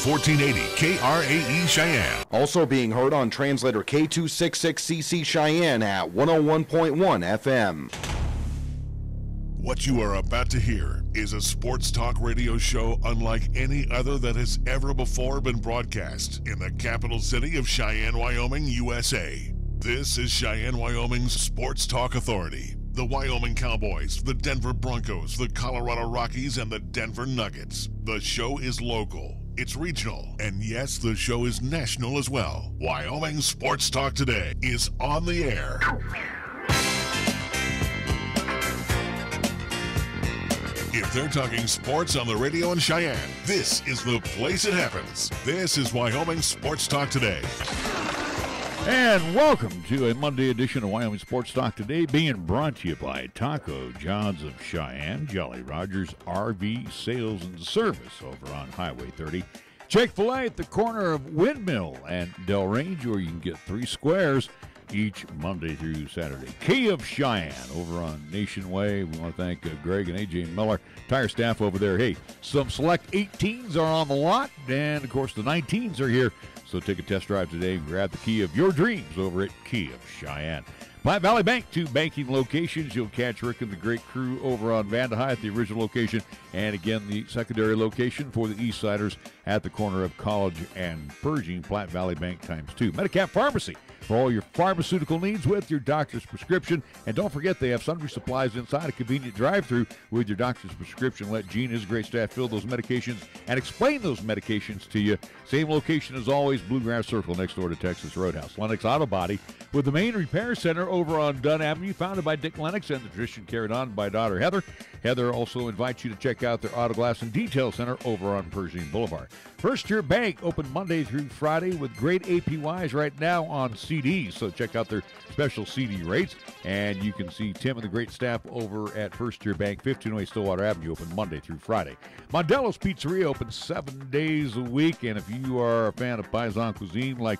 1480 KRAE Cheyenne. Also being heard on translator K266CC Cheyenne at 101.1 FM. What you are about to hear is a sports talk radio show unlike any other that has ever before been broadcast in the capital city of Cheyenne, Wyoming, USA. This is Cheyenne, Wyoming's Sports Talk Authority. The Wyoming Cowboys, the Denver Broncos, the Colorado Rockies, and the Denver Nuggets. The show is local, it's regional, and yes, the show is national as well. Wyoming Sports Talk Today is on the air. If they're talking sports on the radio in Cheyenne, this is the place it happens. This is Wyoming Sports Talk Today. And welcome to a Monday edition of Wyoming Sports Talk Today, being brought to you by Taco John's of Cheyenne, Jolly Rogers RV Sales and Service over on Highway 30, Chick-fil-A at the corner of Windmill and Del Range, where you can get 3 squares each Monday through Saturday. Key of Cheyenne over on Nation Way. We want to thank Greg and AJ Miller, tire staff over there. Hey, some select 18s are on the lot, and of course the 19s are here. So take a test drive today and grab the key of your dreams over at Key of Cheyenne. Platte Valley Bank, 2 banking locations. You'll catch Rick and the great crew over on Vandehigh at the original location, and again the secondary location for the Eastsiders at the corner of College and Pershing. Platte Valley Bank ×2. Medicap Pharmacy for all your pharmaceutical needs with your doctor's prescription. And don't forget, they have sundry supplies inside a convenient drive-thru with your doctor's prescription. Let Gene and his great staff fill those medications and explain those medications to you. Same location as always, Bluegrass Circle next door to Texas Roadhouse. Lennox Auto Body with the main repair center over on Dunn Avenue, founded by Dick Lennox and the tradition carried on by daughter Heather. Heather also invites you to check out their Auto Glass and Detail Center over on Pershing Boulevard. First Year Bank open Monday through Friday with great APYs right now on CDs. So check out their special CD rates. And you can see Tim and the great staff over at First Year Bank, 1508 Stillwater Avenue, open Monday through Friday. Mondello's Pizzeria open 7 days a week. And if you are a fan of Paisan cuisine, like,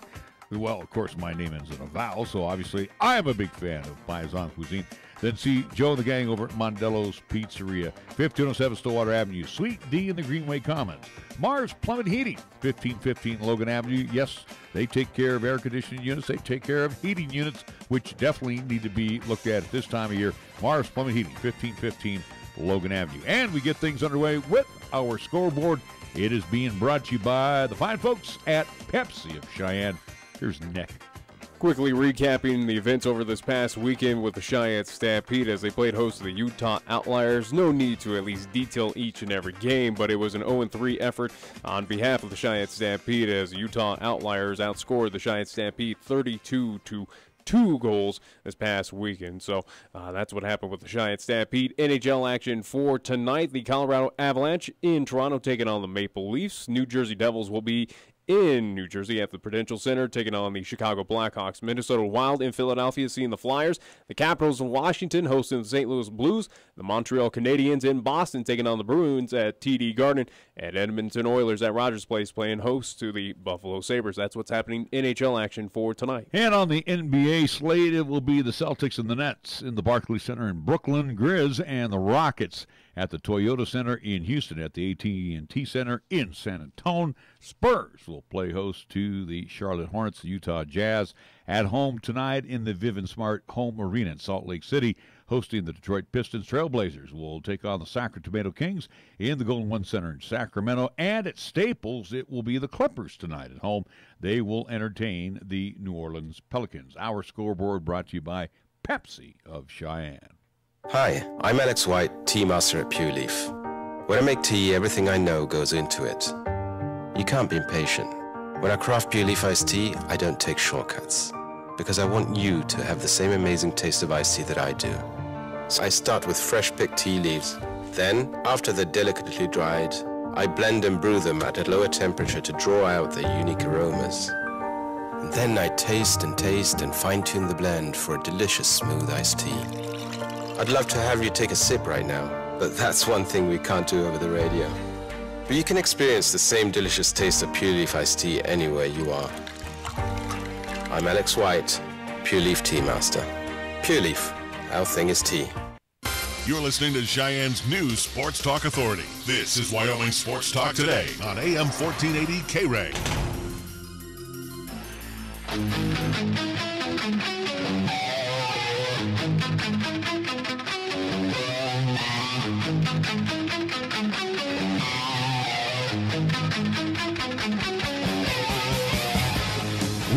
well, of course, my name ends in a vowel, so obviously I am a big fan of Paisan cuisine. Then see Joe and the gang over at Mondello's Pizzeria, 1507 Stillwater Avenue, Suite D in the Greenway Commons. Mars Plumbing Heating, 1515 Logan Avenue. Yes, they take care of air conditioning units. They take care of heating units, which definitely need to be looked at this time of year. Mars Plumbing Heating, 1515 Logan Avenue. And we get things underway with our scoreboard. It is being brought to you by the fine folks at Pepsi of Cheyenne. Here's Nick. Quickly recapping the events over this past weekend with the Cheyenne Stampede as they played host to the Utah Outliers. No need to at least detail each and every game, but it was an 0-3 effort on behalf of the Cheyenne Stampede as the Utah Outliers outscored the Cheyenne Stampede 32-2 goals this past weekend. So that's what happened with the Cheyenne Stampede. NHL action for tonight. The Colorado Avalanche in Toronto taking on the Maple Leafs. New Jersey Devils will be in New Jersey at the Prudential Center, taking on the Chicago Blackhawks. Minnesota Wild in Philadelphia seeing the Flyers. The Capitals in Washington hosting the St. Louis Blues. The Montreal Canadiens in Boston taking on the Bruins at TD Garden. And Edmonton Oilers at Rogers Place playing host to the Buffalo Sabres. That's what's happening in NHL action for tonight. And on the NBA slate, it will be the Celtics and the Nets in the Barclays Center in Brooklyn, Grizz and the Rockets at the Toyota Center in Houston, at the AT&T Center in San Antonio. Spurs will play host to the Charlotte Hornets. The Utah Jazz at home tonight in the Vivint Smart Home Arena in Salt Lake City, hosting the Detroit Pistons. Trailblazers will take on the Sacramento Tomato Kings in the Golden One Center in Sacramento. And at Staples, it will be the Clippers tonight at home. They will entertain the New Orleans Pelicans. Our scoreboard brought to you by Pepsi of Cheyenne. Hi, I'm Alex White, tea master at Pure Leaf. When I make tea, everything I know goes into it. You can't be impatient. When I craft Pure Leaf iced tea, I don't take shortcuts, because I want you to have the same amazing taste of iced tea that I do. So I start with fresh picked tea leaves. Then, after they're delicately dried, I blend and brew them at a lower temperature to draw out their unique aromas. And then I taste and fine-tune the blend for a delicious smooth iced tea. I'd love to have you take a sip right now, but that's one thing we can't do over the radio. But you can experience the same delicious taste of Pure Leaf iced tea anywhere you are. I'm Alex White, Pure Leaf Tea Master. Pure Leaf, our thing is tea. You're listening to Cheyenne's new Sports Talk Authority. This is Wyoming Sports Talk Today on AM 1480 KRAE.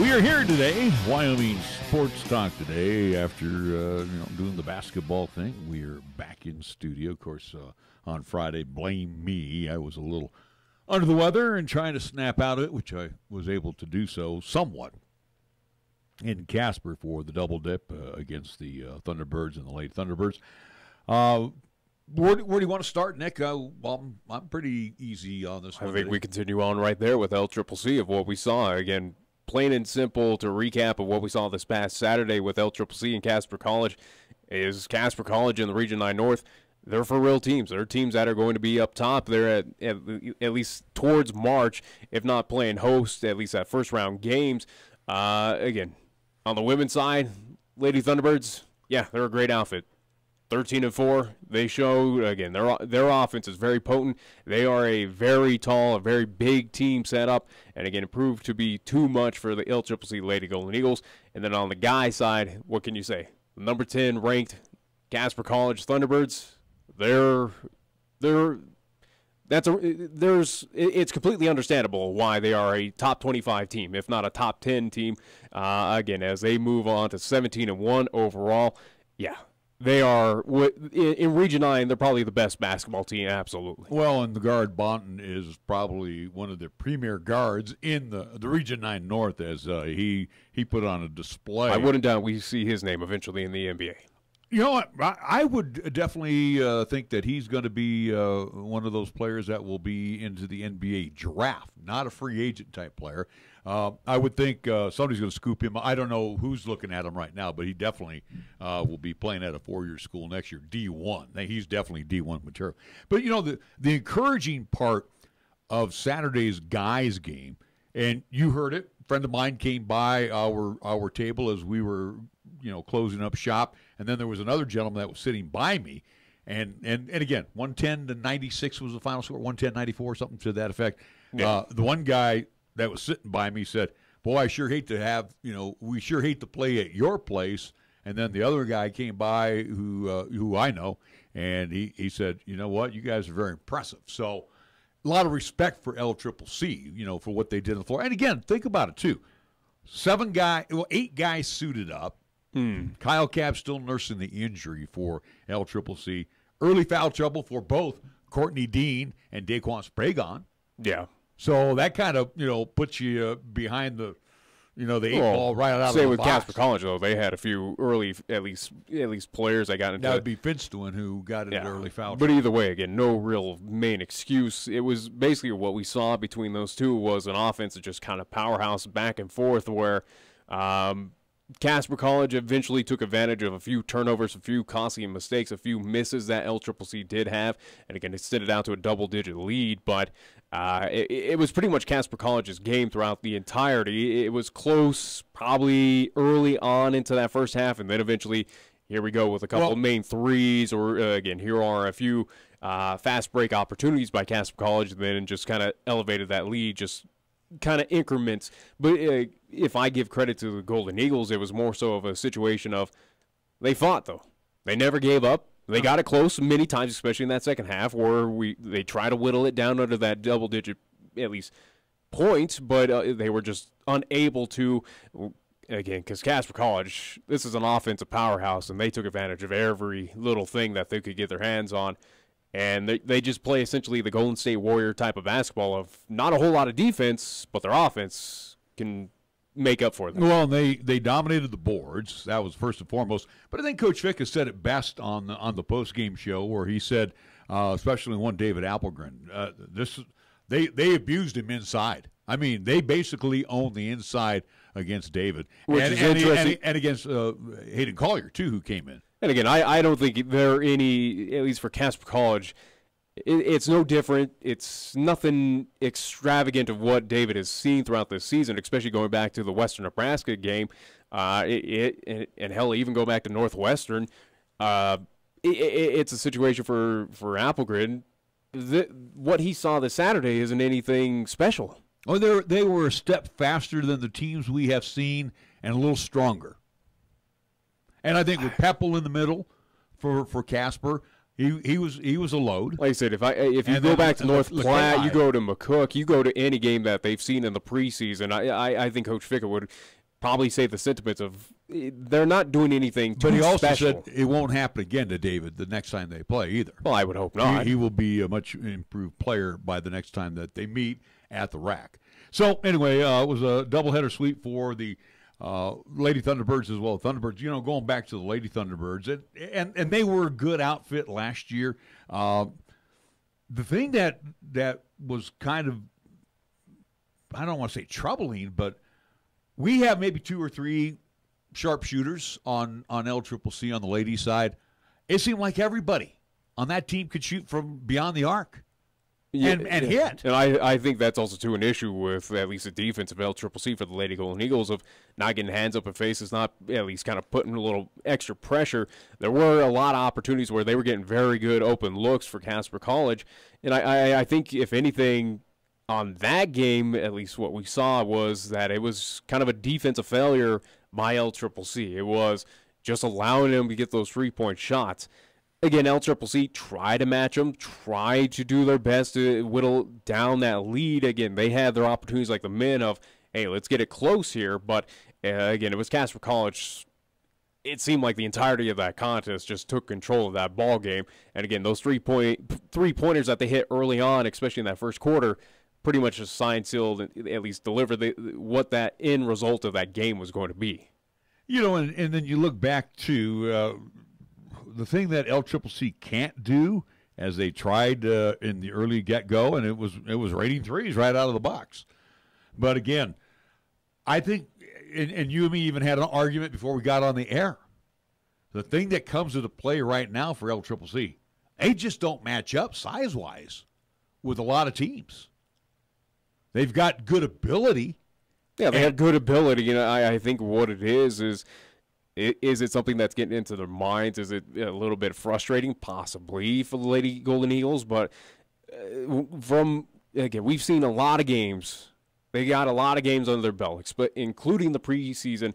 We are here today, Wyoming Sports Talk Today. After doing the basketball thing, we are back in studio. Of course, on Friday, blame me. I was a little under the weather and trying to snap out of it, which I was able to do so somewhat in Casper for the double dip against the Thunderbirds and the late Thunderbirds. Where do you want to start, Nick? Well, I'm pretty easy on this one. I think we continue on right there with LCCC of what we saw. Again, plain and simple, to recap of what we saw this past Saturday with LCCC and Casper College, is Casper College in the Region 9 North, they're for real teams. They're teams that are going to be up top. They're at least towards March, if not playing host, at least at first-round games. Again, on the women's side, Lady Thunderbirds, yeah, they're a great outfit. 13-4, they show, again, their offense is very potent. They are a very tall, a very big team set up, and again, it proved to be too much for the LCCC Lady Golden Eagles. And then on the guy side, what can you say? Number 10 ranked Casper College Thunderbirds, it's completely understandable why they are a top 25 team, if not a top 10 team. Again, as they move on to 17-1 overall, yeah. They are, in Region 9, they're probably the best basketball team, absolutely. Well, and the guard Bonton is probably one of the premier guards in the Region 9 North, as he put on a display. I wouldn't doubt we see his name eventually in the NBA. You know what? I would definitely think that he's going to be one of those players that will be into the NBA draft, not a free agent type player. I would think somebody's going to scoop him. I don't know who's looking at him right now, but he definitely will be playing at a four-year school next year, D1. He's definitely D1 material. But, you know, the encouraging part of Saturday's guys game, and you heard it, a friend of mine came by our table as we were, closing up shop, and then there was another gentleman that was sitting by me, and again, 110-96 was the final score, 110-94, something to that effect. Yeah. The one guy that was sitting by me said, boy, I sure hate to have, we sure hate to play at your place. And then the other guy came by who I know, and he said, you know what, you guys are very impressive. So a lot of respect for LCCC, for what they did on the floor. And again, think about it too. 8 guys suited up. Kyle Cabb still nursing the injury for LCCC. Early foul trouble for both Courtney Dean and Daquan Spragon. Yeah. So that kind of, puts you behind the, the 8 ball right out of the box. Same with Casper College, though. They had a few early, at least players that got into that would be Finstuen who got into early foul. But either way, again, no real main excuse. It was basically what we saw between those two was an offense that just kind of powerhouse back and forth where Casper College eventually took advantage of a few turnovers, a few costly mistakes, a few misses that LCCC did have, and again, extended out to a double-digit lead, but it was pretty much Casper College's game throughout the entirety. It was close probably early on into that first half, and then eventually, here we go with a couple of main threes, or again, here are a few fast break opportunities by Casper College, and then just kind of elevated that lead, just kind of increments. But if I give credit to the Golden Eagles, it was more so of a situation of they fought, though. They never gave up. They got it close many times, especially in that second half, where they try to whittle it down under that double-digit, at least, points, but they were just unable to, again, because Casper College, this is an offensive powerhouse, and they took advantage of every little thing that they could get their hands on. And they just play essentially the Golden State Warrior type of basketball of not a whole lot of defense, but their offense can make up for them. Well, they dominated the boards. That was first and foremost. But I think Coach Vick has said it best on the post-game show where he said, especially one David Appelgren, they abused him inside. I mean, they basically owned the inside against David. Which is interesting. And against Hayden Collier, too, who came in. And again, I don't think there are any, at least for Casper College, it's no different. It's nothing extravagant of what David has seen throughout this season, especially going back to the Western Nebraska game. And hell, even go back to Northwestern. it's a situation for Applegrid. What he saw this Saturday isn't anything special. Oh, they were a step faster than the teams we have seen and a little stronger. And I think with Peppel in the middle for Casper, he was a load. Like I said, if you go back to North Platte, you go to McCook, you go to any game that they've seen in the preseason, I think Coach Fickett would probably say the sentiments of they're not doing anything too special. But he also said it won't happen again to David the next time they play either. Well, I would hope not. He will be a much improved player by the next time that they meet at the rack. So anyway, it was a doubleheader sweep for the Lady Thunderbirds as well. Thunderbirds, going back to the Lady Thunderbirds, and they were a good outfit last year. The thing that was kind of, I don't want to say troubling, but we have maybe 2 or 3 sharpshooters on LCCC on the ladies' side. It seemed like everybody on that team could shoot from beyond the arc. And hit. And I think that's also, too, an issue with at least the defense of LCCC for the Lady Golden Eagles of not getting hands up in faces, not at least kind of putting a little extra pressure. There were a lot of opportunities where they were getting very good open looks for Casper College. And I think, if anything, on that game, at least what we saw was that it was kind of a defensive failure by LCCC. It was just allowing them to get those 3-point shots. Again, LCCC tried to match them, tried to do their best to whittle down that lead. Again, they had their opportunities like the men of, hey, let's get it close here. But, again, it was Casper College. It seemed like the entirety of that contest just took control of that ball game. And, again, those three-pointers that they hit early on, especially in that first quarter, pretty much just signed, sealed, at least delivered what that end result of that game was going to be. And then you look back to the thing that LCCC can't do, as they tried in the early get-go, and it was rating threes right out of the box. But again, I think, and you and me even had an argument before we got on the air. The thing that comes into play right now for LCCC, they just don't match up size-wise with a lot of teams. They've got good ability. Yeah, they have good ability. I think what it is it something that's getting into their minds? Is it a little bit frustrating? Possibly for the Lady Golden Eagles. But we've seen a lot of games. They got a lot of games under their belt, including the preseason.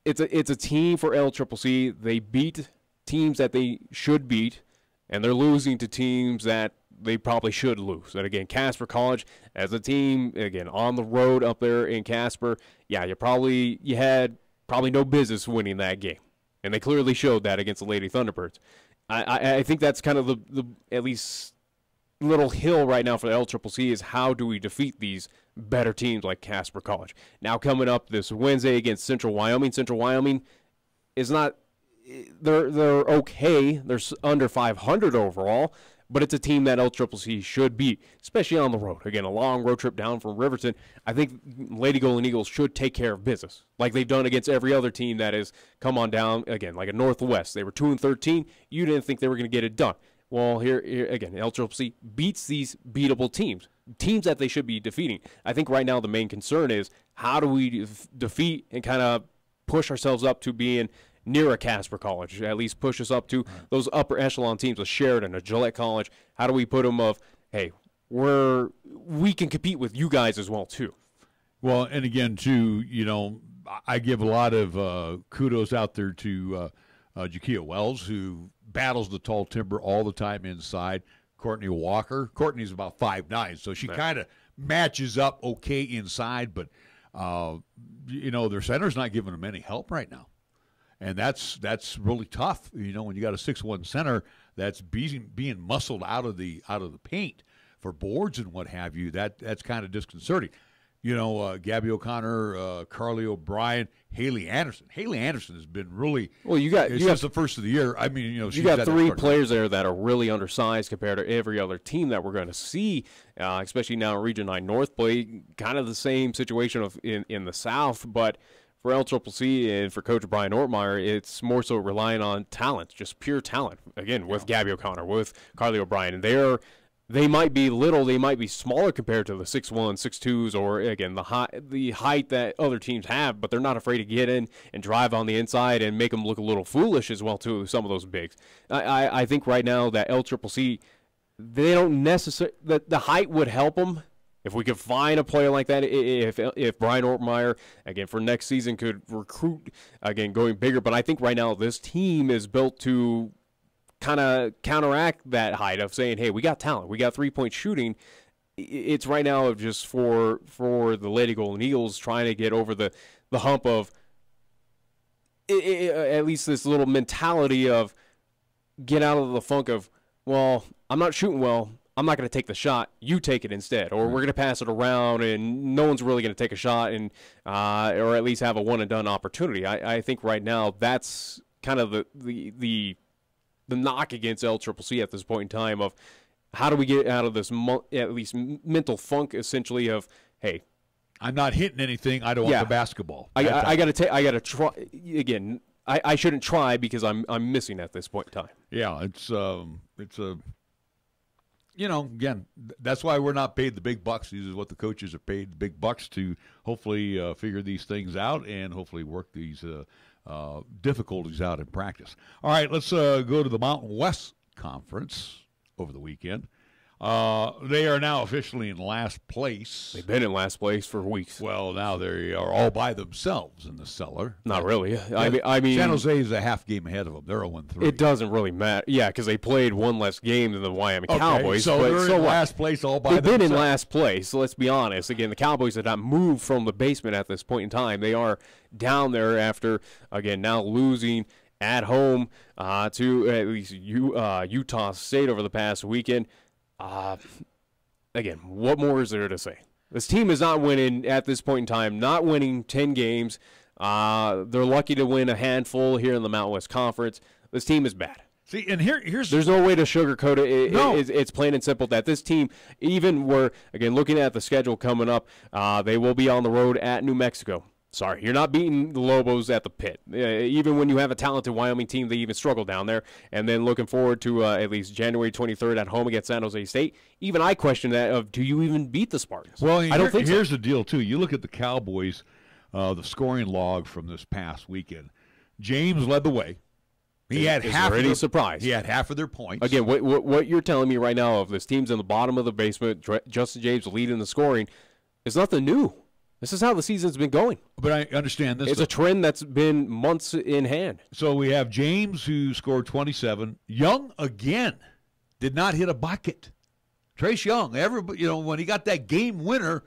It's a team for LCCC. They beat teams that they should beat, and they're losing to teams that they probably should lose. And again, Casper College as a team, again, on the road up there in Casper, yeah, you had probably no business winning that game. And they clearly showed that against the Lady Thunderbirds. I think that's kind of the at least little hill right now for the LCCC is how do we defeat these better teams like Casper College. Now coming up this Wednesday against Central Wyoming. Central Wyoming is not – they're okay. They're under 500 overall. But it's a team that LCCC should beat, especially on the road. Again, a long road trip down from Riverton. I think Lady Golden Eagles should take care of business, like they've done against every other team that has come on down. Again, like a Northwest. They were 2-13. You didn't think they were going to get it done. Well, here again, LCCC beats these beatable teams that they should be defeating. I think right now the main concern is how do we defeat and kind of push ourselves up to being – near a Casper College, at least push us up to those upper echelon teams, a Sheridan, a Gillette College. How do we put them of, hey, we can compete with you guys as well, too? Well, and again, too, I give a lot of kudos out there to Jakia Wells, who battles the tall timber all the time inside. Courtney Walker. Courtney's about 5'9", so she kind of matches up okay inside, but, their center's not giving them any help right now. And that's really tough, when you got a 6'1" center that's being muscled out of the paint for boards and what have you. That's kind of disconcerting. Gabby O'Connor, Carly O'Brien, Haley Anderson. Haley Anderson has been really well. You got the first of the year. I mean, you got 3 players there that are really undersized compared to every other team that we're going to see, especially now in Region 9 North play. Kind of the same situation in the South, but. For LCCC and for Coach Brian Ortmeyer, it's more so relying on talent, just pure talent. Again, with Gabby O'Connor, with Carly O'Brien, and they're they might be little, they might be smaller compared to the 6'1", 6'2s, or again the height that other teams have, but they're not afraid to get in and drive on the inside and make them look a little foolish as well too. Some of those bigs. I think right now that LCCC, they don't necessarily, the height would help them. If we could find a player like that, if Brian Ortmeyer, again, for next season could recruit, again, going bigger. But I think right now this team is built to kind of counteract that height of saying, hey, we got talent. We got three-point shooting. It's right now just for the Lady Golden Eagles trying to get over the hump of at least this little mentality of get out of the funk of, well, I'm not shooting well. I'm not going to take the shot. You take it instead, or we're going to pass it around, and no one's really going to take a shot, and or at least have a one and done opportunity. I think right now that's kind of the knock against LCCC at this point in time of how do we get out of this at least mental funk essentially of, hey, I'm not hitting anything. I don't want the basketball. I got to try again. I shouldn't try because I'm missing at this point in time. Yeah, it's a. Again, that's why we're not paid the big bucks. This is what the coaches are paid, the big bucks, to hopefully figure these things out and hopefully work these difficulties out in practice. All right, let's go to the Mountain West Conference over the weekend. They are now officially in last place. They've been in last place for weeks. Well, now they are all by themselves in the cellar. Not really. I mean, San Jose is a half game ahead of them. They're 0-3. It doesn't really matter. Yeah, because they played one less game than the Wyoming Cowboys. So they're in last place all by themselves. They've been in last place. So let's be honest. Again, the Cowboys have not moved from the basement at this point in time. They are down there after, again, now losing at home to at least Utah State over the past weekend. Again, what more is there to say? This team is not winning at this point in time, not winning 10 games. They're lucky to win a handful here in the Mountain West Conference. This team is bad. See, and here's there's no way to sugarcoat it. No. It's plain and simple that this team, even again, looking at the schedule coming up, they will be on the road at New Mexico. Sorry, you're not beating the Lobos at the pit. Even when you have a talented Wyoming team, they even struggle down there. And then looking forward to at least January 23rd at home against San Jose State. Even I question that of, do you even beat the Spartans? Well, I don't think here's the deal, too. You look at the Cowboys, the scoring log from this past weekend. James led the way. He had half of their points. Again, what you're telling me right now of this team's in the bottom of the basement, Justin James leading the scoring, is nothing new. This is how the season's been going. But I understand this. It's a trend that's been months in hand. So we have James, who scored 27. Young, again, did not hit a bucket. Trace Young, everybody, when he got that game winner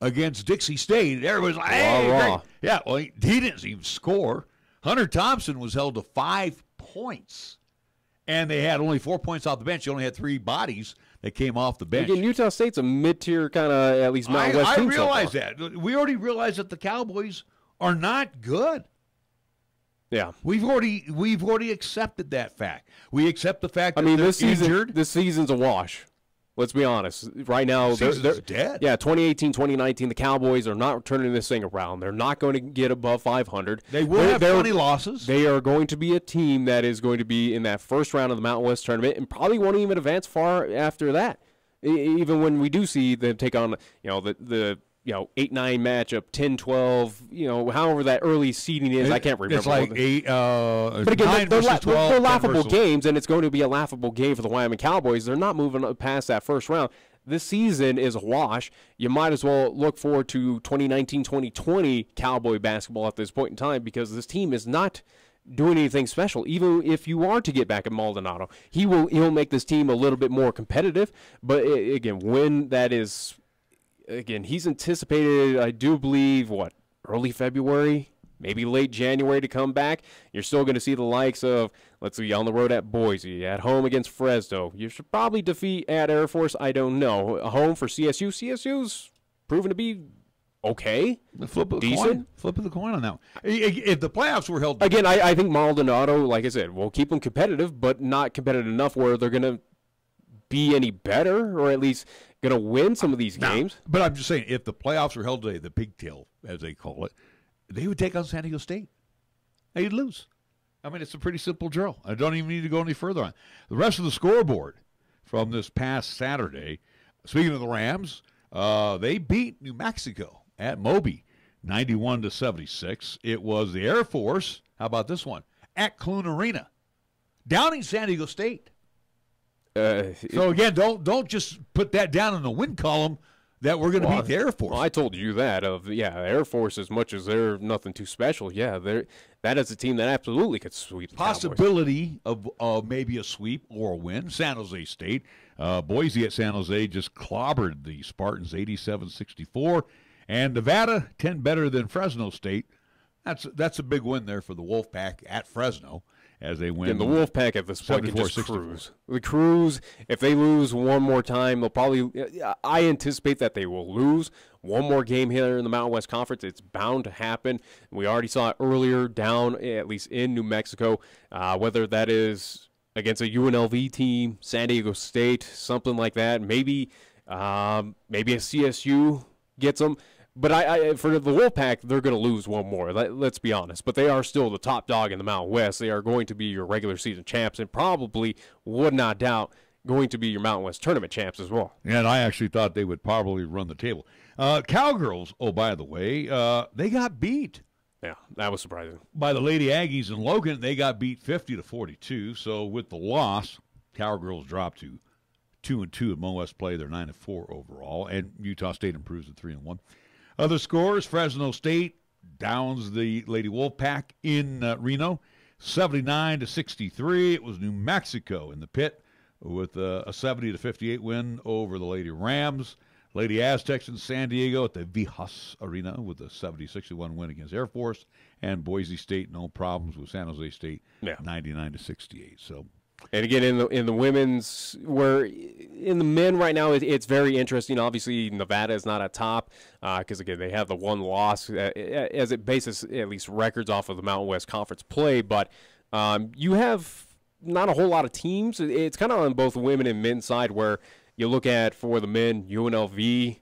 against Dixie State, everybody's like, hey, rah. Yeah, well, he didn't even score. Hunter Thompson was held to 5 points, and they had only 4 points off the bench. He only had 3 bodies that came off the bench. Again, Utah State's a mid-tier kind of, at least Mountain West team. I realize that. We already realized that the Cowboys are not good. Yeah. We've already accepted that fact. We accept the fact that this injured. This season's a wash. Let's be honest. Right now, they're dead. Yeah, 2018, 2019, the Cowboys are not turning this thing around. They're not going to get above 500. They will have 20 losses. They are going to be a team that is going to be in that first round of the Mountain West tournament and probably won't even advance far after that. Even when we do see them take on, the 8-9 matchup, 10-12, however that early seeding is. I can't remember. It's like 8, but again, they're laughable games, and it's going to be a laughable game for the Wyoming Cowboys. They're not moving past that first round. This season is a wash. You might as well look forward to 2019-2020 Cowboy basketball at this point in time because this team is not doing anything special. Even if you are to get back at Maldonado, he'll make this team a little bit more competitive. But again, when that is... Again, he's anticipated, I do believe, early February, maybe late January to come back. You're still going to see the likes of, let's see, on the road at Boise, at home against Fresno. You should probably defeat at Air Force, I don't know. A home for CSU. CSU's proven to be okay. Flip of the coin on that one. If the playoffs were held... Again, I think Maldonado, like I said, will keep them competitive, but not competitive enough where they're going to be any better, or at least going to win some of these games. But I'm just saying, if the playoffs were held today, the pigtail, as they call it, they would take on San Diego State. They'd lose. I mean, it's a pretty simple drill. I don't even need to go any further on. The rest of the scoreboard from this past Saturday. Speaking of the Rams, they beat New Mexico at Moby, 91-76. It was the Air Force. How about this one? At Clune Arena, downing San Diego State. So again, don't just put that down in the win column that we're going to beat the Air Force. Well, I told you that the Air Force, as much as they're nothing too special, that is a team that absolutely could sweep the possibility of maybe a sweep or a win. San Jose State, Boise at San Jose just clobbered the Spartans 87-64, and Nevada 10 better than Fresno State. That's a big win there for the Wolfpack at Fresno as they win. And the Wolfpack at this point can just cruise. The Cruise, if they lose one more time, they'll probably – I anticipate that they will lose one more game here in the Mountain West Conference. It's bound to happen. We already saw it earlier down, at least in New Mexico, whether that is against a UNLV team, San Diego State, something like that. Maybe a CSU gets them. But for the Wolfpack, they're going to lose one more. Let's be honest. But they are still the top dog in the Mountain West. They are going to be your regular season champs and probably, would not doubt, going to be your Mountain West tournament champs as well. And I actually thought they would probably run the table. Cowgirls, oh, by the way, they got beat. Yeah, that was surprising. By the Lady Aggies in Logan, they got beat 50-42. So with the loss, Cowgirls dropped to 2-2 in Mo West play. They're 9-4 overall, and Utah State improves to 3-1. Other scores, Fresno State downs the Lady Wolfpack in Reno, 79-63. It was New Mexico in the pit with a 70-58 win over the Lady Rams. Lady Aztecs in San Diego at the Vijas Arena with a 70-61 win against Air Force. And Boise State, no problems with San Jose State, 99-68. So. And again, in the women's, where in the men right now, it's very interesting. Obviously, Nevada is not at top because, again, they have the one loss as it bases at least records off of the Mountain West Conference play. But you have not a whole lot of teams. It's kind of on both the women and men's side where you look at, for the men, UNLV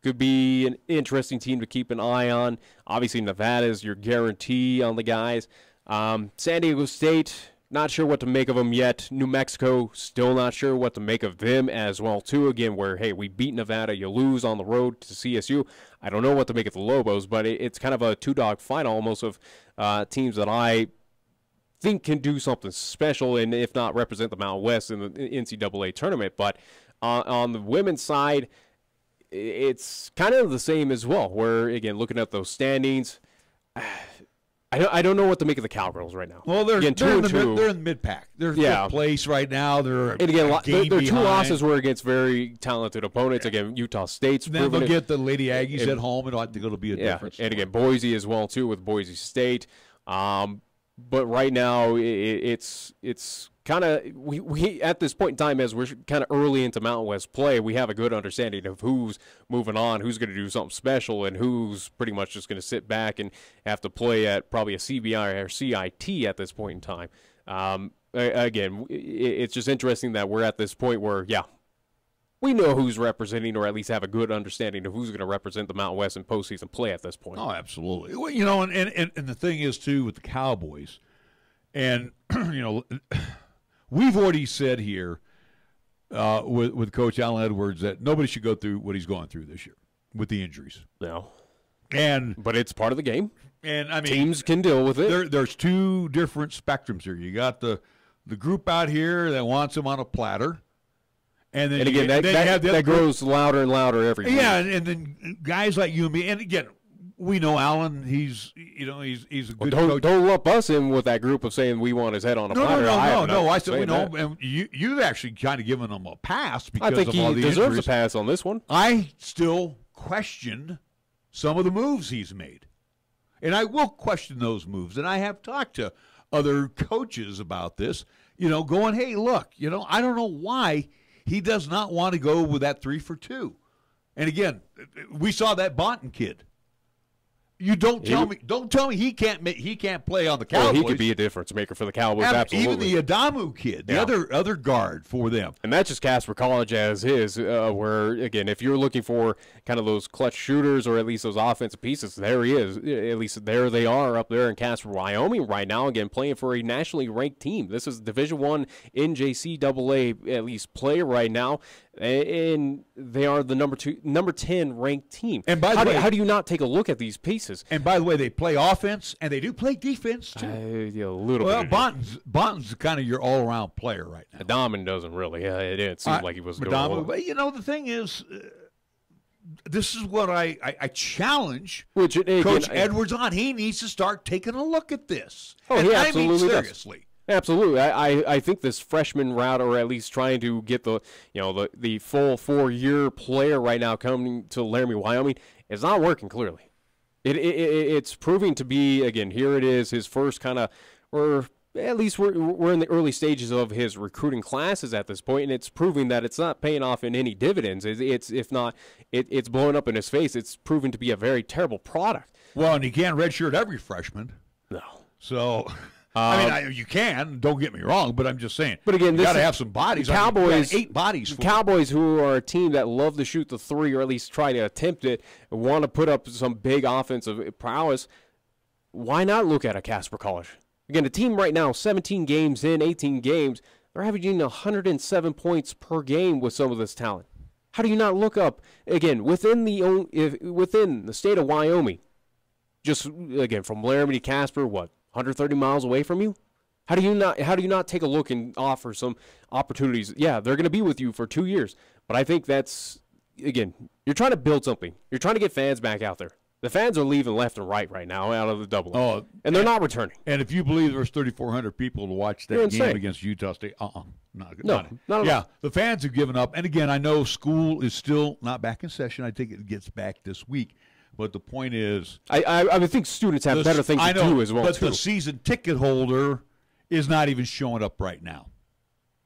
could be an interesting team to keep an eye on. Obviously, Nevada is your guarantee on the guys. San Diego State, not sure what to make of them yet. New Mexico, still not sure what to make of them as well, too. Again, where, hey, we beat Nevada, you lose on the road to CSU. I don't know what to make of the Lobos, but it's kind of a two-dog fight almost of teams that I think can do something special and, if not, represent the Mountain West in the NCAA tournament. But on the women's side, it's kind of the same as well, where, again, looking at those standings, I don't know what to make of the Cowgirls right now. Well, they're in the mid-pack. They're fifth place right now. And again, their two losses were against very talented opponents. Again, Utah State's then they'll get the Lady Aggies at home, and I think it'll be a difference. And again, Boise as well, too, with Boise State. But right now, it's kind of we at this point in time, as we're kind of early into Mountain West play, we have a good understanding of who's moving on, who's going to do something special, and who's pretty much just going to sit back and have to play at probably a CBI or CIT at this point in time. Again, it's just interesting that we're at this point where, we know who's representing, or at least have a good understanding of who's going to represent the Mountain West in postseason play at this point. Oh, absolutely. Well, you know, and the thing is, too, with the Cowboys, and, you know, we've already said here with Coach Allen Edwards that nobody should go through what he's going through this year with the injuries. No. But it's part of the game. And, I mean, teams can deal with it. There's two different spectrums here. You got the group out here that wants him on a platter. And then again, that grows louder and louder every week. Yeah, and then guys like you and me, and again, we know Allen. He's a good coach. Don't lump us in with that group of saying we want his head on a platter. No. I said we know, and you've actually kind of given him a pass because I think of all the deserves injuries. a pass on this one. I still question some of the moves he's made, and I will question those moves. And I have talked to other coaches about this. You know, going, hey, look, you know, I don't know why he does not want to go with that 3-for-2. And again, we saw that Bonton kid. You don't tell me he can't play on the Cowboys. Well, he could be a difference maker for the Cowboys. Absolutely. Even the Adamu kid, the other guard for them, and that's just Casper College as is. Where again, if you're looking for kind of those clutch shooters or at least those offensive pieces, there he is. At least there they are up there in Casper, Wyoming, right now. Again, playing for a nationally ranked team. This is Division I NJCAA at least player right now. And they are the number 10 ranked team. And by the way, how do you not take a look at these pieces? And by the way, they play offense and they do play defense too. Yeah, a little bit. Well, Bonton's kind of your all-around player right now. Adaman doesn't really. It didn't seem like he was doing well. But the thing is, this is what I challenge Coach Edwards on. He needs to start taking a look at this. Oh, he absolutely I mean, seriously. Does. Absolutely. I think this freshman route, or at least trying to get the full 4-year player right now coming to Laramie, Wyoming, is not working clearly. It's proving to be, again, here it is, his first kind of, or at least we're in the early stages of his recruiting classes at this point, and it's proving that it's not paying off in any dividends. It's blowing up in his face. It's proving to be a very terrible product. Well, and you can't redshirt every freshman. No. So I mean, you can. Don't get me wrong, but I'm just saying. But again, you got to have some bodies. Cowboys, 8 bodies. Cowboys, who are a team that love to shoot the three, or at least try to attempt it, and want to put up some big offensive prowess. Why not look at a Casper College? Again, the team right now, 17 games in, 18 games, they're averaging 107 points per game with some of this talent. How do you not look up again within the state of Wyoming? Just again from Laramie to Casper, what? 130 miles away from you? How do you not take a look and offer some opportunities? Yeah, they're going to be with you for 2 years. But I think that's, again, you're trying to build something. You're trying to get fans back out there. The fans are leaving left and right now out of the double. Oh, and they're not returning. And if you believe there's 3,400 people to watch that game against Utah State, not yeah, the fans have given up. And again, I know school is still not back in session. I think it gets back this week. But the point is, I think students have better things to do as well, but too. The season ticket holder is not even showing up right now.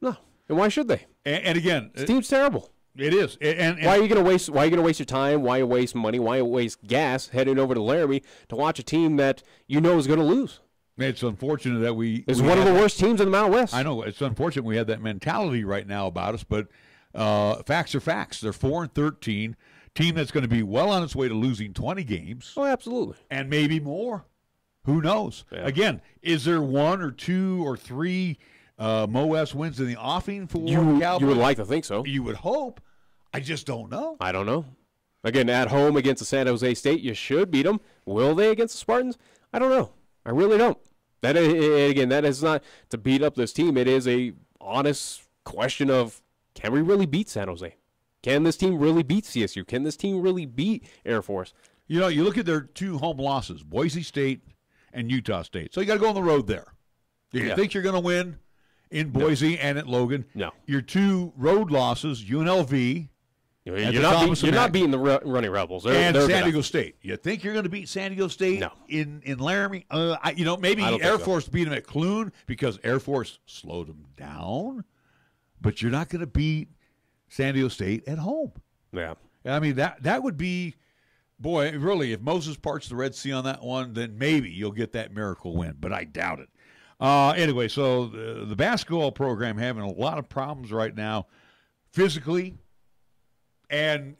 No, and why should they? And again, this team's terrible. It is. And why are you going to waste? Why are you going to waste your time? Why waste money? Why waste gas heading over to Laramie to watch a team that you know is going to lose? It's unfortunate that it's one of the worst teams in the Mountain West. I know it's unfortunate we have that mentality right now about us, but facts are facts. They're 4-13. Team that's going to be well on its way to losing 20 games. Oh, absolutely. And maybe more. Who knows? Yeah. Again, is there 1 or 2 or 3 MOS wins in the offing for Cowboys? You would like to think so. You would hope. I just don't know. I don't know. Again, at home against the San Jose State, you should beat them. Will they against the Spartans? I don't know. I really don't. That is not to beat up this team. It is a honest question of, can we really beat San Jose? Can this team really beat CSU? Can this team really beat Air Force? You know, you look at their 2 home losses, Boise State and Utah State. So you got to go on the road there. Do you think you're going to win in Boise and at Logan? No. Your 2 road losses, UNLV. You're not beating the Running Rebels. They're San Diego State. You think you're going to beat San Diego State in Laramie? Maybe Air Force beat them at Clune because Air Force slowed them down. But you're not going to beat San Diego State at home. Yeah. I mean, that would be, boy, really, if Moses parts the Red Sea on that one, then maybe you'll get that miracle win, but I doubt it. Anyway, so the basketball program having a lot of problems right now physically and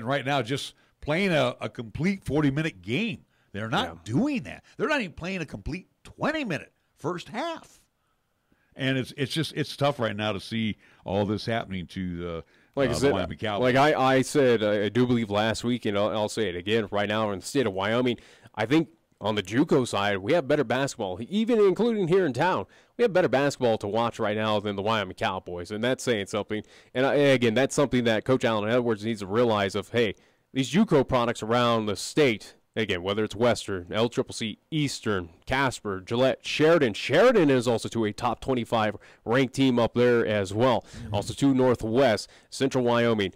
right now just playing a complete 40-minute game. They're not doing that. They're not even playing a complete 20-minute first half. And it's tough right now to see all this happening to the Miami Cowboys. Like I said, I do believe last week, and I'll say it again right now in the state of Wyoming, I think on the JUCO side, we have better basketball, even including here in town. We have better basketball to watch right now than the Wyoming Cowboys, and that's saying something. And again, that's something that Coach Allen Edwards needs to realize of, hey, these JUCO products around the state, again, whether it's Western, LCCC, Eastern, Casper, Gillette, Sheridan. Sheridan is also to a top 25 ranked team up there as well. Also to Northwest, Central Wyoming.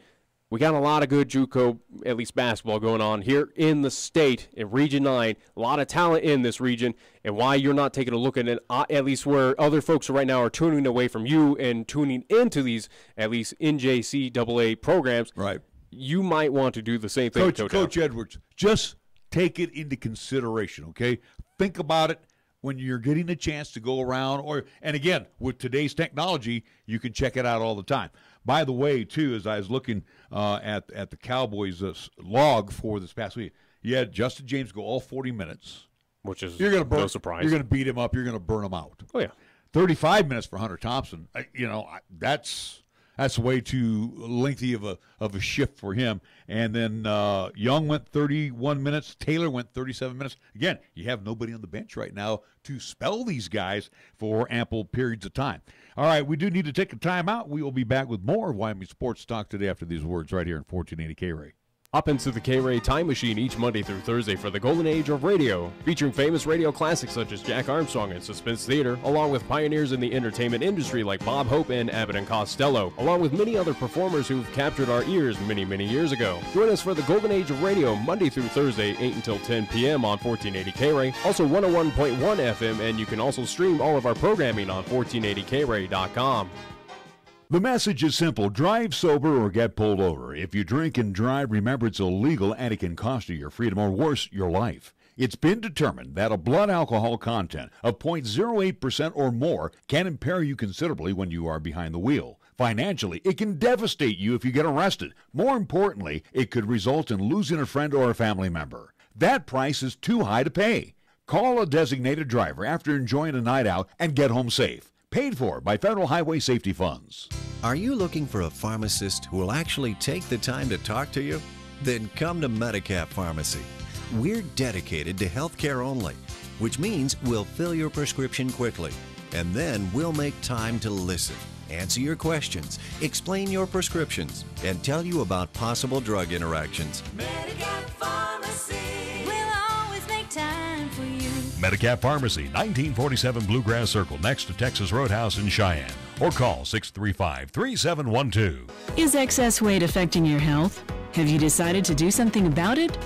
We got a lot of good JUCO, at least basketball, going on here in the state in Region 9. A lot of talent in this region, and why you're not taking a look at it, at least where other folks right now are tuning away from you and tuning into these, at least NJCAA programs. Right. You might want to do the same thing, Coach Edwards. Just take it into consideration, okay? Think about it when you're getting a chance to go around. And again, with today's technology, you can check it out all the time. By the way, too, as I was looking at the Cowboys' log for this past week, you had Justin James go all 40 minutes. Which is no surprise. You're going to beat him up. You're going to burn him out. Oh, yeah. 35 minutes for Hunter Thompson. That's way too lengthy of a shift for him. And then Young went 31 minutes. Taylor went 37 minutes. Again, you have nobody on the bench right now to spell these guys for ample periods of time. All right, we do need to take a timeout. We will be back with more of Wyoming Sports Talk today after these words right here in 1480 KRAE. Hop into the KRAE Time Machine each Monday through Thursday for the golden age of radio, featuring famous radio classics such as Jack Armstrong and Suspense Theater, along with pioneers in the entertainment industry like Bob Hope and Abbott and Costello, along with many other performers who've captured our ears many, many years ago. Join us for the golden age of radio Monday through Thursday, 8 until 10 p.m. on 1480 KRAE, also 101.1 FM, and you can also stream all of our programming on 1480krae.com. The message is simple. Drive sober or get pulled over. If you drink and drive, remember it's illegal and it can cost you your freedom or worse, your life. It's been determined that a blood alcohol content of 0.08% or more can impair you considerably when you are behind the wheel. Financially, it can devastate you if you get arrested. More importantly, it could result in losing a friend or a family member. That price is too high to pay. Call a designated driver after enjoying a night out and get home safe. Paid for by Federal Highway Safety Funds. Are you looking for a pharmacist who will actually take the time to talk to you? Then come to Medicap Pharmacy. We're dedicated to healthcare only, which means we'll fill your prescription quickly, and then we'll make time to listen, answer your questions, explain your prescriptions, and tell you about possible drug interactions. Medicap Pharmacy. We'll always make time for you. Medicap Pharmacy, 1947 Bluegrass Circle, next to Texas Roadhouse in Cheyenne. Or call 635-3712. Is excess weight affecting your health? Have you decided to do something about it?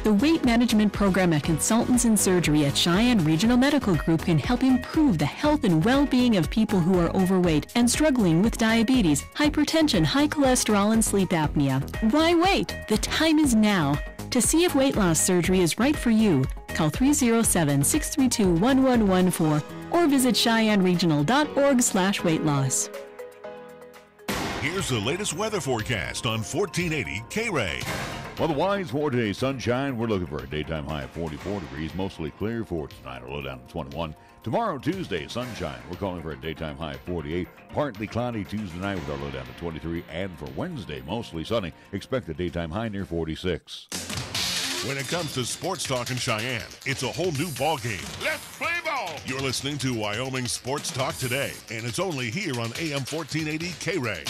The Weight Management Program at Consultants in Surgery at Cheyenne Regional Medical Group can help improve the health and well-being of people who are overweight and struggling with diabetes, hypertension, high cholesterol, and sleep apnea. Why wait? The time is now. To see if weight loss surgery is right for you, call 307-632-1114 or visit CheyenneRegional.org/weight loss. Here's the latest weather forecast on 1480 KRAE. Otherwise, for today, sunshine. We're looking for a daytime high of 44 degrees, mostly clear for tonight, a low down to 21. Tomorrow, Tuesday, sunshine. We're calling for a daytime high of 48. Partly cloudy Tuesday night with our low down to 23. And for Wednesday, mostly sunny. Expect a daytime high near 46. When it comes to sports talk in Cheyenne, it's a whole new ballgame. Let's play ball! You're listening to Wyoming Sports Talk today, and it's only here on AM 1480 KRAE.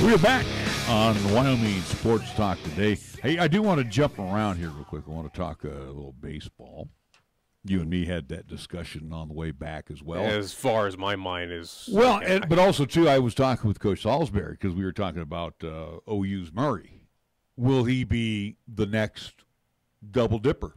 We're back on Wyoming Sports Talk today. Hey, I do want to jump around here real quick. I want to talk a little baseball. You and me had that discussion on the way back as well. As far as my mind is. Well, but also, too, I was talking with Coach Salisbury because we were talking about OU's Murray. Will he be the next double dipper?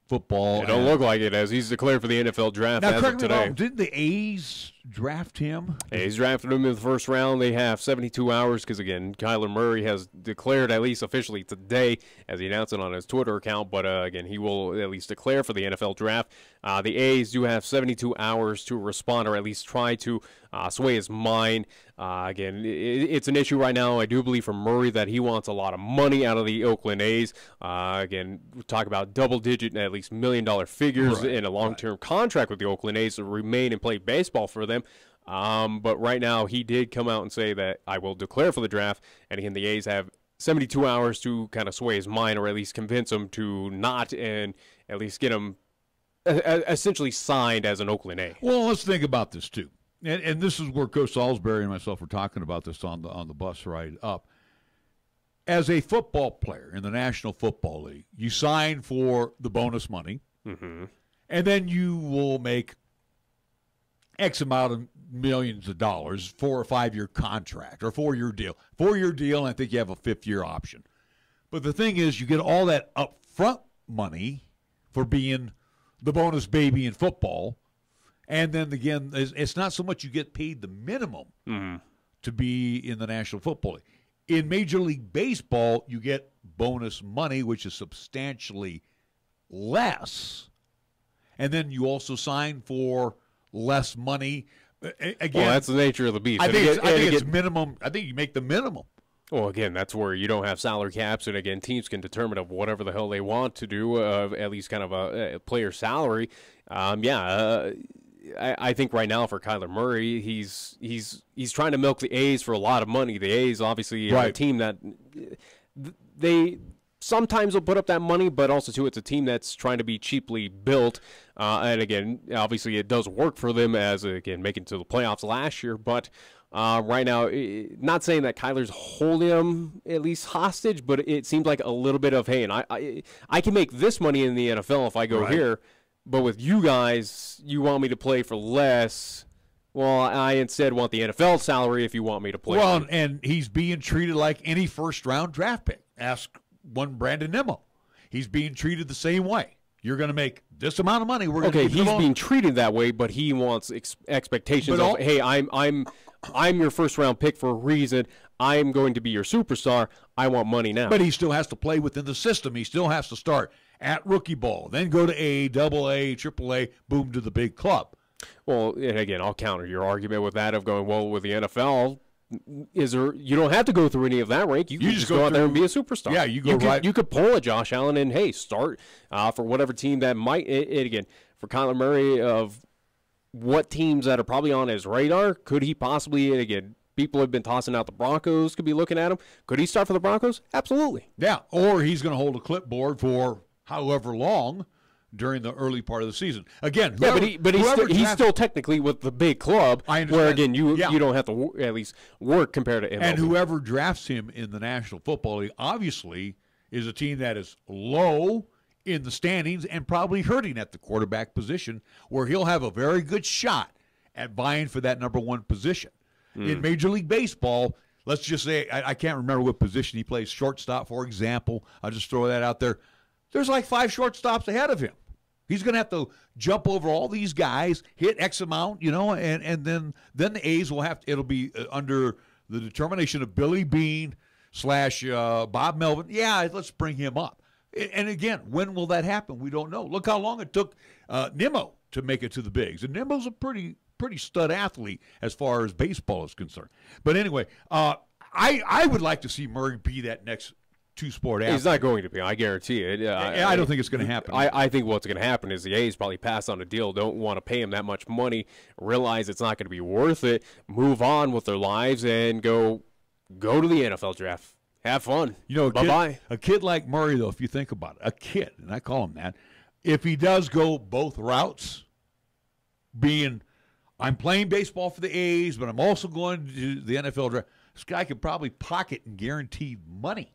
Football. It don't look like it, as he's declared for the NFL draft now, as of today. Didn't the A's draft him? A's drafted him in the first round. They have 72 hours because, again, Kyler Murray has declared, at least officially today, as he announced it on his Twitter account, but, again, he will at least declare for the NFL draft. The A's do have 72 hours to respond or at least try to sway his mind. Again, it's an issue right now, I do believe, for Murray that he wants a lot of money out of the Oakland A's. Again, we talk about double-digit, at least $1 million figures in a long-term contract with the Oakland A's to remain and play baseball for them. But right now, he did come out and say that I will declare for the draft, and again, the A's have 72 hours to kind of sway his mind or at least convince him to not and at least get him essentially signed as an Oakland A. Well, let's think about this, too. And this is where Coach Salisbury and myself were talking about this on the bus ride up. As a football player in the National Football League, you sign for the bonus money, and then you will make X amount of millions of dollars for a 5-year contract or 4-year deal. 4-year deal, and I think you have a 5th-year option. But the thing is, you get all that upfront money for being the bonus baby in football. And then again, it's not so much you get paid the minimum to be in the National Football League. In Major League Baseball, you get bonus money, which is substantially less. And then you also sign for less money. Again, well, that's the nature of the beast. I think it's minimum. I think you make the minimum. Well, again, that's where you don't have salary caps, and again, teams can determine of whatever the hell they want to do, at least kind of a player salary. I think right now for Kyler Murray, he's trying to milk the A's for a lot of money. The A's obviously are a team that they sometimes will put up that money, but also too, it's a team that's trying to be cheaply built. And again, obviously it does work for them as again making it to the playoffs last year, but. Right now, not saying that Kyler's holding him at least hostage, but it seems like a little bit of, hey, and I can make this money in the NFL if I go here, but with you guys, you want me to play for less. Well, I instead want the NFL salary if you want me to play. Well, and he's being treated like any first-round draft pick. Ask one Brandon Nimmo. He's being treated the same way. You're going to make this amount of money. We're going to he's being treated that way, but he wants expectations of, hey, I'm your first-round pick for a reason. I'm going to be your superstar. I want money now. But he still has to play within the system. He still has to start at rookie ball, then go to A, double A, triple A, boom, to the big club. Well, and again, I'll counter your argument with that of going, well, with the NFL, you don't have to go through any of that rank. You can just go out there and be a superstar. Yeah, you could pull a Josh Allen and, hey, start for whatever team that might. Again, for Kyler Murray, of what teams that are probably on his radar, could he possibly, and again, people have been tossing out the Broncos, could be looking at him. Could he start for the Broncos? Absolutely. Yeah, or he's going to hold a clipboard for however long during the early part of the season. Again, he's still technically with the big club, where, again, you don't have to at least work compared to MLB. And whoever drafts him in the National Football League obviously is a team that is low in the standings and probably hurting at the quarterback position, where he'll have a very good shot at vying for that number one position. In Major League Baseball, let's just say, I can't remember what position he plays, shortstop, for example. I'll just throw that out there. There's like 5 shortstops ahead of him. He's going to have to jump over all these guys, hit X amount, and then the A's will have to, it'll be under the determination of Billy Beane / Bob Melvin. Yeah, let's bring him up. And again, when will that happen? We don't know. Look how long it took Nimmo to make it to the bigs. And Nimmo's a pretty stud athlete as far as baseball is concerned. But anyway, I would like to see Murray be that next two-sport athlete. He's not going to be. I guarantee it. I don't think it's going to happen. I think what's going to happen is the A's probably pass on a deal, don't want to pay him that much money, realize it's not going to be worth it, move on with their lives, and go to the NFL draft. Have fun. Bye-bye. A kid like Murray, though, if you think about it, a kid, and I call him that, if he does go both routes, being I'm playing baseball for the A's, but I'm also going to the NFL draft, this guy could probably pocket and guarantee money.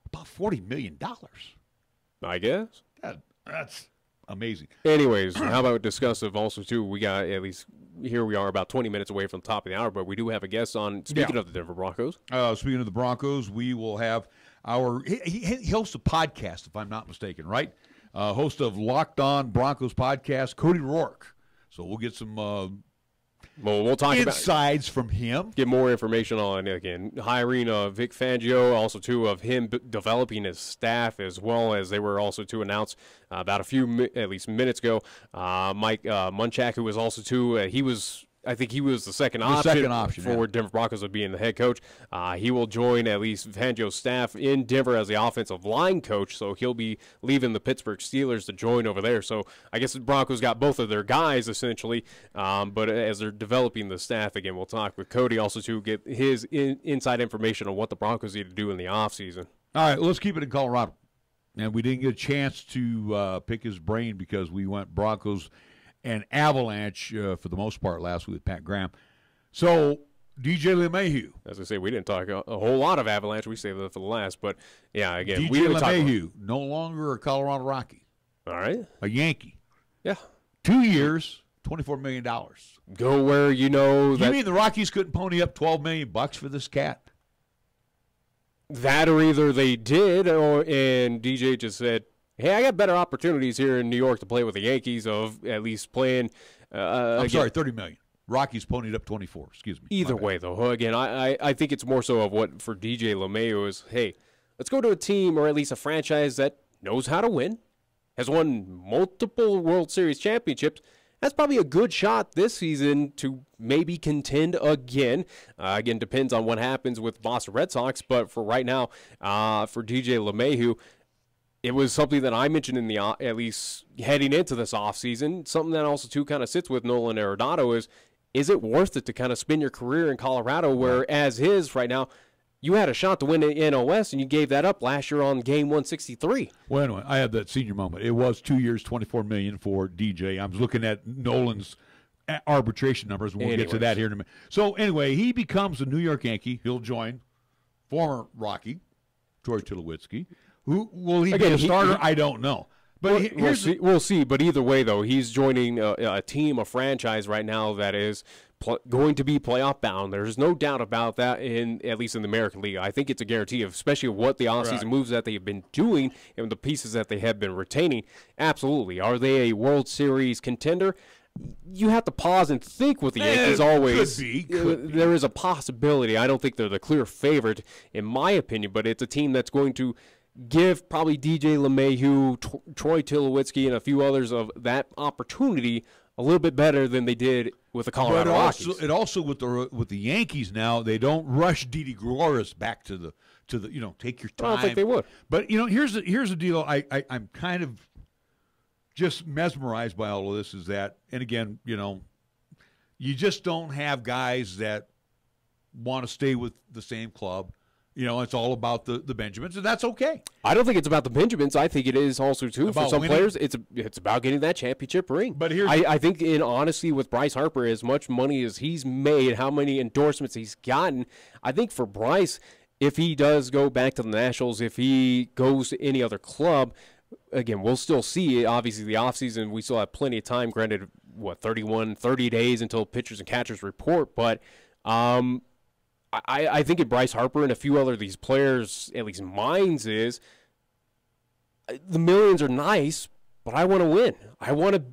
About $40 million. I guess. That's amazing. Anyways, how about discuss of also, too, we got at least here we are about 20 minutes away from the top of the hour, but we do have a guest on. Speaking of the Denver Broncos. Speaking of the Broncos, we will have he hosts a podcast, if I'm not mistaken, right? Host of Locked On Broncos podcast, Cody Roark. So we'll get some we'll talk insides from him. Get more information on, again, hiring Vic Fangio, also, too, of him developing his staff, as well as they were also to announce about a few, at least minutes ago, Mike Munchak, who was also, too, I think he was the second option for Denver Broncos of being the head coach. He will join at least Fangio's staff in Denver as the offensive line coach, so he'll be leaving the Pittsburgh Steelers to join over there. So I guess the Broncos got both of their guys, essentially, but as they're developing the staff, again, we'll talk with Cody also to get his inside information on what the Broncos need to do in the offseason. All right, let's keep it in Colorado. And we didn't get a chance to pick his brain because we went Broncos and Avalanche for the most part last week with Pat Graham. So, DJ LeMahieu. As I say, we didn't talk a whole lot of Avalanche. We saved that for the last. But, yeah, again, DJ we didn't LeMahieu, no longer a Colorado Rocky. All right. A Yankee. Yeah. 2 years, $24 million. Go where you know that. You mean the Rockies couldn't pony up $12 million for this cat? That or either they did, and DJ just said, hey, I got better opportunities here in New York to play with the Yankees of at least playing. I'm sorry, $30 million. Rockies ponied up 24. Excuse me. Either way, though, again, I think it's more so of what for DJ LeMahieu is, hey, let's go to a team or at least a franchise that knows how to win, has won multiple World Series championships. That's probably a good shot this season to maybe contend again. Again, depends on what happens with Boston Red Sox, but for right now, for DJ LeMahieu, it was something that I mentioned in the at least heading into this offseason. Something that also too kind of sits with Nolan Arenado is it worth it to kind of spin your career in Colorado, where as is right now, you had a shot to win the NOS, and you gave that up last year on game 163. Well, anyway, I had that senior moment. It was 2 years, $24 million for DJ. I was looking at Nolan's arbitration numbers, and we'll get to that here in a minute. So, anyway, he becomes a New York Yankee. He'll join former Rocky, Troy Tulowitzki. Who will he be a starter? I don't know. But we'll see. But either way, though, he's joining a team, a franchise right now that is going to be playoff bound. There's no doubt about that, at least in the American League. I think it's a guarantee, especially what the offseason moves that they've been doing and the pieces that they have been retaining. Absolutely. Are they a World Series contender? You have to pause and think with the Yankees always. Could be. There is a possibility. I don't think they're the clear favorite, in my opinion, but it's a team that's going to give probably DJ LeMahieu, Troy Tulowitzki, and a few others of that opportunity a little bit better than they did with the Colorado Rockies. And also with the Yankees now, they don't rush Didi Gregorius back to the take your time. I don't think they would. But here's the deal. I'm kind of just mesmerized by all of this. Is that, and again, you just don't have guys that want to stay with the same club. It's all about the Benjamins, and that's okay. I don't think it's about the Benjamins. I think it is also, too, for some players, it's about getting that championship ring. But I think, in honesty, with Bryce Harper, as much money as he's made, how many endorsements he's gotten, I think for Bryce, if he does go back to the Nationals, if he goes to any other club, again, we'll still see, obviously, the offseason, we still have plenty of time, granted, 30 days until pitchers and catchers report, but I think in Bryce Harper and a few other of these players, at least minds, is the millions are nice, but I want to win. I want to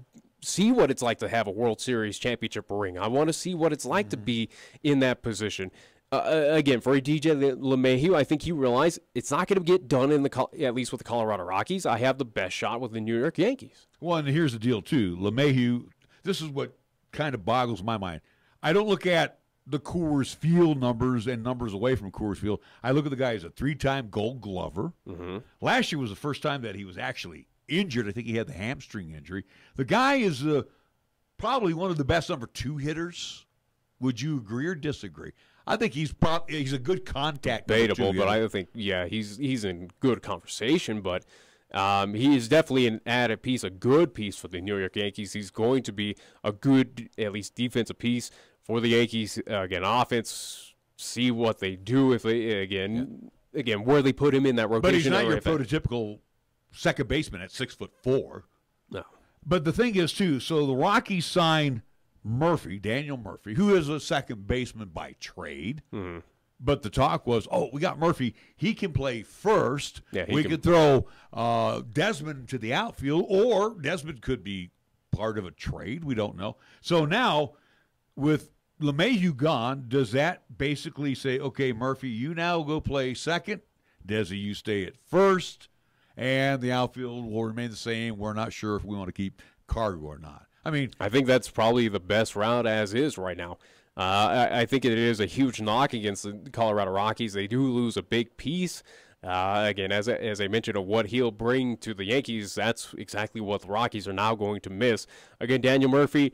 see what it's like to have a World Series championship ring. I want to see what it's like to be in that position. Again, for a DJ LeMahieu, I think he realized it's not going to get done at least with the Colorado Rockies. I have the best shot with the New York Yankees. Well, and here's the deal, too. LeMahieu, this is what kind of boggles my mind. I don't look at the Coors Field numbers and numbers away from Coors Field. I look at the guy as a 3-time Gold Glover. Mm-hmm. Last year was the first time that he was actually injured. I think he had the hamstring injury. The guy is probably one of the best number 2 hitters. Would you agree or disagree? I think he's a good contact. Debatable, but I think he's in good conversation. But he is definitely an added piece, a good piece for the New York Yankees. He's going to be a good, at least defensive piece for the Yankees. Again, offense, see what they do if they again where they put him in that rotation. But he's not your prototypical second baseman at 6'4". No. But the thing is too. So the Rockies sign Daniel Murphy, who is a second baseman by trade. Mm-hmm. But the talk was, we got Murphy. He can play first. Yeah, we could throw Desmond to the outfield, or Desmond could be part of a trade. We don't know. So now, with LeMahieu gone, does that basically say, okay, Murphy, you now go play second, Desi, you stay at first, and the outfield will remain the same. We're not sure if we want to keep Cargo or not. I think that's probably the best route as is right now. I think it is a huge knock against the Colorado Rockies. They do lose a big piece. Again, as I mentioned, of what he'll bring to the Yankees, that's exactly what the Rockies are now going to miss. Again, Daniel Murphy,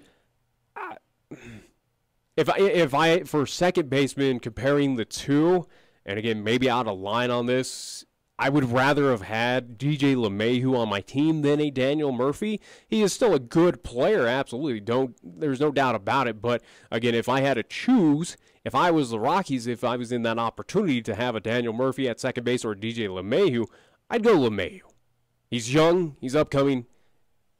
if I for second baseman, comparing the two, and again, maybe out of line on this, I would rather have had DJ LeMahieu on my team than a Daniel Murphy. He is still a good player, absolutely. There's no doubt about it. But again, if I had to choose, if I was the Rockies, if I was in that opportunity to have a Daniel Murphy at second base or a DJ LeMahieu, I'd go LeMahieu. He's young, he's upcoming.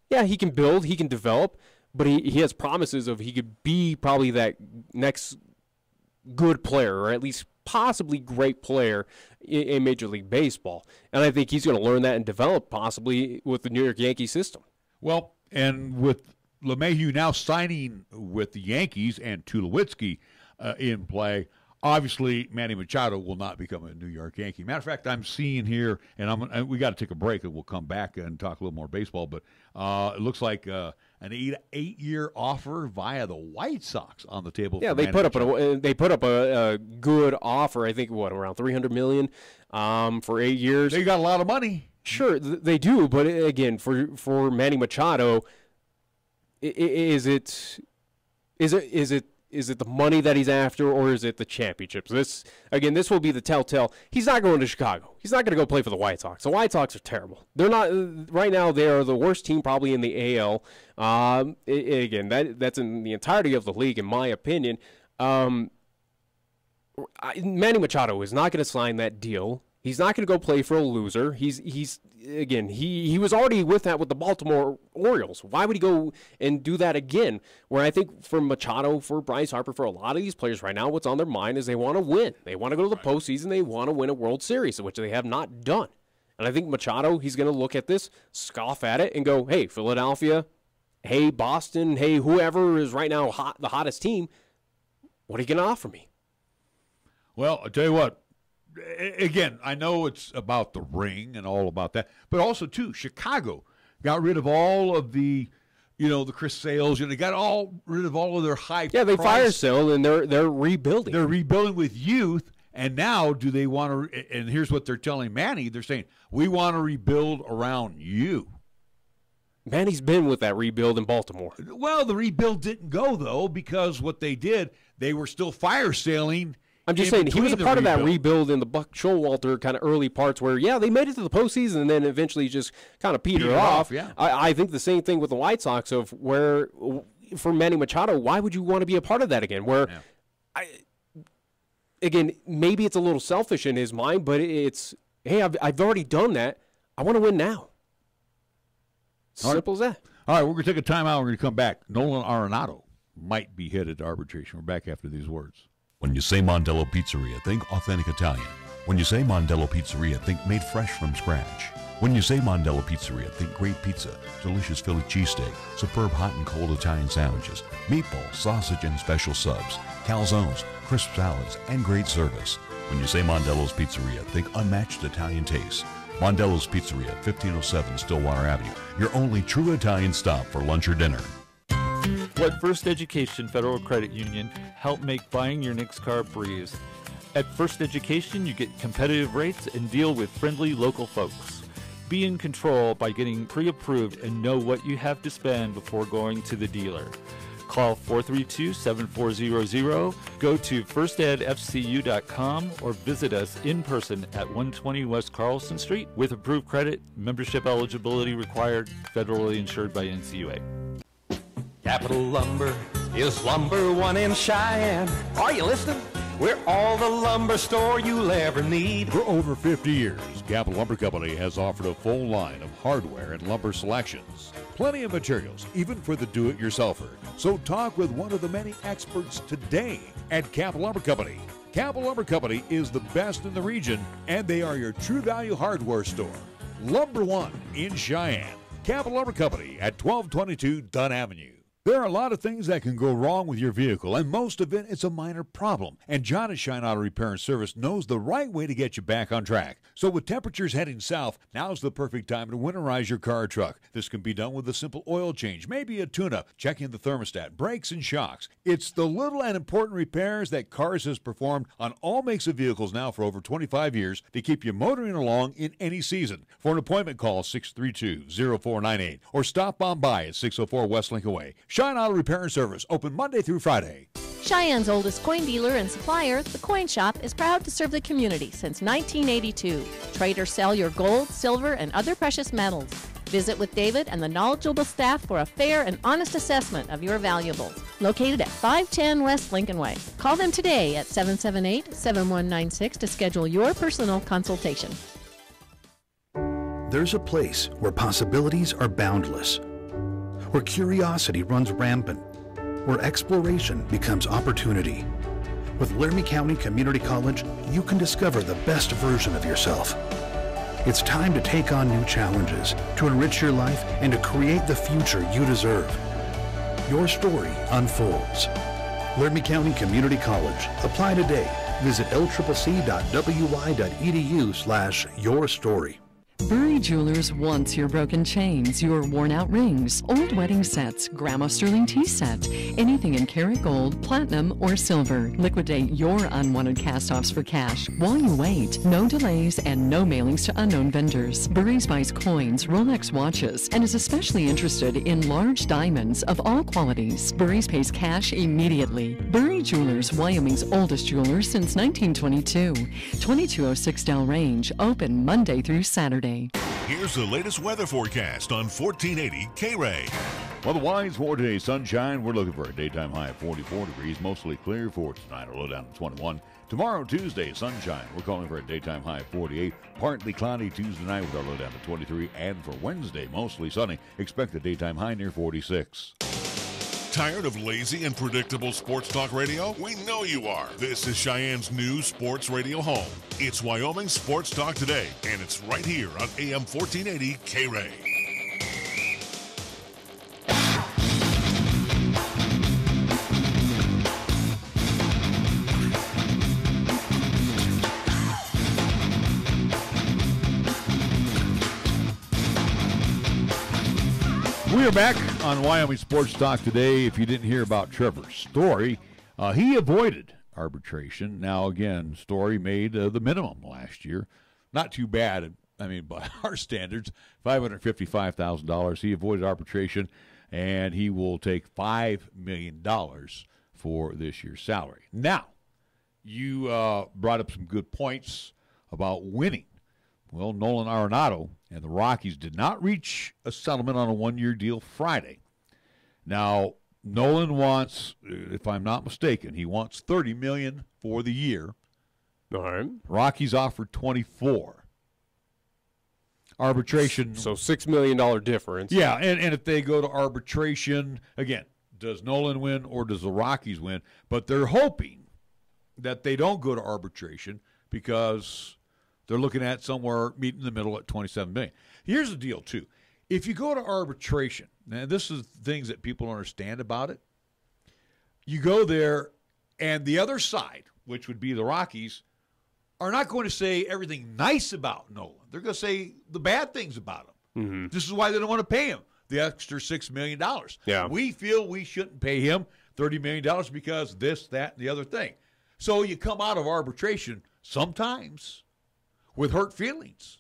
Yeah, he can build, he can develop, but he has promises of he could be probably that next good player, or at least possibly great player in Major League Baseball. And I think he's going to learn that and develop possibly with the New York Yankees system. Well, and with LeMahieu now signing with the Yankees and Tulowitzki in play, obviously Manny Machado will not become a New York Yankee. Matter of fact, I'm seeing here, and we got to take a break, and we'll come back and talk a little more baseball, but it looks like an 8-year offer via the White Sox on the table. Yeah, they put up a good offer. I think around $300 million for 8 years. They got a lot of money. Sure, they do, but again, for Manny Machado, is it the money that he's after, or is it the championships? This will be the telltale. He's not going to Chicago. He's not going to go play for the White Sox. The White Sox are terrible. They're not right now. They are the worst team probably in the AL. That's in the entirety of the league, in my opinion. Manny Machado is not going to sign that deal. He's not going to go play for a loser. He was already with that with the Baltimore Orioles. Why would he go and do that again? Where I think for Machado, for Bryce Harper, for a lot of these players right now, what's on their mind is they want to win. They want to go to the postseason. They want to win a World Series, which they have not done. And I think Machado, he's going to look at this, scoff at it, and go, hey, Philadelphia, hey, Boston, hey, whoever is right now the hottest team, what are you going to offer me? Well, I'll tell you what. Again, I know it's about the ring and all about that, but also, too, Chicago got rid of all of the Chris Sales. They got rid of all of their high price. Yeah, they fire Sale, and they're rebuilding. They're rebuilding with youth, and now do they want to – and here's what they're telling Manny. They're saying, we want to rebuild around you. Manny's been with that rebuild in Baltimore. Well, the rebuild didn't go, though, because what they did, they were still fire sailing. I'm just saying, he was a part of that rebuild in the Buck Showalter kind of early parts where, yeah, they made it to the postseason and then eventually just kind of petered off. Yeah. I think the same thing with the White Sox of where, for Manny Machado, why would you want to be a part of that again? Where, again, maybe it's a little selfish in his mind, but it's, hey, I've already done that. I want to win now. Simple as that. All right, we're going to take a timeout. We're going to come back. Nolan Arenado might be headed to arbitration. We're back after these words. When you say Mondello Pizzeria, think authentic Italian. When you say Mondello Pizzeria, think made fresh from scratch. When you say Mondello Pizzeria, think great pizza, delicious Philly cheesesteak, superb hot and cold Italian sandwiches, meatballs, sausage, and special subs, calzones, crisp salads, and great service. When you say Mondello's Pizzeria, think unmatched Italian taste. Mondello's Pizzeria, 1507 Stillwater Avenue, your only true Italian stop for lunch or dinner. Let First Education Federal Credit Union help make buying your next car a breeze. At First Education, you get competitive rates and deal with friendly local folks. Be in control by getting pre-approved and know what you have to spend before going to the dealer. Call 432-7400, go to firstedfcu.com, or visit us in person at 120 West Carlson Street with approved credit, membership eligibility required, federally insured by NCUA. Capital Lumber is number one in Cheyenne. Are you listening? We're all the lumber store you'll ever need. For over 50 years, Capital Lumber Company has offered a full line of hardware and lumber selections. Plenty of materials, even for the do-it-yourselfer. So talk with one of the many experts today at Capital Lumber Company. Capital Lumber Company is the best in the region, and they are your true value hardware store. Lumber One in Cheyenne. Capital Lumber Company at 1222 Dunn Avenue. There are a lot of things that can go wrong with your vehicle, and most of it is a minor problem. And John at Shine Auto Repair and Service knows the right way to get you back on track. So with temperatures heading south, now's the perfect time to winterize your car or truck. This can be done with a simple oil change, maybe a tune-up, checking the thermostat, brakes, and shocks. It's the little and important repairs that Cars has performed on all makes of vehicles now for over 25 years to keep you motoring along in any season. For an appointment, call 632-0498 or stop on by at 604 West Lincoln Way. Shine Auto Repair and Service, open Monday through Friday. Cheyenne's oldest coin dealer and supplier, The Coin Shop, is proud to serve the community since 1982. Trade or sell your gold, silver, and other precious metals. Visit with David and the knowledgeable staff for a fair and honest assessment of your valuables. Located at 510 West Lincoln Way. Call them today at 778-7196 to schedule your personal consultation. There's a place where possibilities are boundless, where curiosity runs rampant, where exploration becomes opportunity, With Laramie County Community College, you can discover the best version of yourself. It's time to take on new challenges, to enrich your life, and to create the future you deserve. Your story unfolds. Laramie County Community College. Apply today. Visit lccc.wy.edu/yourstory. Burry Jewelers wants your broken chains, your worn-out rings, old wedding sets, Grandma Sterling tea set, anything in karat gold, platinum, or silver. Liquidate your unwanted cast-offs for cash while you wait. No delays and no mailings to unknown vendors. Burry's buys coins, Rolex watches, and is especially interested in large diamonds of all qualities. Burry's pays cash immediately. Burry Jewelers, Wyoming's oldest jeweler since 1922. 2206 Del Range, open Monday through Saturday. Here's the latest weather forecast on 1480 KRAE. Otherwise, for today, sunshine. We're looking for a daytime high of 44 degrees, mostly clear for tonight, or low down to 21. Tomorrow, Tuesday, sunshine. We're calling for a daytime high of 48. Partly cloudy Tuesday night with our low down to 23. And for Wednesday, mostly sunny. Expect a daytime high near 46. Tired of lazy and predictable sports talk radio? We know you are. This is Cheyenne's new sports radio home. It's Wyoming Sports Talk Today, and it's right here on AM 1480 KRAE. We are back on Wyoming Sports Talk Today. If you didn't hear about Trevor's story, he avoided arbitration. Now, again, Story made the minimum last year. Not too bad, I mean, by our standards, $555,000. He avoided arbitration, and he will take $5 million for this year's salary. Now, you brought up some good points about winning. Well, Nolan Arenado and the Rockies did not reach a settlement on a one-year deal Friday. Now, Nolan wants, if I'm not mistaken, he wants $30 million for the year. All right. Rockies offered $24. Arbitration. So $6 million difference. Yeah, and if they go to arbitration, again, does Nolan win or does the Rockies win? But they're hoping that they don't go to arbitration because they're looking at somewhere meet in the middle at $27 million. Here's the deal, too. If you go to arbitration, and this is things that people don't understand about it, you go there, and the other side, which would be the Rockies, are not going to say everything nice about Nolan. They're going to say the bad things about him. Mm-hmm. This is why they don't want to pay him the extra $6 million. Yeah. We feel we shouldn't pay him $30 million because this, that, and the other thing. So you come out of arbitration sometimes with hurt feelings.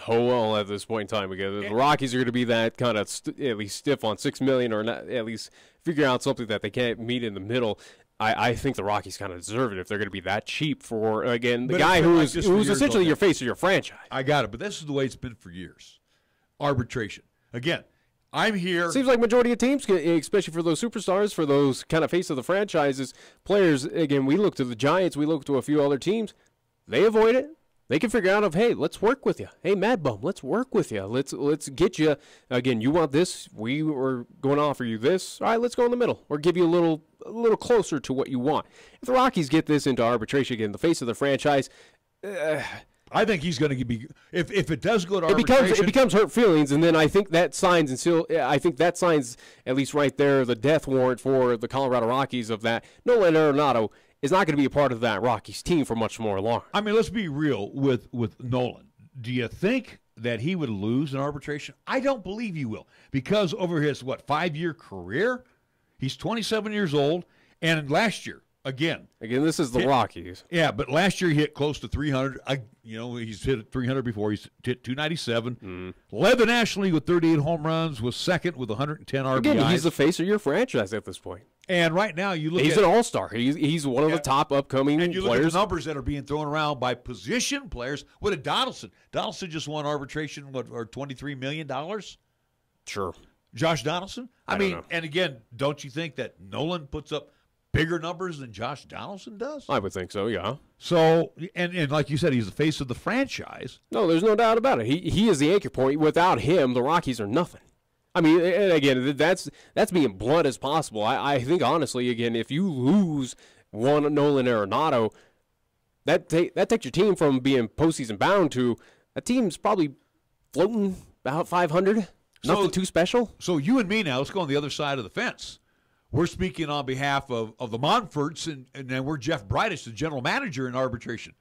Oh, well, at this point in time, because the Rockies are going to be that kind of at least stiff on $6 million, or not, at least figure out something that they can't meet in the middle. I think the Rockies kind of deserve it if they're going to be that cheap for, again, the guy who's essentially your face of your franchise. I got it, but this is the way it's been for years. Arbitration. Again, I'm here. Seems like majority of teams, especially for those superstars, for those kind of face of the franchises, players, again, we look to the Giants, we look to a few other teams, they avoid it. They can figure out hey, let's work with you. Hey, Mad Bum, let's work with you. Let's get you. Again, you want this. We were going to offer you this. All right, let's go in the middle or give you a little closer to what you want. If the Rockies get this into arbitration, again, the face of the franchise, I think he's going to be. If it does go to arbitration, it becomes hurt feelings, and then I think that signs at least right there the death warrant for the Colorado Rockies of that. Nolan Arenado is not going to be a part of that Rockies team for much more long. I mean, let's be real with Nolan. Do you think that he would lose in arbitration? I don't believe he will, because over his 5-year career, he's 27 years old, and last year, again, this is the Rockies. Yeah, but last year he hit close to 300. He's hit 300 before. He's hit 297. Led the National League with 38 home runs. Was second with 110 RBIs. Again, he's the face of your franchise at this point. And right now, you look. He's an all-star. He's one of the top upcoming players. And you look at the numbers that are being thrown around by position players. What did Donaldson? Donaldson just won arbitration. Or $23 million? Sure. Josh Donaldson. I mean, and again, don't you think that Nolan puts up bigger numbers than Josh Donaldson does? I would think so, yeah. So, and like you said, he's the face of the franchise. No, there's no doubt about it. He is the anchor point. Without him, the Rockies are nothing. I mean, and again, that's being blunt as possible. I think, honestly, again, if you lose one Nolan Arenado, that takes your team from being postseason bound to a team's probably floating about 500. Nothing too special. So you and me now, let's go on the other side of the fence. We're speaking on behalf of the Monforts, and then we're Jeff Bridich, the general manager in arbitration.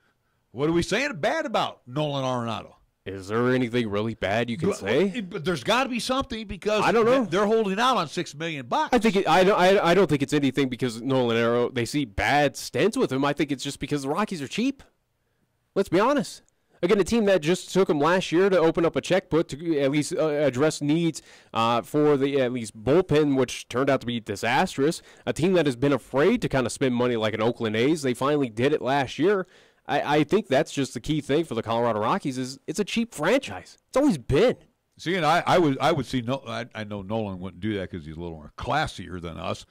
What are we saying bad about Nolan Arenado? Is there anything really bad you can say? But there's got to be something, because I don't know. They're holding out on $6 million. I don't think it's anything because Nolan Arenado, they see bad stints with him. I think it's just because the Rockies are cheap. Let's be honest. Again, a team that just took him last year to open up a checkbook to at least address needs for the at least bullpen, which turned out to be disastrous. A team that has been afraid to kind of spend money like an Oakland A's. They finally did it last year. I think that's just the key thing for the Colorado Rockies is it's a cheap franchise. It's always been. See, and I would see I know Nolan wouldn't do that because he's a little more classier than us.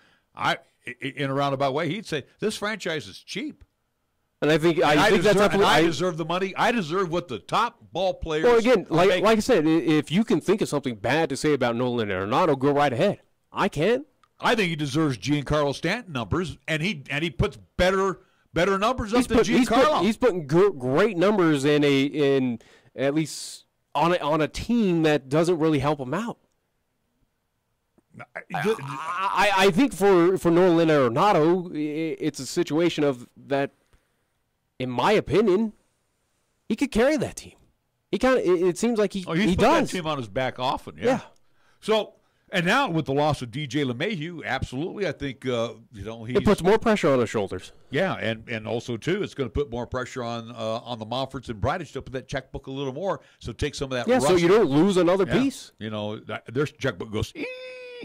In a roundabout way, he'd say this franchise is cheap. And I think that's absolutely. I deserve the money. I deserve what the top ball players. Well, again, like I said, if you can think of something bad to say about Nolan Arenado, go right ahead. I can't. I think he deserves Giancarlo Stanton numbers, and he puts better numbers up than Giancarlo. He's putting great numbers in at least on a team that doesn't really help him out. I think for Nolan Arenado, it's a situation of that. In my opinion, he could carry that team. It seems like he put does. That team on his back often. Yeah. So, and now with the loss of DJ LeMahieu, absolutely, I think it puts more pressure on his shoulders. Yeah, and also too, it's going to put more pressure on the Monforts and Bridich to put that checkbook a little more. So take some of that. Yeah, so you don't lose another piece. Their checkbook goes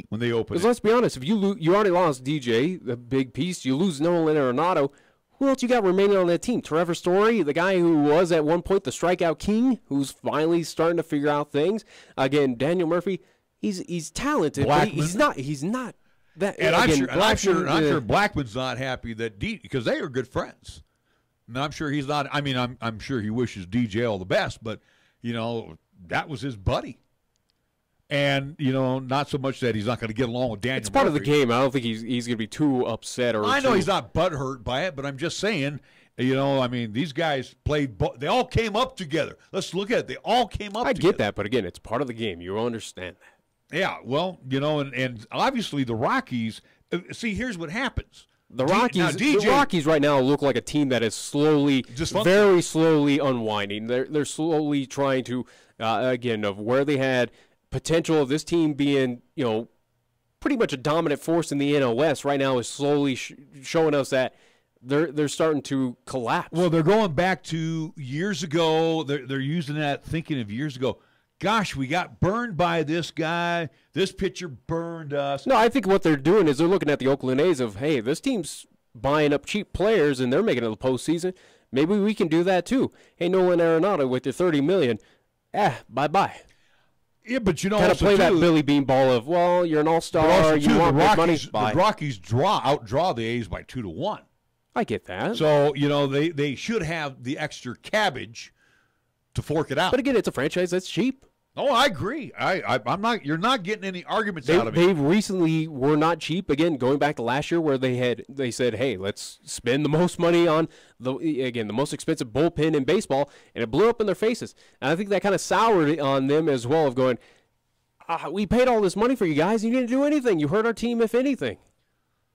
when they open. Because let's be honest, if you already lost DJ, the big piece, you lose Nolan Arenado. Who else you got remaining on that team? Trevor Story, the guy who was at one point the strikeout king, who's finally starting to figure out things. Again, Daniel Murphy, he's talented, but he's not that. And I'm sure Blackman's not happy that because they are good friends. And I'm sure he's not. I mean, I'm sure he wishes DJ all the best, but that was his buddy. And, not so much that he's not going to get along with Daniel It's part Murphy. of the game. I don't think he's going to be too upset. I know he's not butthurt by it, but I'm just saying, these guys played – they all came up together. Let's look at it. They all came up together. I get that, but, again, it's part of the game. You understand that. Yeah, well, and obviously the Rockies – see, here's what happens. The Rockies right now look like a team that is very slowly unwinding. They're slowly trying to, again, of where they had – potential of this team being, pretty much a dominant force in the NL West right now is slowly showing us that they're starting to collapse. Well, they're going back to years ago. They're using that thinking of years ago. Gosh, we got burned by this guy. This pitcher burned us. No, I think what they're doing is they're looking at the Oakland A's of, hey, this team's buying up cheap players and they're making it to the postseason. Maybe we can do that too. Hey, Nolan Arenado with your $30 million, bye-bye. Yeah, but kind of play that Billy Bean ball of, well, you're an all-star, you want big money. The Rockies outdraw the A's by 2-1. I get that. So they should have the extra cabbage to fork it out. But again, it's a franchise that's cheap. Oh, I agree. I'm not. You're not getting any arguments out of it. They recently were not cheap. Again, going back to last year, where they said, "Hey, let's spend the most money on the most expensive bullpen in baseball," and it blew up in their faces. And I think that kind of soured it on them as well. Of going, we paid all this money for you guys, and you didn't do anything. You hurt our team, if anything.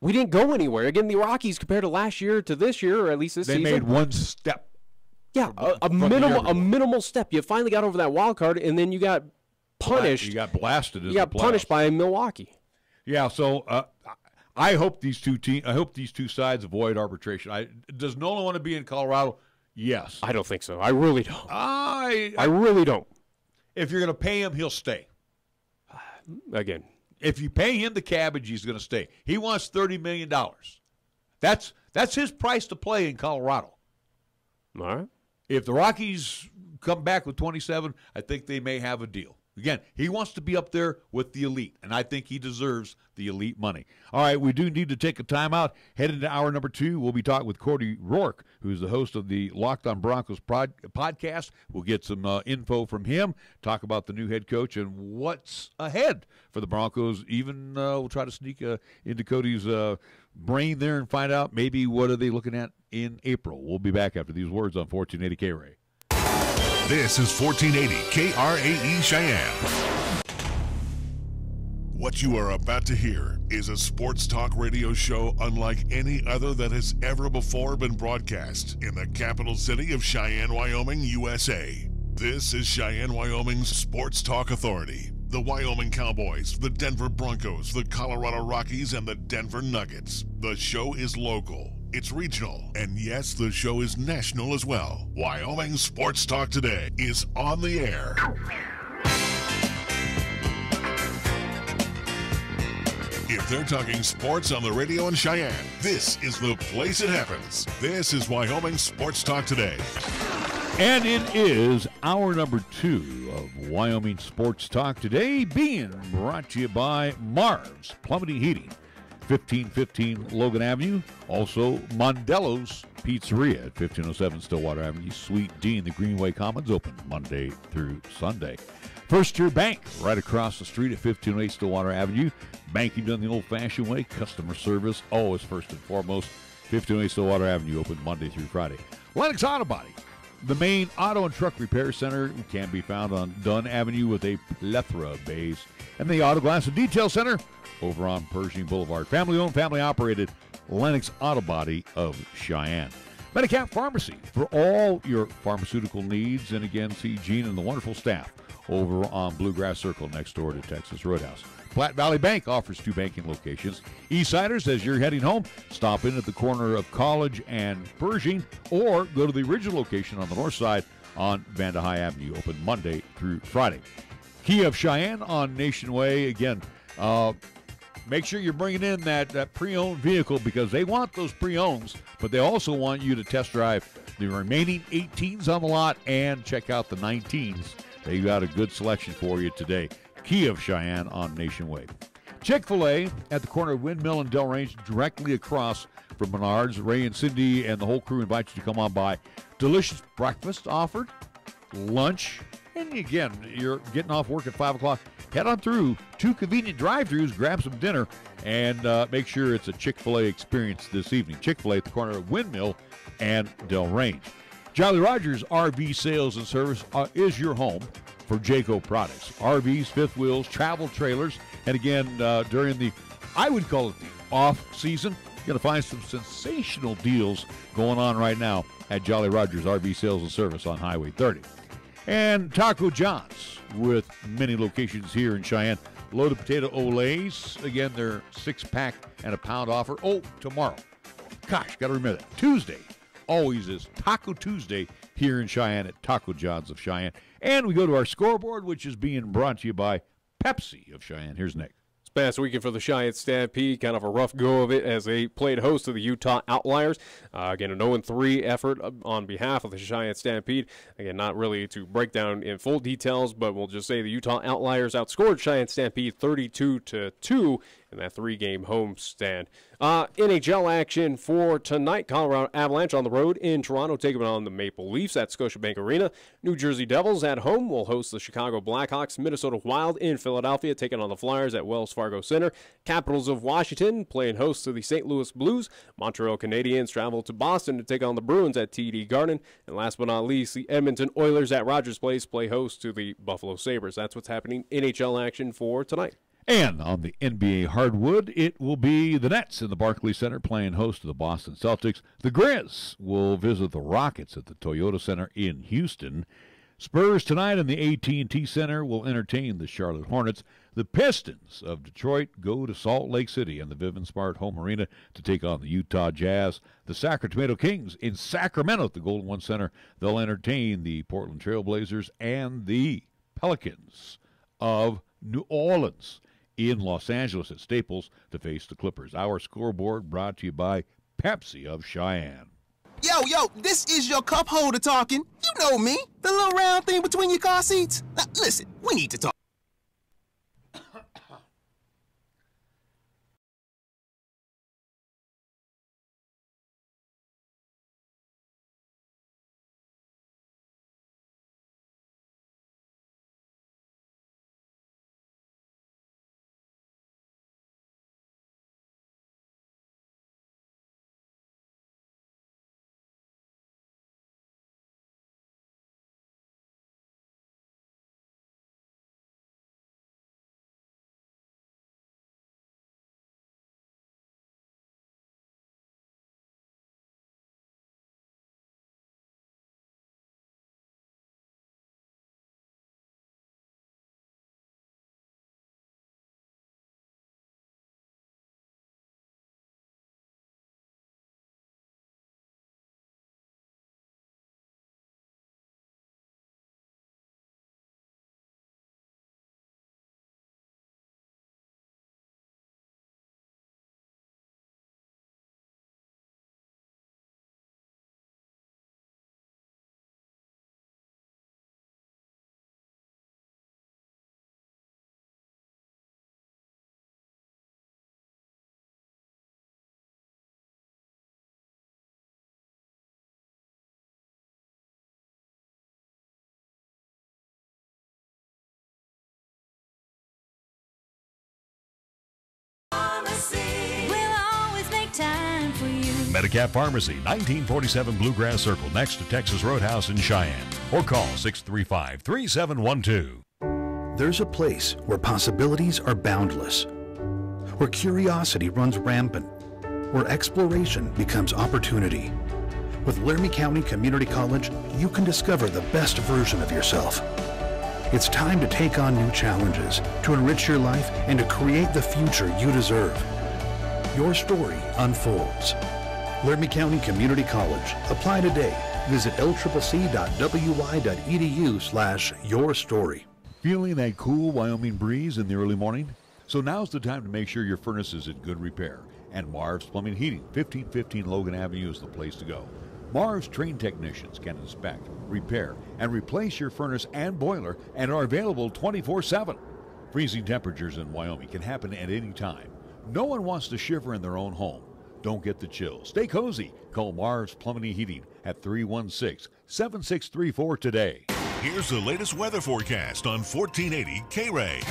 We didn't go anywhere. Again, the Rockies compared to last year to this year, or at least this season, they made one step. Yeah, a minimal step. You finally got over that wild card, and then you got punished. You got blasted. You got punished by Milwaukee. Yeah, so I hope these two sides avoid arbitration. Does Nolan want to be in Colorado? Yes. I don't think so. I really don't. I really don't. If you're going to pay him, he'll stay. Again, if you pay him the cabbage, he's going to stay. He wants $30 million. That's his price to play in Colorado. All right. If the Rockies come back with 27, I think they may have a deal. Again, he wants to be up there with the elite, and I think he deserves the elite money. All right, we do need to take a timeout. Head into hour number 2. We'll be talking with Cody Roark, who's the host of the Locked on Broncos podcast. We'll get some info from him, talk about the new head coach and what's ahead for the Broncos. Even we'll try to sneak into Cody's brain there and find out maybe what are they looking at in April. We'll be back after these words on 1480 KRAE. This is 1480 KRAE Cheyenne. What you are about to hear is a sports talk radio show unlike any other that has ever before been broadcast in the capital city of Cheyenne, Wyoming, USA. This is Cheyenne, Wyoming's Sports Talk Authority. The Wyoming Cowboys, the Denver Broncos, the Colorado Rockies, and the Denver Nuggets. The show is local. It's regional, and yes, the show is national as well. Wyoming Sports Talk Today is on the air. If they're talking sports on the radio in Cheyenne, this is the place it happens. This is Wyoming Sports Talk Today. And it is hour number 2 of Wyoming Sports Talk Today, being brought to you by Marv's Plumbing and Heating. 1515 Logan Avenue. Also, Mondello's Pizzeria at 1507 Stillwater Avenue. Suite D in the Greenway Commons, open Monday through Sunday. First Tier Bank, right across the street at 1508 Stillwater Avenue. Banking done the old-fashioned way. Customer service, always first and foremost. 1508 Stillwater Avenue, open Monday through Friday. Lennox Auto Body, the main auto and truck repair center, can be found on Dunn Avenue with a plethora of bays. And the Auto Glass and Detail Center over on Pershing Boulevard. Family-owned, family-operated Lennox Auto Body of Cheyenne. Medicap Pharmacy for all your pharmaceutical needs. And again, see Gene and the wonderful staff over on Bluegrass Circle next door to Texas Roadhouse. Platte Valley Bank offers 2 banking locations. Eastsiders, as you're heading home, stop in at the corner of College and Pershing, or go to the original location on the north side on Vanda High Avenue, open Monday through Friday. Kia of Cheyenne on Nation Way. Again, make sure you're bringing in that pre-owned vehicle, because they want those pre-owns, but they also want you to test drive the remaining 18s on the lot and check out the 19s. They got a good selection for you today. Kia of Cheyenne on Nation Way. Chick-fil-A at the corner of Windmill and Delrange, directly across from Menards. Ray and Cindy and the whole crew invite you to come on by. Delicious breakfast offered, lunch, and again, you're getting off work at 5 o'clock. Head on through 2 convenient drive-thrus, grab some dinner, and make sure it's a Chick-fil-A experience this evening. Chick-fil-A at the corner of Windmill and Delrange. Jolly Rogers RV Sales and Service is your home for Jayco products. RVs, fifth wheels, travel trailers, and again, during the, I would call it the off-season, you're going to find some sensational deals going on right now at Jolly Rogers RV Sales and Service on Highway 30. And Taco John's with many locations here in Cheyenne. Loaded potato olays. Again, they're 6-pack and a pound offer. Oh, tomorrow. Gosh, got to remember that. Tuesday always is Taco Tuesday here in Cheyenne at Taco John's of Cheyenne. And we go to our scoreboard, which is being brought to you by Pepsi of Cheyenne. Here's Nick. Past weekend for the Cheyenne Stampede, kind of a rough go of it as they played host to the Utah Outliers. Again, an 0-3 effort on behalf of the Cheyenne Stampede. Again, not really to break down in full details, but we'll just say the Utah Outliers outscored Cheyenne Stampede 32-2 in that 3-game homestand. NHL action for tonight. Colorado Avalanche on the road in Toronto, taking on the Maple Leafs at Scotiabank Arena. New Jersey Devils at home will host the Chicago Blackhawks. Minnesota Wild in Philadelphia, taking on the Flyers at Wells Fargo Center. Capitals of Washington playing host to the St. Louis Blues. Montreal Canadiens travel to Boston to take on the Bruins at TD Garden. And last but not least, the Edmonton Oilers at Rogers Place play host to the Buffalo Sabres. That's what's happening in NHL action for tonight. And on the NBA hardwood, it will be the Nets in the Barclays Center playing host to the Boston Celtics. The Grizz will visit the Rockets at the Toyota Center in Houston. Spurs tonight in the AT&T Center will entertain the Charlotte Hornets. The Pistons of Detroit go to Salt Lake City and the Vivint Smart Home Arena to take on the Utah Jazz. The Sacramento Kings in Sacramento at the Golden One Center. They'll entertain the Portland Trail Blazers and the Pelicans of New Orleans in Los Angeles at Staples to face the Clippers. Our scoreboard brought to you by Pepsi of Cheyenne. Yo, this is your cup holder talking. You know me, the little round thing between your car seats. Now, listen, we need to talk. Medicap Pharmacy, 1947 Bluegrass Circle, next to Texas Roadhouse in Cheyenne. Or call 635-3712. There's a place where possibilities are boundless, where curiosity runs rampant, where exploration becomes opportunity. With Laramie County Community College, you can discover the best version of yourself. It's time to take on new challenges, to enrich your life, and to create the future you deserve. Your story unfolds. Laramie County Community College. Apply today. Visit lccc.wy.edu/yourstory. Feeling that cool Wyoming breeze in the early morning? So now's the time to make sure your furnace is in good repair. And Marv's Plumbing Heating, 1515 Logan Avenue is the place to go. Marv's trained technicians can inspect, repair, and replace your furnace and boiler and are available 24/7. Freezing temperatures in Wyoming can happen at any time. No one wants to shiver in their own home. Don't get the chills. Stay cozy. Call Marv's Plumbing and Heating at 316-7634 today. Here's the latest weather forecast on 1480 KRAE.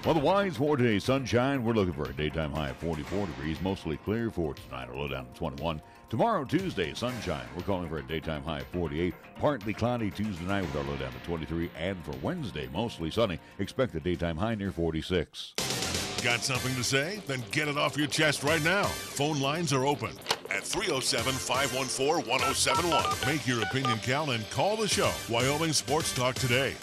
Otherwise, for today, sunshine. We're looking for a daytime high of 44 degrees, mostly clear for tonight, a low down to 21. Tomorrow, Tuesday, sunshine. We're calling for a daytime high of 48. Partly cloudy Tuesday night with our low down to 23. And for Wednesday, mostly sunny. Expect a daytime high near 46. Got something to say? Then get it off your chest right now. Phone lines are open at 307-514-1071. Make your opinion count and call the show. Wyoming Sports Talk today.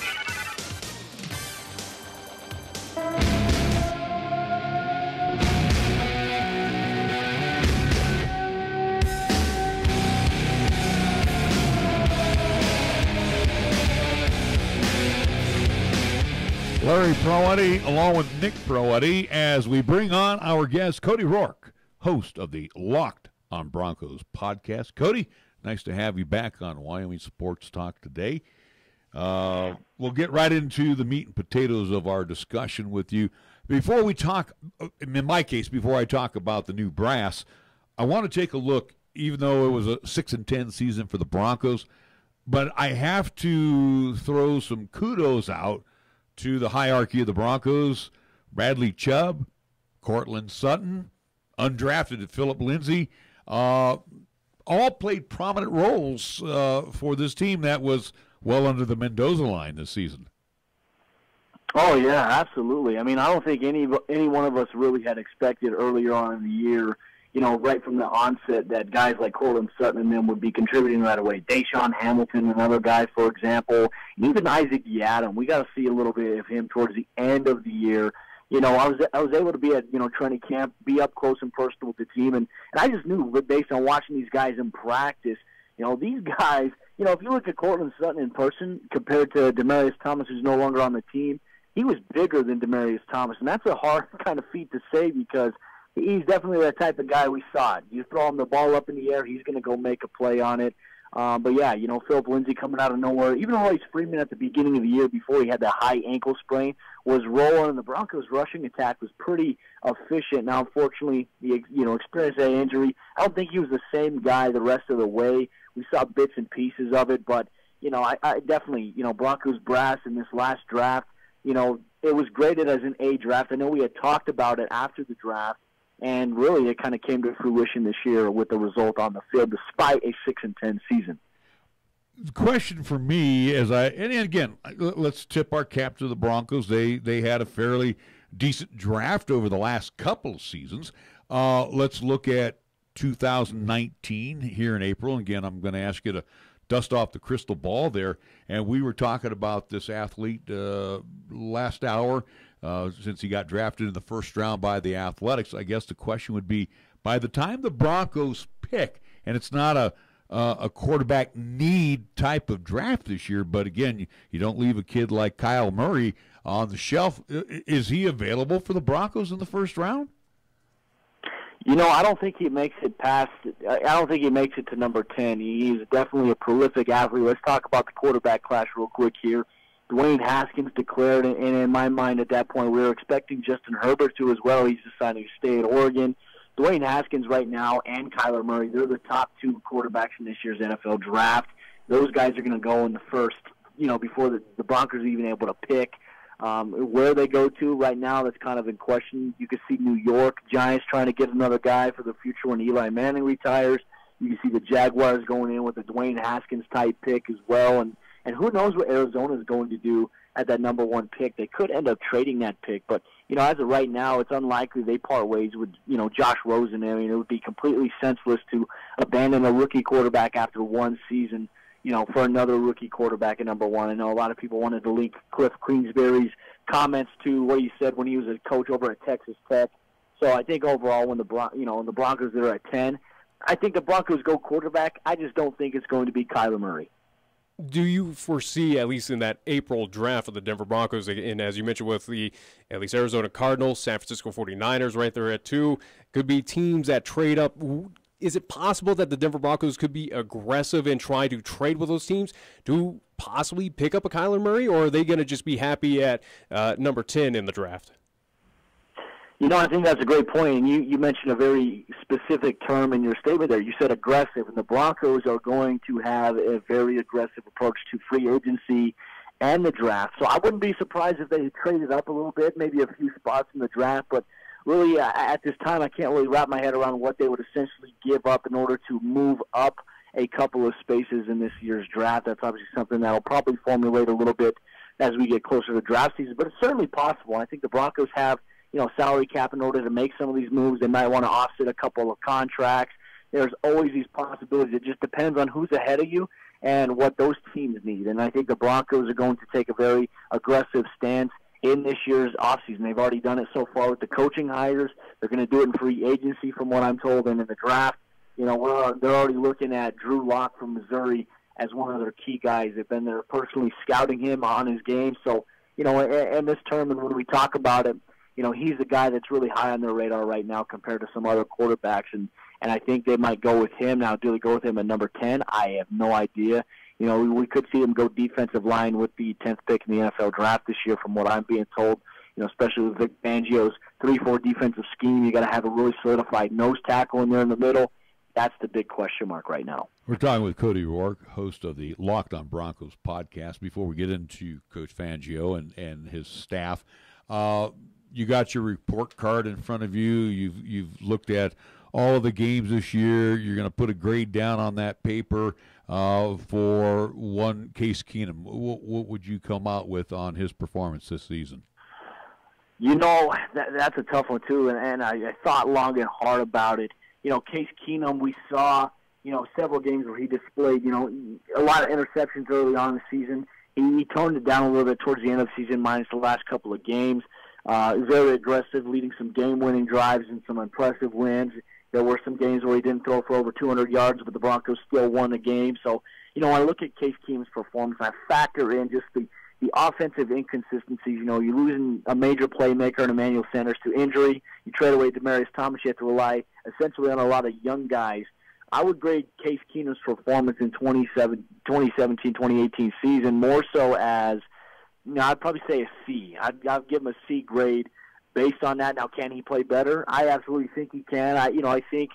Larry Proetti along with Nick Proetti as we bring on our guest, Cody Roark, host of the Locked on Broncos podcast. Cody, nice to have you back on Wyoming Sports Talk today. We'll get right into the meat and potatoes of our discussion with you. Before we talk, in my case, before I talk about the new brass, I want to take a look, even though it was a 6-10 season for the Broncos, but I have to throw some kudos out to the hierarchy of the Broncos. Bradley Chubb, Cortland Sutton, undrafted Philip Lindsay, all played prominent roles for this team that was well under the Mendoza line this season. Oh, yeah, absolutely. I mean, I don't think any one of us really had expected earlier on in the year, you know, right from the onset, that guys like Cortland Sutton and them would be contributing right away. Deshaun Hamilton, another guy, for example, and even Isaac Yiadom. We got to see a little bit of him towards the end of the year. You know, I was able to be at, you know, training camp, be up close and personal with the team, and I just knew, based on watching these guys in practice, you know, these guys, you know, if you look at Cortland Sutton in person compared to Demaryius Thomas, who's no longer on the team, he was bigger than Demaryius Thomas, and that's a hard kind of feat to say because he's definitely that type of guy. We saw it. You throw him the ball up in the air, he's going to go make a play on it. But, yeah, you know, Philip Lindsay coming out of nowhere, even Royce Freeman at the beginning of the year before he had that high ankle sprain, was rolling, and the Broncos' rushing attack was pretty efficient. Now, unfortunately, he, you know, experienced that injury. I don't think he was the same guy the rest of the way. We saw bits and pieces of it, but, you know, I definitely, you know, Broncos brass in this last draft, you know, it was graded as an A draft. I know we had talked about it after the draft, and really it kind of came to fruition this year with the result on the field, despite a 6-10 season. The question for me is, and again, let's tip our cap to the Broncos. They had a fairly decent draft over the last couple of seasons. Let's look at 2019 here in April. Again, I'm going to ask you to dust off the crystal ball there. And we were talking about this athlete last hour since he got drafted in the first round by the Athletics. I guess the question would be, by the time the Broncos pick, and it's not a quarterback need type of draft this year, but again, you don't leave a kid like Kyle Murray on the shelf. Is he available for the Broncos in the first round? You know, I don't think he makes it past. I don't think he makes it to number 10. He's definitely a prolific athlete. Let's talk about the quarterback class real quick here. Dwayne Haskins declared, and in my mind at that point, we were expecting Justin Herbert to as well. He's deciding to stay at Oregon. Dwayne Haskins right now and Kyler Murray, they're the top two quarterbacks in this year's NFL draft. Those guys are going to go in the first, you know, before the Broncos are even able to pick. Where they go to right now, that's kind of in question. You could see New York Giants trying to get another guy for the future when Eli Manning retires. You can see the Jaguars going in with a Dwayne Haskins-type pick as well. And who knows what Arizona is going to do at that number 1 pick. They could end up trading that pick. But, as of right now, it's unlikely they part ways with, Josh Rosen. I mean, it would be completely senseless to abandon a rookie quarterback after one season, for another rookie quarterback at number 1. I know a lot of people wanted to link Cliff Kingsbury's comments to what he said when he was a coach over at Texas Tech. So I think overall, when the Broncos are at 10, I think the Broncos go quarterback. I just don't think it's going to be Kyler Murray. Do you foresee, at least in that April draft of the Denver Broncos, and as you mentioned with the at least Arizona Cardinals, San Francisco 49ers right there at 2, could be teams that trade up? Is it possible that the Denver Broncos could be aggressive and try to trade with those teams to possibly pick up a Kyler Murray, or are they going to just be happy at number 10 in the draft? I think that's a great point. And you mentioned a very specific term in your statement there. You said aggressive, and the Broncos are going to have a very aggressive approach to free agency and the draft. So I wouldn't be surprised if they traded up a little bit, maybe a few spots in the draft. But really, at this time, I can't really wrap my head around what they would essentially give up in order to move up a couple of spaces in this year's draft. That's obviously something that will probably formulate a little bit as we get closer to draft season. But it's certainly possible. I think the Broncos have salary cap in order to make some of these moves. They might want to offset a couple of contracts. There's always these possibilities. It just depends on who's ahead of you and what those teams need. And I think the Broncos are going to take a very aggressive stance in this year's offseason. They've already done it so far with the coaching hires. They're going to do it in free agency from what I'm told. And in the draft, they're already looking at Drew Lock from Missouri as one of their key guys. They've been there personally scouting him on his game. So, in this term, and when we talk about it, he's the guy that's really high on their radar right now compared to some other quarterbacks, and I think they might go with him. Now, do they go with him at number 10? I have no idea. We could see him go defensive line with the 10th pick in the NFL draft this year from what I'm being told, especially with Vic Fangio's 3-4 defensive scheme. You got to have a really solidified nose tackle in there in the middle. That's the big question mark right now. We're talking with Cody Roark, host of the Locked on Broncos podcast. Before we get into Coach Fangio and his staff, you got your report card in front of you. You've looked at all of the games this year. You're going to put a grade down on that paper for one Case Keenum. What would you come out with on his performance this season? That's a tough one too, and I thought long and hard about it. Case Keenum, we saw several games where he displayed a lot of interceptions early on in the season. He toned it down a little bit towards the end of the season, minus the last couple of games. Very aggressive, leading some game-winning drives and some impressive wins. There were some games where he didn't throw for over 200 yards, but the Broncos still won the game. So, when I look at Case Keenum's performance, I factor in just the offensive inconsistencies. You're losing a major playmaker in Emmanuel Sanders to injury. You trade away Demaryius Thomas. You have to rely essentially on a lot of young guys. I would grade Case Keenum's performance in 2017-2018 season more so as, I'd probably say a C. I'd give him a C grade based on that. Now, can he play better? I absolutely think he can. I think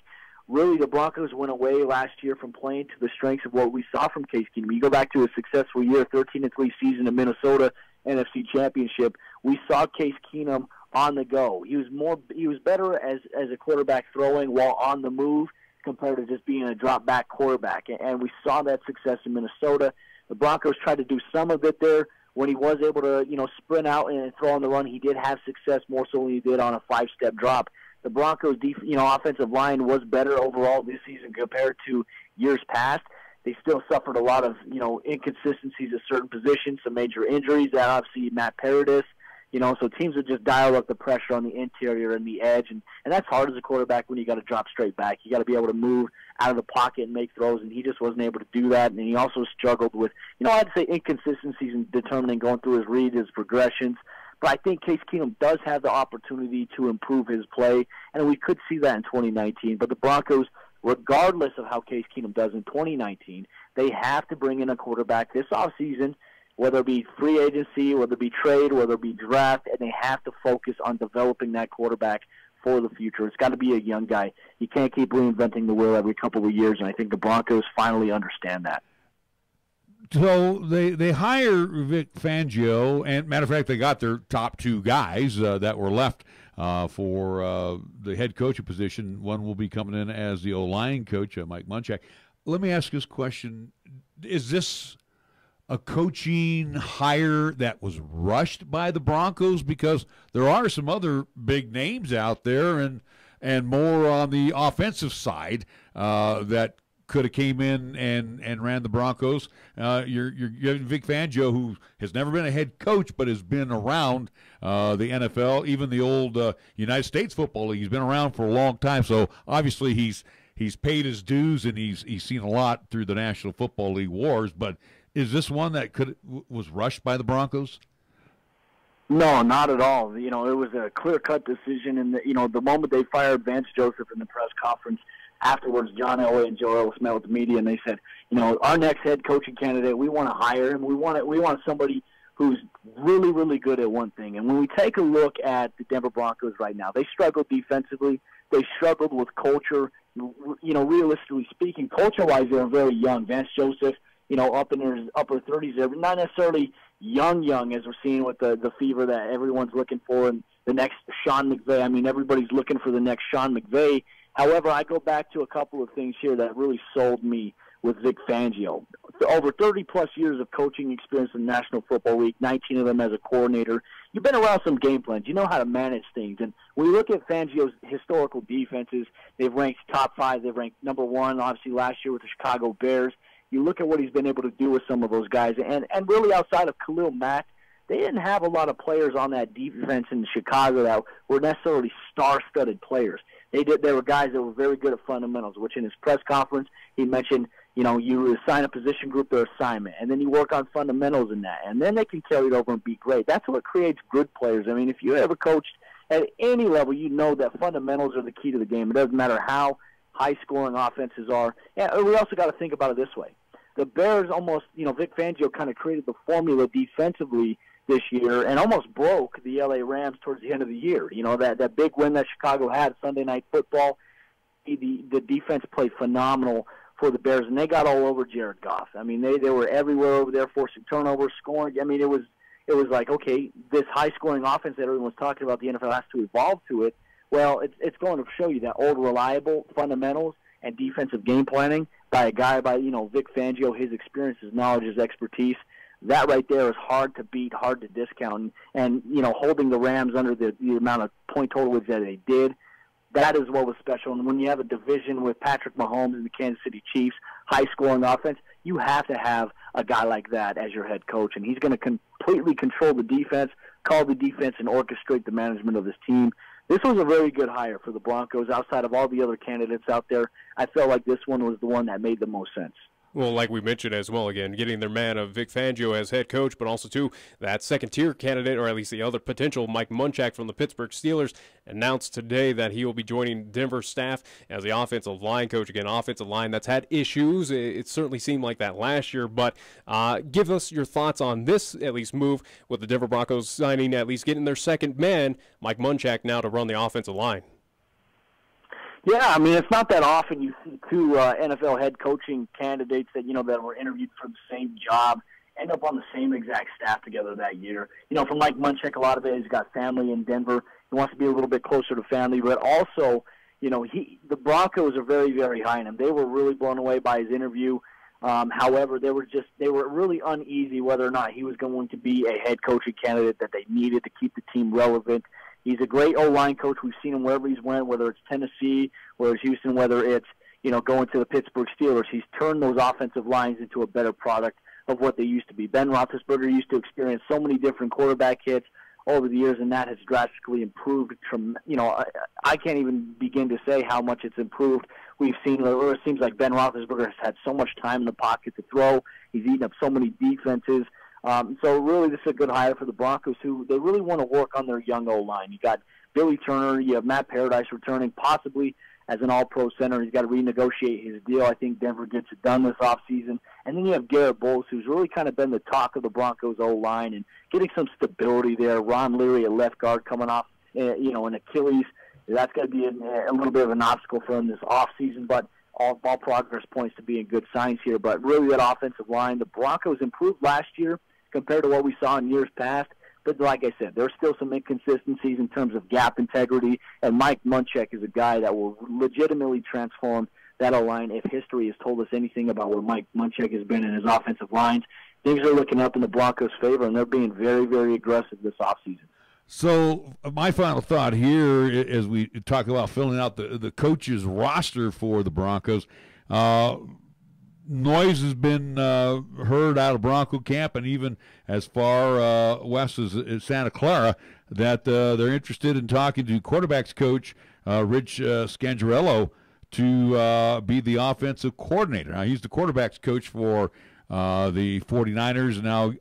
really the Broncos went away last year from playing to the strengths of what we saw from Case Keenum. You go back to a successful year, 13-3 season in Minnesota, NFC Championship. We saw Case Keenum on the go. He was better as a quarterback throwing while on the move compared to just being a drop-back quarterback. And we saw that success in Minnesota. The Broncos tried to do some of it there. When he was able to, sprint out and throw on the run, he did have success more so than he did on a 5-step drop. The Broncos' offensive line was better overall this season compared to years past. They still suffered a lot of, inconsistencies at certain positions, some major injuries. That obviously Matt Paradis, so teams would just dial up the pressure on the interior and the edge, and that's hard as a quarterback when you got to drop straight back. You got to be able to move out of the pocket and make throws, and he just wasn't able to do that. And he also struggled with, I'd say inconsistencies in determining going through his reads, his progressions. But I think Case Keenum does have the opportunity to improve his play, and we could see that in 2019. But the Broncos, regardless of how Case Keenum does in 2019, they have to bring in a quarterback this offseason, whether it be free agency, whether it be trade, whether it be draft, and they have to focus on developing that quarterback for the future. It's got to be a young guy. You can't keep reinventing the wheel every couple of years, and I think the Broncos finally understand that. So they hire Vic Fangio, and matter of fact, they got their top two guys that were left for the head coaching position. One will be coming in as the O-line coach, Mike Munchak. Let me ask this question. Is this a coaching hire that was rushed by the Broncos? Because there are some other big names out there and more on the offensive side that could have came in and ran the Broncos. You're getting Vic Fangio, who has never been a head coach but has been around the NFL, even the old United States Football League. He's been around for a long time, so obviously he's paid his dues and he's seen a lot through the National Football League wars. But is this one that was rushed by the Broncos? No, not at all. It was a clear-cut decision, and the moment they fired Vance Joseph in the press conference afterwards, John Elway and Joe Ellis met with the media, and they said, our next head coaching candidate, we want to hire him. We want somebody who's really, really good at one thing. And when we take a look at the Denver Broncos right now, they struggled defensively. They struggled with culture. Realistically speaking, culture-wise, they're very young. Vance Joseph, up in his upper 30s, they're not necessarily young, as we're seeing with the fever that everyone's looking for, and the next Sean McVay. I mean, everybody's looking for the next Sean McVay. However, I go back to a couple of things here that really sold me with Vic Fangio. Over 30-plus years of coaching experience in the National Football League, 19 of them as a coordinator. You've been around some game plans. You know how to manage things. And when you look at Fangio's historical defenses, they've ranked top 5. They've ranked number 1, obviously, last year with the Chicago Bears. You look at what he's been able to do with some of those guys. And really outside of Khalil Mack, they didn't have a lot of players on that defense in Chicago that were necessarily star-studded players. They were guys that were very good at fundamentals, which in his press conference he mentioned, you assign a position group their assignment, and then you work on fundamentals in that, and then they can carry it over and be great. That's what creates good players. I mean, if you ever coached at any level, you know that fundamentals are the key to the game. It doesn't matter how high-scoring offenses are. And we also got to think about it this way. The Bears almost, Vic Fangio kind of created the formula defensively this year and almost broke the L.A. Rams towards the end of the year. That big win that Chicago had, Sunday Night Football, the defense played phenomenal for the Bears, and they got all over Jared Goff. I mean, they were everywhere over there, forcing turnovers, scoring. I mean, it was like, okay, this high-scoring offense that everyone's talking about, the NFL has to evolve to it. Well, it's going to show you that old, reliable fundamentals and defensive game planning by a guy by, Vic Fangio, his experience, his knowledge, his expertise. That right there is hard to beat, hard to discount. And holding the Rams under the amount of point total that they did, that is what was special. And when you have a division with Patrick Mahomes and the Kansas City Chiefs, high-scoring offense, you have to have a guy like that as your head coach. And he's going to completely control the defense, call the defense, and orchestrate the management of this team. This was a very good hire for the Broncos. Outside of all the other candidates out there, I felt like this one was the one that made the most sense. Well, like we mentioned as well, again, getting their man of Vic Fangio as head coach, but also, too, that second-tier candidate, or at least the other potential, Mike Munchak from the Pittsburgh Steelers, announced today that he will be joining Denver staff as the offensive line coach. Again, offensive line that's had issues. It certainly seemed like that last year, but give us your thoughts on this, at least, move with the Denver Broncos signing, at least getting their second man, Mike Munchak, now to run the offensive line. Yeah, I mean, it's not that often you see two NFL head coaching candidates that, that were interviewed for the same job end up on the same exact staff together that year. For Mike Munchak, a lot of it, he's got family in Denver. He wants to be a little bit closer to family, but also, the Broncos are very, very high on him. They were really blown away by his interview. However, they were really uneasy whether or not he was going to be a head coaching candidate that they needed to keep the team relevant. He's a great O-line coach. We've seen him wherever he's went, whether it's Tennessee, whether it's Houston, whether it's, going to the Pittsburgh Steelers. He's turned those offensive lines into a better product of what they used to be. Ben Roethlisberger used to experience so many different quarterback hits over the years, and that has drastically improved. I can't even begin to say how much it's improved. We've seen, it seems like Ben Roethlisberger has had so much time in the pocket to throw. He's eaten up so many defenses. So really, this is a good hire for the Broncos, who they really want to work on their young O-line. You got Billy Turner, you have Matt Paradise returning, possibly as an all-pro center. He's got to renegotiate his deal. I think Denver gets it done this offseason. And then you have Garrett Bowles, who's really kind of been the talk of the Broncos O-line and getting some stability there. Ron Leary, a left guard, coming off, an Achilles. That's going to be a little bit of an obstacle for him this offseason, but all progress points to being good signs here. But really, that offensive line, the Broncos improved last year compared to what we saw in years past. But like I said, there's still some inconsistencies in terms of gap integrity, and Mike Munchak is a guy that will legitimately transform that O-line. If history has told us anything about where Mike Munchak has been in his offensive lines, things are looking up in the Broncos' favor, and they're being very, very aggressive this offseason. So my final thought here, as we talk about filling out the coaches' roster for the Broncos, noise has been heard out of Bronco camp and even as far west as Santa Clara that they're interested in talking to quarterbacks coach Rich Scangarello to be the offensive coordinator. Now, he's the quarterbacks coach for the 49ers. Now,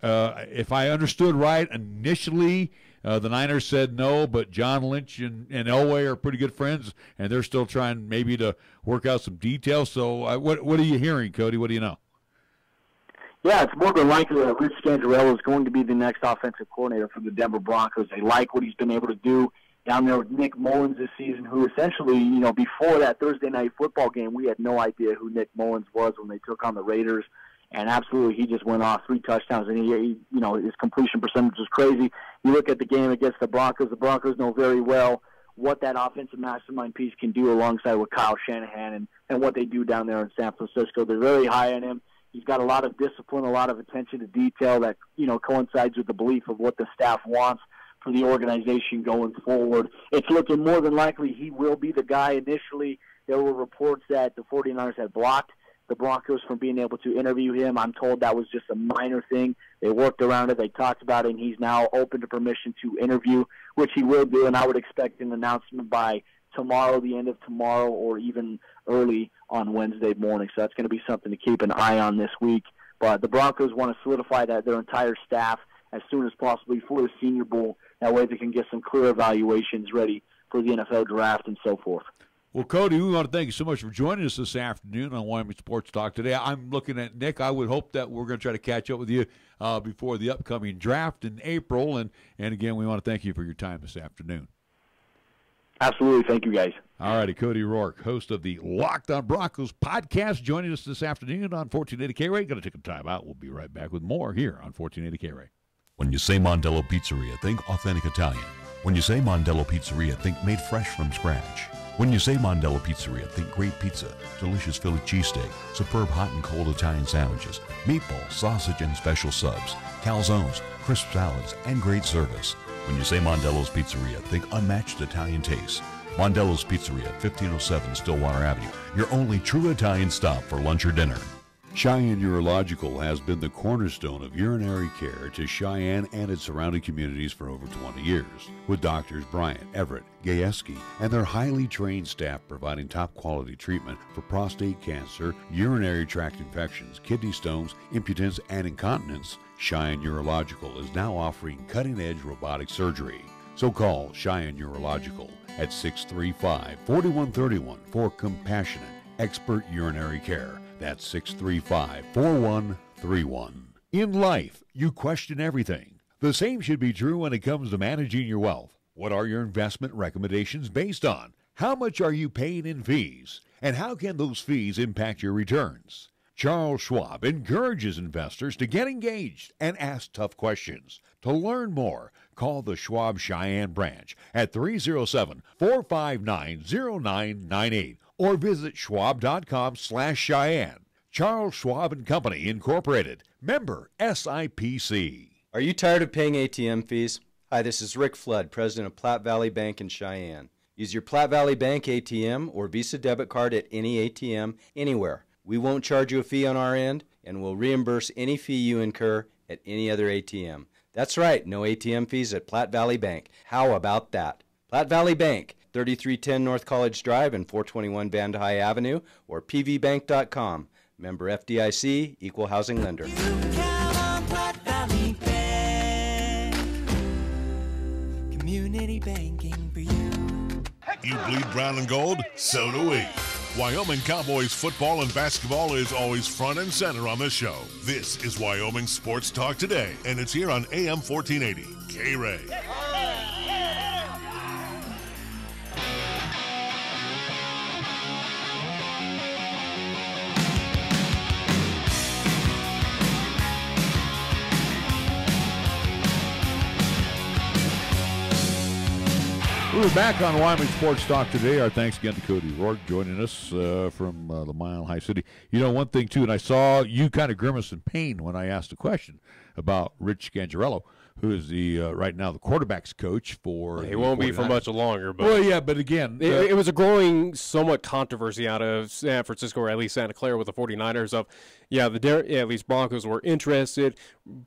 if I understood right, initially the Niners said no, but John Lynch and Elway are pretty good friends, and they're still trying maybe to work out some details. So what are you hearing, Cody? What do you know? Yeah, it's more than likely that Rich Scangarello is going to be the next offensive coordinator for the Denver Broncos. They like what he's been able to do down there with Nick Mullins this season, who essentially, before that Thursday night football game, we had no idea who Nick Mullins was when they took on the Raiders. And absolutely, he just went off 3 touchdowns, and he his completion percentage was crazy. You look at the game against the Broncos know very well what that offensive mastermind piece can do alongside with Kyle Shanahan and what they do down there in San Francisco. They're very high on him. He's got a lot of discipline, a lot of attention to detail that, coincides with the belief of what the staff wants for the organization going forward. It's looking more than likely he will be the guy. Initially, there were reports that the 49ers had blocked the Broncos from being able to interview him. I'm told that was just a minor thing. They worked around it. They talked about it, and he's now open to permission to interview, which he will do, and I would expect an announcement by tomorrow, the end of tomorrow, or even early on Wednesday morning. So that's going to be something to keep an eye on this week. But the Broncos want to solidify their entire staff as soon as possible before the Senior Bowl. That way they can get some clear evaluations ready for the NFL draft and so forth. Well, Cody, we want to thank you so much for joining us this afternoon on Wyoming Sports Talk today. I'm looking at Nick. I would hope that we're going to try to catch up with you before the upcoming draft in April. And again, we want to thank you for your time this afternoon. Absolutely. Thank you, guys. All righty, Cody Roark, host of the Locked on Broncos podcast, joining us this afternoon on 1480 KRAE. Going to take a time out. We'll be right back with more here on 1480 KRAE. When you say Mondello Pizzeria, think authentic Italian. When you say Mondello Pizzeria, think made fresh from scratch. When you say Mondello Pizzeria, think great pizza, delicious Philly cheesesteak, superb hot and cold Italian sandwiches, meatballs, sausage, and special subs, calzones, crisp salads, and great service. When you say Mondello's Pizzeria, think unmatched Italian taste. Mondello's Pizzeria, 1507 Stillwater Avenue, your only true Italian stop for lunch or dinner. Cheyenne Urological has been the cornerstone of urinary care to Cheyenne and its surrounding communities for over 20 years, with doctors Bryant, Everett, Gajewski, and their highly trained staff providing top-quality treatment for prostate cancer, urinary tract infections, kidney stones, impotence, and incontinence. Cheyenne Urological is now offering cutting-edge robotic surgery. So call Cheyenne Urological at 635-4131 for compassionate, expert urinary care. That's 635-4131. In life, you question everything. The same should be true when it comes to managing your wealth. What are your investment recommendations based on? How much are you paying in fees? And how can those fees impact your returns? Charles Schwab encourages investors to get engaged and ask tough questions. To learn more, call the Schwab Cheyenne branch at 307-459-0998 or visit schwab.com/Cheyenne. Charles Schwab and Company, Incorporated. Member SIPC. Are you tired of paying ATM fees? Hi, this is Rick Flood, president of Platte Valley Bank in Cheyenne. Use your Platte Valley Bank ATM or Visa debit card at any ATM anywhere. We won't charge you a fee on our end, and we'll reimburse any fee you incur at any other ATM. That's right, no ATM fees at Platte Valley Bank. How about that? Platte Valley Bank, 3310 North College Drive and 421 Van High Avenue, or pvbank.com. Member FDIC, Equal Housing Lender. Community banking for you. You bleed brown and gold? So do we. Wyoming Cowboys football and basketball is always front and center on this show. This is Wyoming Sports Talk Today, and it's here on AM 1480, KRAE. We're back on Wyoming Sports Talk today. Our thanks again to Cody Roark joining us from the Mile High City. You know, one thing, too, and I saw you kind of grimace in pain when I asked a question about Rich Scangarello, who is the right now the quarterback's coach for He won't 49ers. Be for much longer. But well, yeah, but again. It was a growing somewhat controversy out of San Francisco, or at least Santa Clara, with the 49ers of, at least Broncos were interested.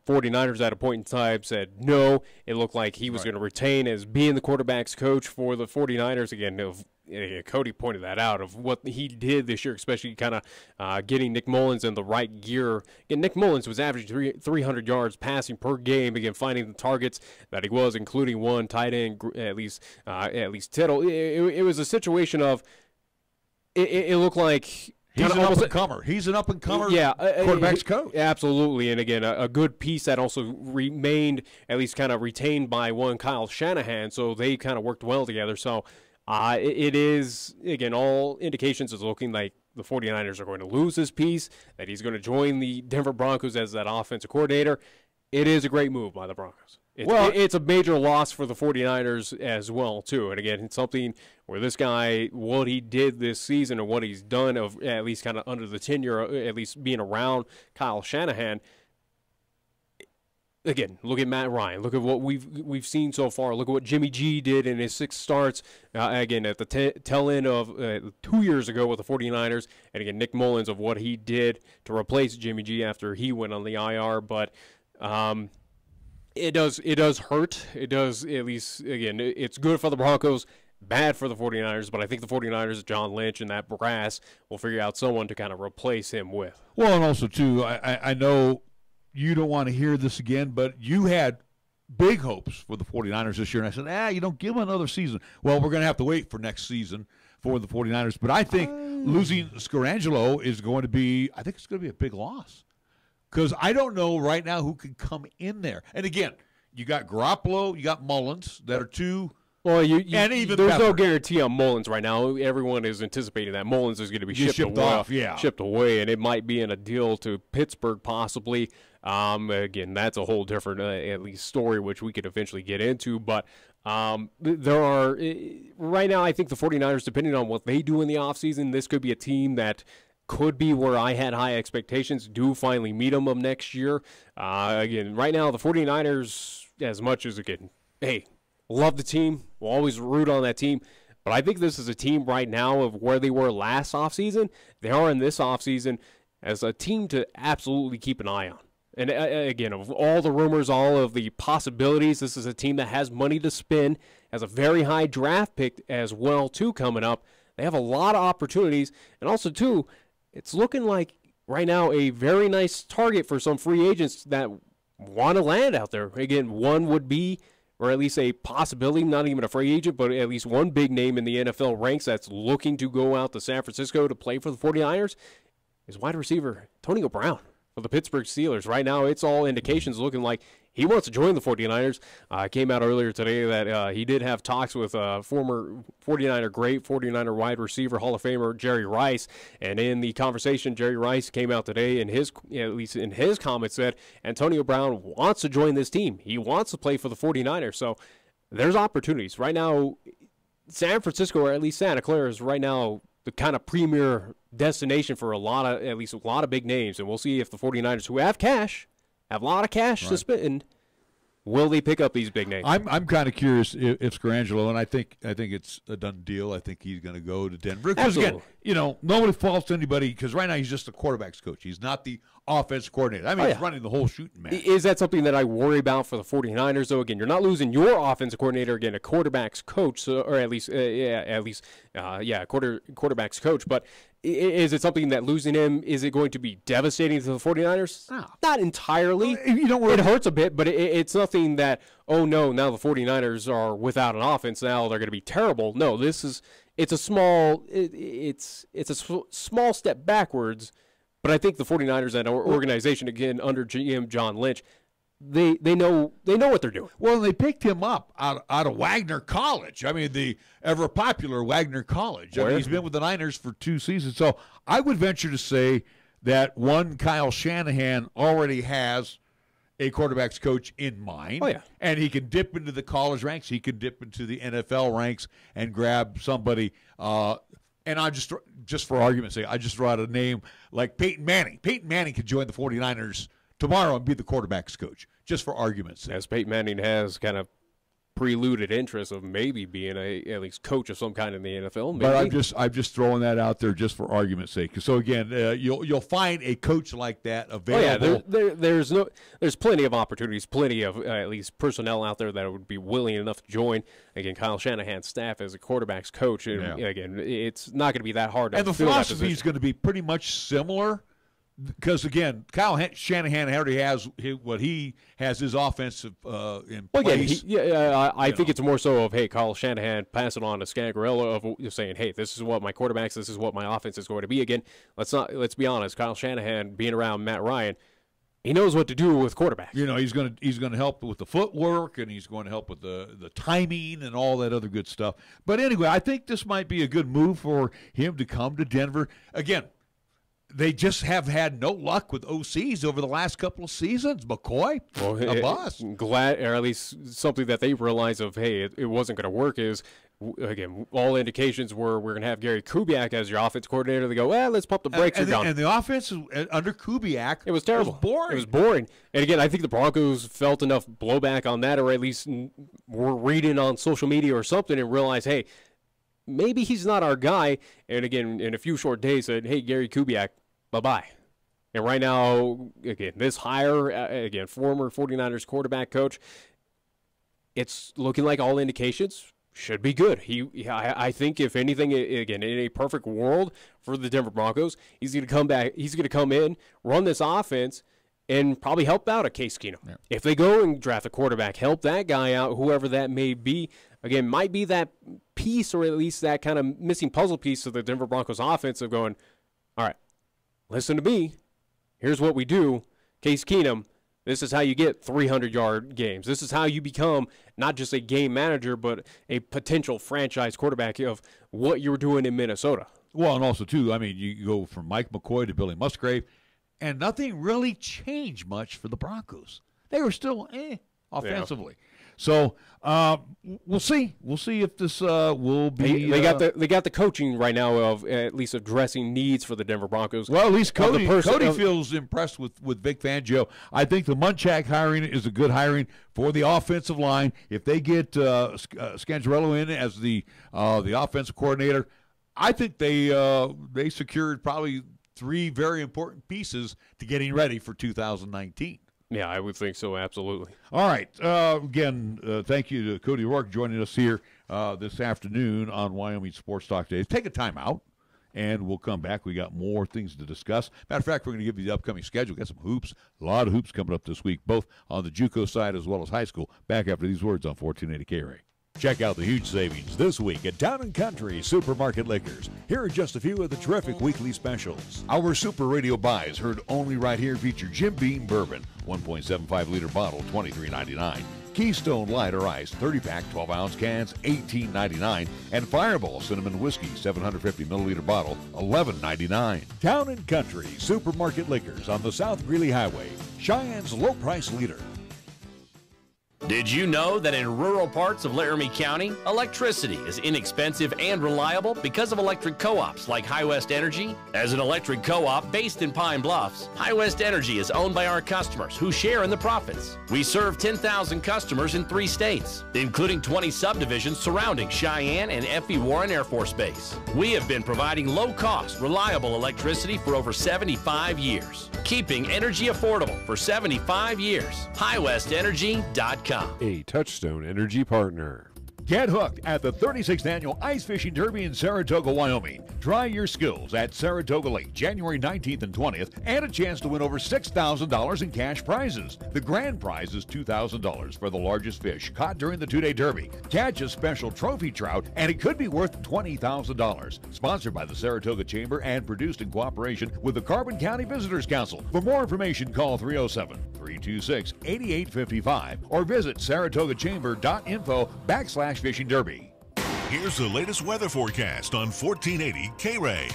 49ers at a point in time said no. It looked like he was going to retain as being the quarterback's coach for the 49ers. Again, Cody pointed that out of what he did this year, especially kind of getting Nick Mullins in the right gear. Again, Nick Mullins was averaging 300 yards passing per game. Again, finding the targets that he was, including one tight end, at least Tittle. It was a situation of it looked like. He's an up-and-comer. He's an up-and-comer quarterback's coach. Absolutely. And, again, a good piece that also remained, at least kind of retained by one Kyle Shanahan, so they kind of worked well together. So it is, again, all indications is looking like the 49ers are going to lose this piece, that he's going to join the Denver Broncos as that offensive coordinator. It is a great move by the Broncos. It's a major loss for the 49ers as well, too. And, again, it's something where this guy, what he did this season and what he's done, of at least kind of under the tenure, at least being around Kyle Shanahan. Again, look at Matt Ryan. Look at what we've seen so far. Look at what Jimmy G did in his 6 starts, again, at the tail end of 2 years ago with the 49ers. And, again, Nick Mullins of what he did to replace Jimmy G after he went on the IR. But it does hurt. It does, at least, again, it's good for the Broncos, bad for the 49ers, but I think the 49ers, John Lynch and that brass, will figure out someone to kind of replace him with. Well, and also, too, I know you don't want to hear this again, but you had big hopes for the 49ers this year, and I said, you don't give them another season. Well, we're going to have to wait for next season for the 49ers, but I think losing Scarangelo is going to be, I think it's going to be a big loss. Because I don't know right now who can come in there. And, again, you got Garoppolo, you got Mullins that are two. Well, and even there's Pepper. No guarantee on Mullins right now. Everyone is anticipating that Mullins is going to be shipped away, and it might be in a deal to Pittsburgh possibly. Again, that's a whole different, at least, story, which we could eventually get into. But there are right now, I think the 49ers, depending on what they do in the offseason, this could be a team that could be where I had high expectations, do finally meet them of next year. Again, right now, the 49ers, as much as, again, hey, love the team, we'll always root on that team, but I think this is a team right now of where they were last offseason. They are in this offseason as a team to absolutely keep an eye on. And, again, of all the rumors, all of the possibilities, this is a team that has money to spend, has a very high draft pick as well, too, coming up. They have a lot of opportunities, and also, too, it's looking like right now a very nice target for some free agents that want to land out there. Again, one would be, or at least a possibility, not even a free agent, but at least one big name in the NFL ranks that's looking to go out to San Francisco to play for the 49ers is wide receiver Antonio Brown for the Pittsburgh Steelers. Right now, it's all indications looking like he wants to join the 49ers. Came out earlier today that he did have talks with former 49er great, 49er wide receiver, Hall of Famer Jerry Rice. And in the conversation, Jerry Rice came out today and at least in his comments said Antonio Brown wants to join this team. He wants to play for the 49ers. So there's opportunities. Right now, San Francisco, or at least Santa Clara, is right now the kind of premier destination for at least a lot of big names. And we'll see if the 49ers, who have a lot of cash to spend, will they pick up these big names? I'm kind of curious if Scarangelo, and I think it's a done deal. I think he's going to go to Denver. Because, again, nobody faults anybody because right now he's just the quarterback's coach. He's not the offense coordinator. I mean, he's running the whole shooting match. Is that something that I worry about for the 49ers, though? Again, you're not losing your offensive coordinator, again, a quarterback's coach, or at least quarterback's coach. But is it something that losing him, is it going to be devastating to the 49ers? No. Not entirely. It hurts a bit, but it's nothing that, oh, no, now the 49ers are without an offense. Now they're going to be terrible. No, it's a small step backwards. But I think the 49ers and our organization, again, under GM John Lynch, they know what they're doing. Well, they picked him up out of Wagner College. I mean, the ever popular Wagner College. I mean, he's been with the Niners for 2 seasons. So I would venture to say that one Kyle Shanahan already has a quarterback's coach in mind. Oh, yeah. And he can dip into the college ranks. He can dip into the NFL ranks and grab somebody. And I just for argument's sake, I just throw out a name like Peyton Manning. Peyton Manning could join the 49ers tomorrow and be the quarterback's coach, just for argument's sake. As Peyton Manning has kind of preluded interest of maybe being at least coach of some kind in the NFL. Maybe. But I'm just throwing that out there just for argument's sake. So again, you'll find a coach like that available. Oh yeah, there's plenty of opportunities, plenty of at least personnel out there that would be willing enough to join. Again, Kyle Shanahan's staff as a quarterback's coach, and again, it's not going to be that hard to and the fill that philosophy is position. going to be pretty much similar. Because, again, Kyle Shanahan already has what he has his offensive in place. Again, I think it's more so of, hey, Kyle Shanahan pass it on to Scangarello of saying, hey, this is what my quarterbacks, this is what my offense is going to be. Again, let's be honest, Kyle Shanahan being around Matt Ryan, he knows what to do with quarterbacks. You know, he's going to help with the footwork, and he's going to help with the timing and all that other good stuff. But anyway, I think this might be a good move for him to come to Denver. Again, they just have had no luck with OCs over the last couple of seasons. McCoy, a bust. Glad, or at least something that they realize of, hey, it wasn't going to work is, again, all indications were we're going to have Gary Kubiak as your offense coordinator. They go, well, let's pump the brakes down. And the offense under Kubiak, it was terrible. It was boring. And again, I think the Broncos felt enough blowback on that, or at least were reading on social media or something and realized, hey, maybe he's not our guy. And again, in a few short days said, hey, Gary Kubiak, bye-bye. And right now, again, this hire, again, former 49ers quarterback coach, it's looking like all indications should be good. I think, if anything, again, in a perfect world for the Denver Broncos, he's going to come back, he's going to come in, run this offense, and probably help out a Case Keenum. Yeah. If they go and draft a quarterback, help that guy out, whoever that may be. Again, might be that piece, or at least that kind of missing puzzle piece of the Denver Broncos offense of going, all right, listen to me. Here's what we do. Case Keenum, this is how you get 300-yard games. This is how you become not just a game manager, but a potential franchise quarterback of what you were doing in Minnesota. Well, and also, too, I mean, you go from Mike McCoy to Billy Musgrave, and nothing really changed much for the Broncos. They were still offensively. Yeah. So we'll see. We'll see if this will be. They got the coaching right now of at least addressing needs for the Denver Broncos. Well, at least Cody feels impressed with Vic Fangio. I think the Munchak hiring is a good hiring for the offensive line. If they get Scangarello in as the offensive coordinator, I think they secured probably 3 very important pieces to getting ready for 2019. Yeah, I would think so, absolutely. All right. Again, thank you to Cody Roark joining us here this afternoon on Wyoming Sports Talk Days. Take a time out, and we'll come back. We got more things to discuss. Matter of fact, we're going to give you the upcoming schedule. Got some hoops, a lot of hoops coming up this week, both on the JUCO side as well as high school. Back after these words on 1480 KRAE. Check out the huge savings this week at Town & Country Supermarket Liquors. Here are just a few of the terrific weekly specials. Our Super Radio buys, heard only right here, feature Jim Beam Bourbon, 1.75-liter bottle, $23.99. Keystone Light or Ice, 30-pack, 12-ounce cans, $18.99. And Fireball Cinnamon Whiskey, 750-milliliter bottle, $11.99. Town & Country Supermarket Liquors on the South Greeley Highway, Cheyenne's low-price leader. Did you know that in rural parts of Laramie County, electricity is inexpensive and reliable because of electric co-ops like High West Energy? As an electric co-op based in Pine Bluffs, High West Energy is owned by our customers who share in the profits. We serve 10,000 customers in 3 states, including 20 subdivisions surrounding Cheyenne and F.E. Warren Air Force Base. We have been providing low-cost, reliable electricity for over 75 years, keeping energy affordable for 75 years. HighWestEnergy.com. A Touchstone Energy partner. Get hooked at the 36th Annual Ice Fishing Derby in Saratoga, Wyoming. Try your skills at Saratoga Lake, January 19th and 20th, and a chance to win over $6,000 in cash prizes. The grand prize is $2,000 for the largest fish caught during the 2-day derby. Catch a special trophy trout, and it could be worth $20,000. Sponsored by the Saratoga Chamber and produced in cooperation with the Carbon County Visitors Council. For more information, call 307-326-8855 or visit saratogachamber.info/Fishing Derby. Here's the latest weather forecast on 1480 KRAE.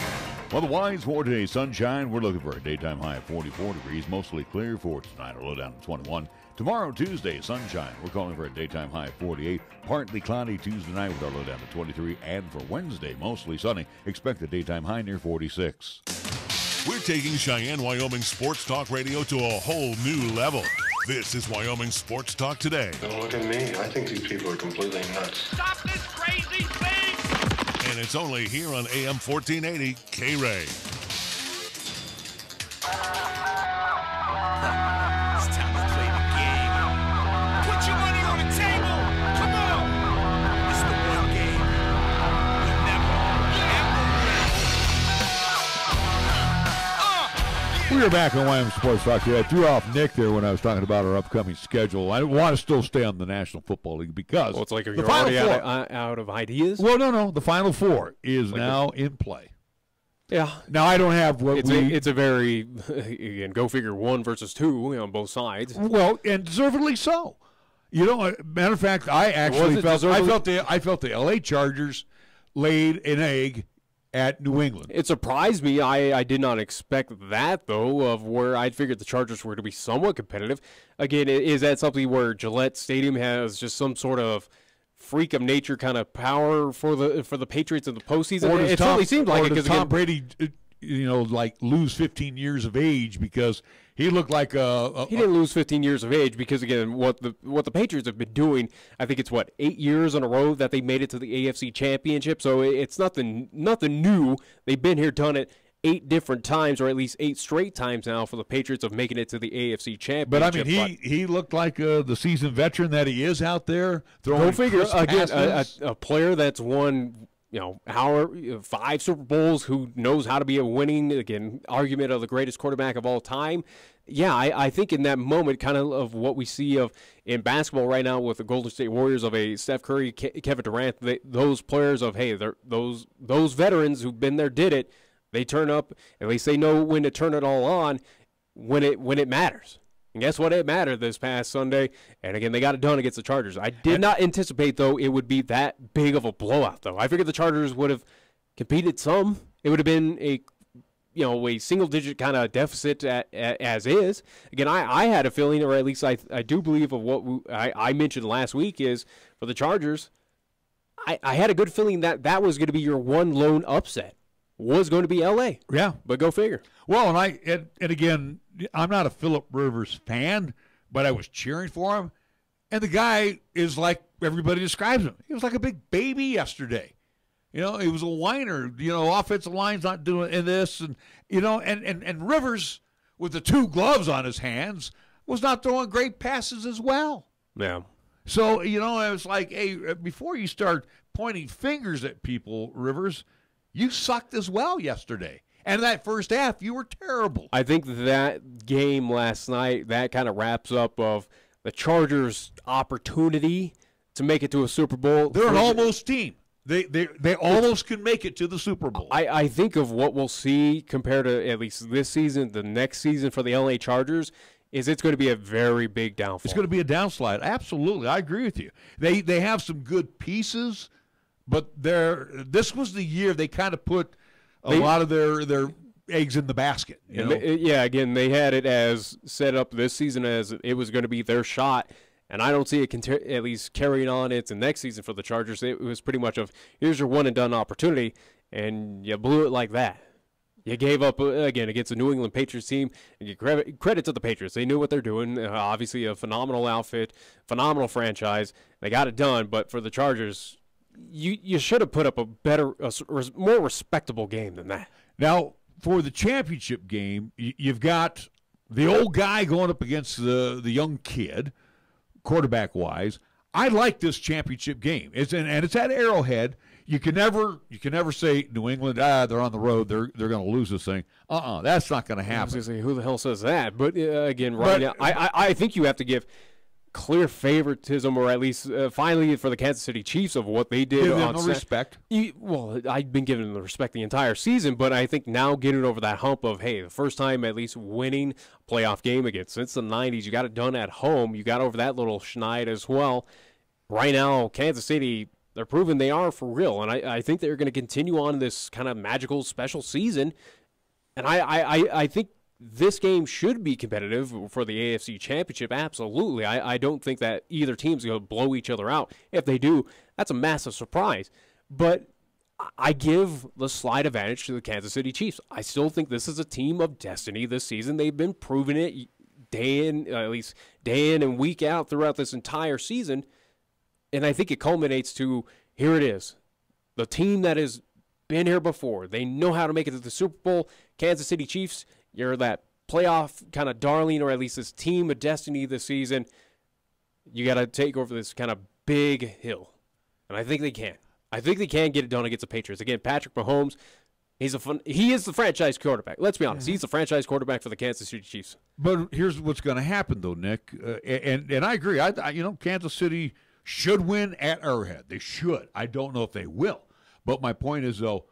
Otherwise, for today, sunshine. We're looking for a daytime high of 44 degrees, mostly clear for tonight, a low down to 21. Tomorrow, Tuesday, sunshine. We're calling for a daytime high of 48. Partly cloudy Tuesday night with our low down to 23. And for Wednesday, mostly sunny. Expect a daytime high near 46. We're taking Cheyenne, Wyoming Sports Talk Radio to a whole new level. This is Wyoming Sports Talk Today. Don't look at me. I think these people are completely nuts. Stop this crazy thing! And it's only here on AM 1480 KRAE. It's time to play the game. Put your money on the table. Come on. It's the one game. You'll never, We are back on Wyoming Sports Talk today. I threw off Nick there when I was talking about our upcoming schedule. I want to still stay on the National Football League because Well, it's like the you're Final already Four, out of ideas? Well, no. The Final Four is now in play. Yeah. Now, I don't have what it's a very, again, go figure 1 versus 2 on both sides. Well, and deservedly so. You know, matter of fact, I actually felt the LA Chargers laid an egg at New England. It surprised me. I did not expect that, though, of where I'd figured the Chargers were to be somewhat competitive. Again, is that something where Gillette Stadium has just some sort of freak of nature kind of power for the Patriots in the postseason? Or It certainly seemed like it. Does Tom Brady, lose 15 years of age because he looked like he didn't lose 15 years of age because, again, what the Patriots have been doing, I think it's 8 years in a row that they made it to the AFC Championship. So it's nothing new. They've been here, done it 8 different times, or at least 8 straight times now for the Patriots of making it to the AFC Championship. But I mean, he looked like the seasoned veteran that he is out there throwing. Go figure. Again, passes. a player that's won 5 Super Bowls, who knows how to be a winning, again, argument of the greatest quarterback of all time. Yeah, I think in that moment, kind of what we see in basketball right now with the Golden State Warriors of a Steph Curry, Kevin Durant, those players of, hey, those veterans who've been there, did it. They turn up, at least they know when to turn it all on when it matters. And guess what? It mattered this past Sunday. And, again, they got it done against the Chargers. I did not anticipate, though, it would be that big of a blowout, though. I figured the Chargers would have competed some. It would have been a single-digit kind of deficit as is. Again, I had a feeling, or at least I do believe of what I mentioned last week, is for the Chargers, I had a good feeling that was going to be your one lone upset. Was going to be L.A. Yeah. But go figure. Well, and again, I'm not a Phillip Rivers fan, but I was cheering for him. And the guy is like everybody describes him. He was like a big baby yesterday. He was a whiner. Offensive line's not doing this. And Rivers, with the 2 gloves on his hands, was not throwing great passes as well. Yeah. So, it was like, hey, before you start pointing fingers at people, Rivers, you sucked as well yesterday. And that first half, you were terrible. I think that game last night, that kind of wraps up of the Chargers' opportunity to make it to a Super Bowl. They're an almost team. They almost can make it to the Super Bowl. I think of what we'll see compared to at least this season, the next season for the L.A. Chargers, is it's going to be a very big downfall. It's going to be a downslide. Absolutely. I agree with you. They have some good pieces. But this was the year they kind of put a lot of their eggs in the basket. Again, they had it as set up this season as it was going to be their shot, and I don't see it at least carrying on into next season for the Chargers. It was pretty much of, here's your one-and-done opportunity, and you blew it like that. You gave up, again, against the New England Patriots team, and you credit to the Patriots. They knew what they're doing. Obviously, a phenomenal outfit, phenomenal franchise. They got it done, but for the Chargers, you should have put up a better, more respectable game than that. Now, for the championship game, you've got the old guy going up against the young kid, quarterback-wise. I like this championship game. It's at Arrowhead. You can never say New England, they're on the road, they're going to lose this thing. That's not going to happen. I was going to say, who the hell says that? But again, now, I think you have to give clear favoritism, or at least finally for the Kansas City Chiefs, of what they did. Give them the respect. I've been giving them the respect the entire season, but I think now getting over that hump of, hey, the first time at least winning a playoff game again since the 90s, you got it done at home. You got over that little schneid as well. Right now, Kansas City, They're proving they are for real, and I think they're going to continue on this kind of magical special season. And I think this game should be competitive for the AFC Championship, absolutely. I don't think that either team's going to blow each other out. If they do, that's a massive surprise. But I give the slight advantage to the Kansas City Chiefs. I still think this is a team of destiny this season. They've been proving it day in and week out throughout this entire season. And I think it culminates to, here it is, the team that has been here before. They know how to make it to the Super Bowl. Kansas City Chiefs, you're that playoff kind of darling, or at least this team of destiny this season. You got to take over this kind of big hill. And I think they can. I think they can get it done against the Patriots. Again, Patrick Mahomes, he is the franchise quarterback. Let's be honest. He's the franchise quarterback for the Kansas City Chiefs. But here's what's going to happen, though, Nick. And I agree. Kansas City should win at Arrowhead. They should. I don't know if they will. But my point is, though,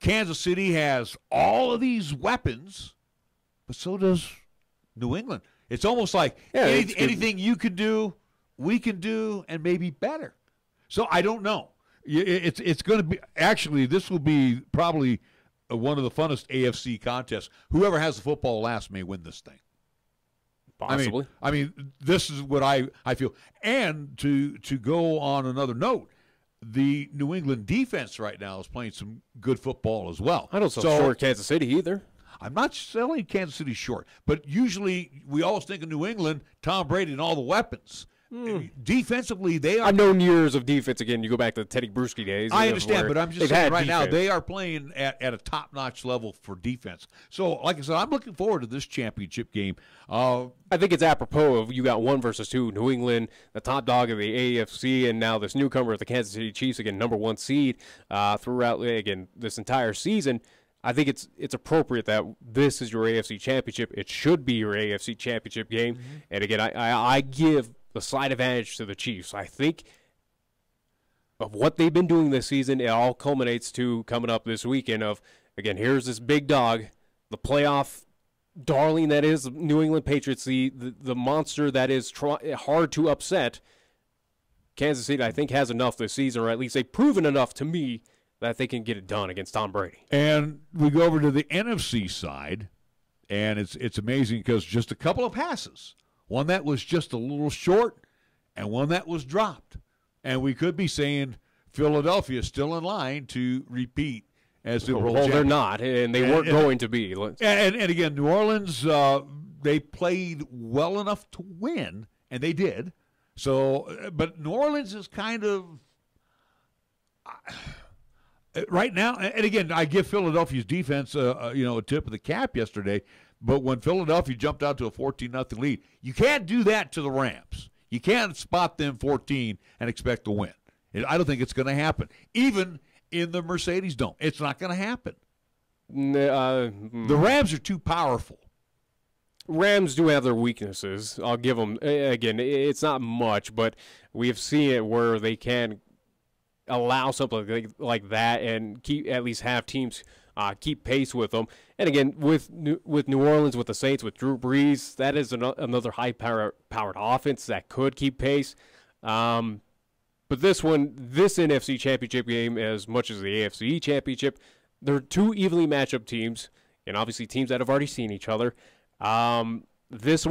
Kansas City has all of these weapons, but so does New England. It's almost like anything you can do, we can do, and maybe better. So I don't know. It's going to be – actually, this will be probably one of the funnest AFC contests. Whoever has the football last may win this thing. Possibly. I mean, this is what I feel. And to go on another note, the New England defense right now is playing some good football as well. I don't sell short Kansas City either. I'm not selling Kansas City short, but usually we always think of New England, Tom Brady, and all the weapons. Defensively, they are. I've known years of defense. Again, you go back to the Teddy Bruschi days. I understand, but I'm just saying right now defense. they are playing at a top-notch level for defense. So, like I said, I'm looking forward to this championship game. I think it's apropos of you got 1 versus 2. New England, the top dog of the AFC, and now this newcomer, the Kansas City Chiefs, again, number 1 seed throughout again this entire season. I think it's appropriate that this is your AFC championship. It should be your AFC championship game. Mm-hmm. And again, I give the slight advantage to the Chiefs. I think of what they've been doing this season, it all culminates to coming up this weekend of, again, here's this big dog, the playoff darling that is New England Patriots, the monster that is hard to upset. Kansas City, I think, has enough this season, or at least they've proven enough to me that they can get it done against Tom Brady. And we go over to the NFC side, and it's amazing because just a couple of passes, one that was just a little short and one that was dropped. And we could be saying Philadelphia is still in line to repeat as Super Bowl champion. They're not, and they weren't going to be. And again, New Orleans, they played well enough to win, and they did. So, but New Orleans is kind of right now. And again, I give Philadelphia's defense, a tip of the cap yesterday. But when Philadelphia jumped out to a 14-0 lead, you can't do that to the Rams. You can't spot them 14 and expect to win. I don't think it's going to happen. Even in the Mercedes Dome, it's not going to happen. The Rams are too powerful. Rams do have their weaknesses. I'll give them, again, it's not much, but we've seen it where they can allow something like that and at least have teams keep pace with them. And again, with New Orleans, with the Saints, with Drew Brees, that is another high-powered offense that could keep pace. But this NFC Championship game, as much as the AFC Championship, they're two evenly matched up teams, and obviously teams that have already seen each other. This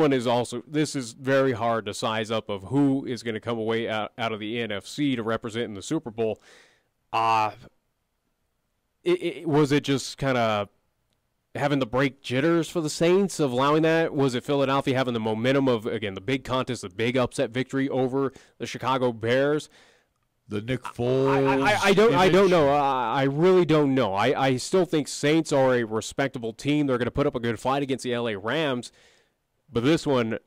is very hard to size up of who is going to come away out of the NFC to represent in the Super Bowl. Was it just kind of having the break jitters for the Saints of allowing that? Was it Philadelphia having the momentum of, again, the big contest, the big upset victory over the Chicago Bears? The Nick Foles I don't know. I really don't know. I still think Saints are a respectable team. They're going to put up a good fight against the LA Rams. But this one,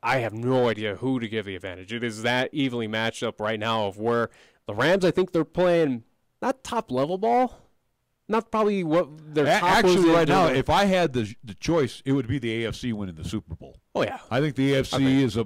I have no idea who to give the advantage. It is that evenly matched up right now of where the Rams, I think they're playing not top-level ball. Not probably what their top actually right now. If I had the choice, it would be the AFC winning the Super Bowl. Oh yeah, I think the AFC is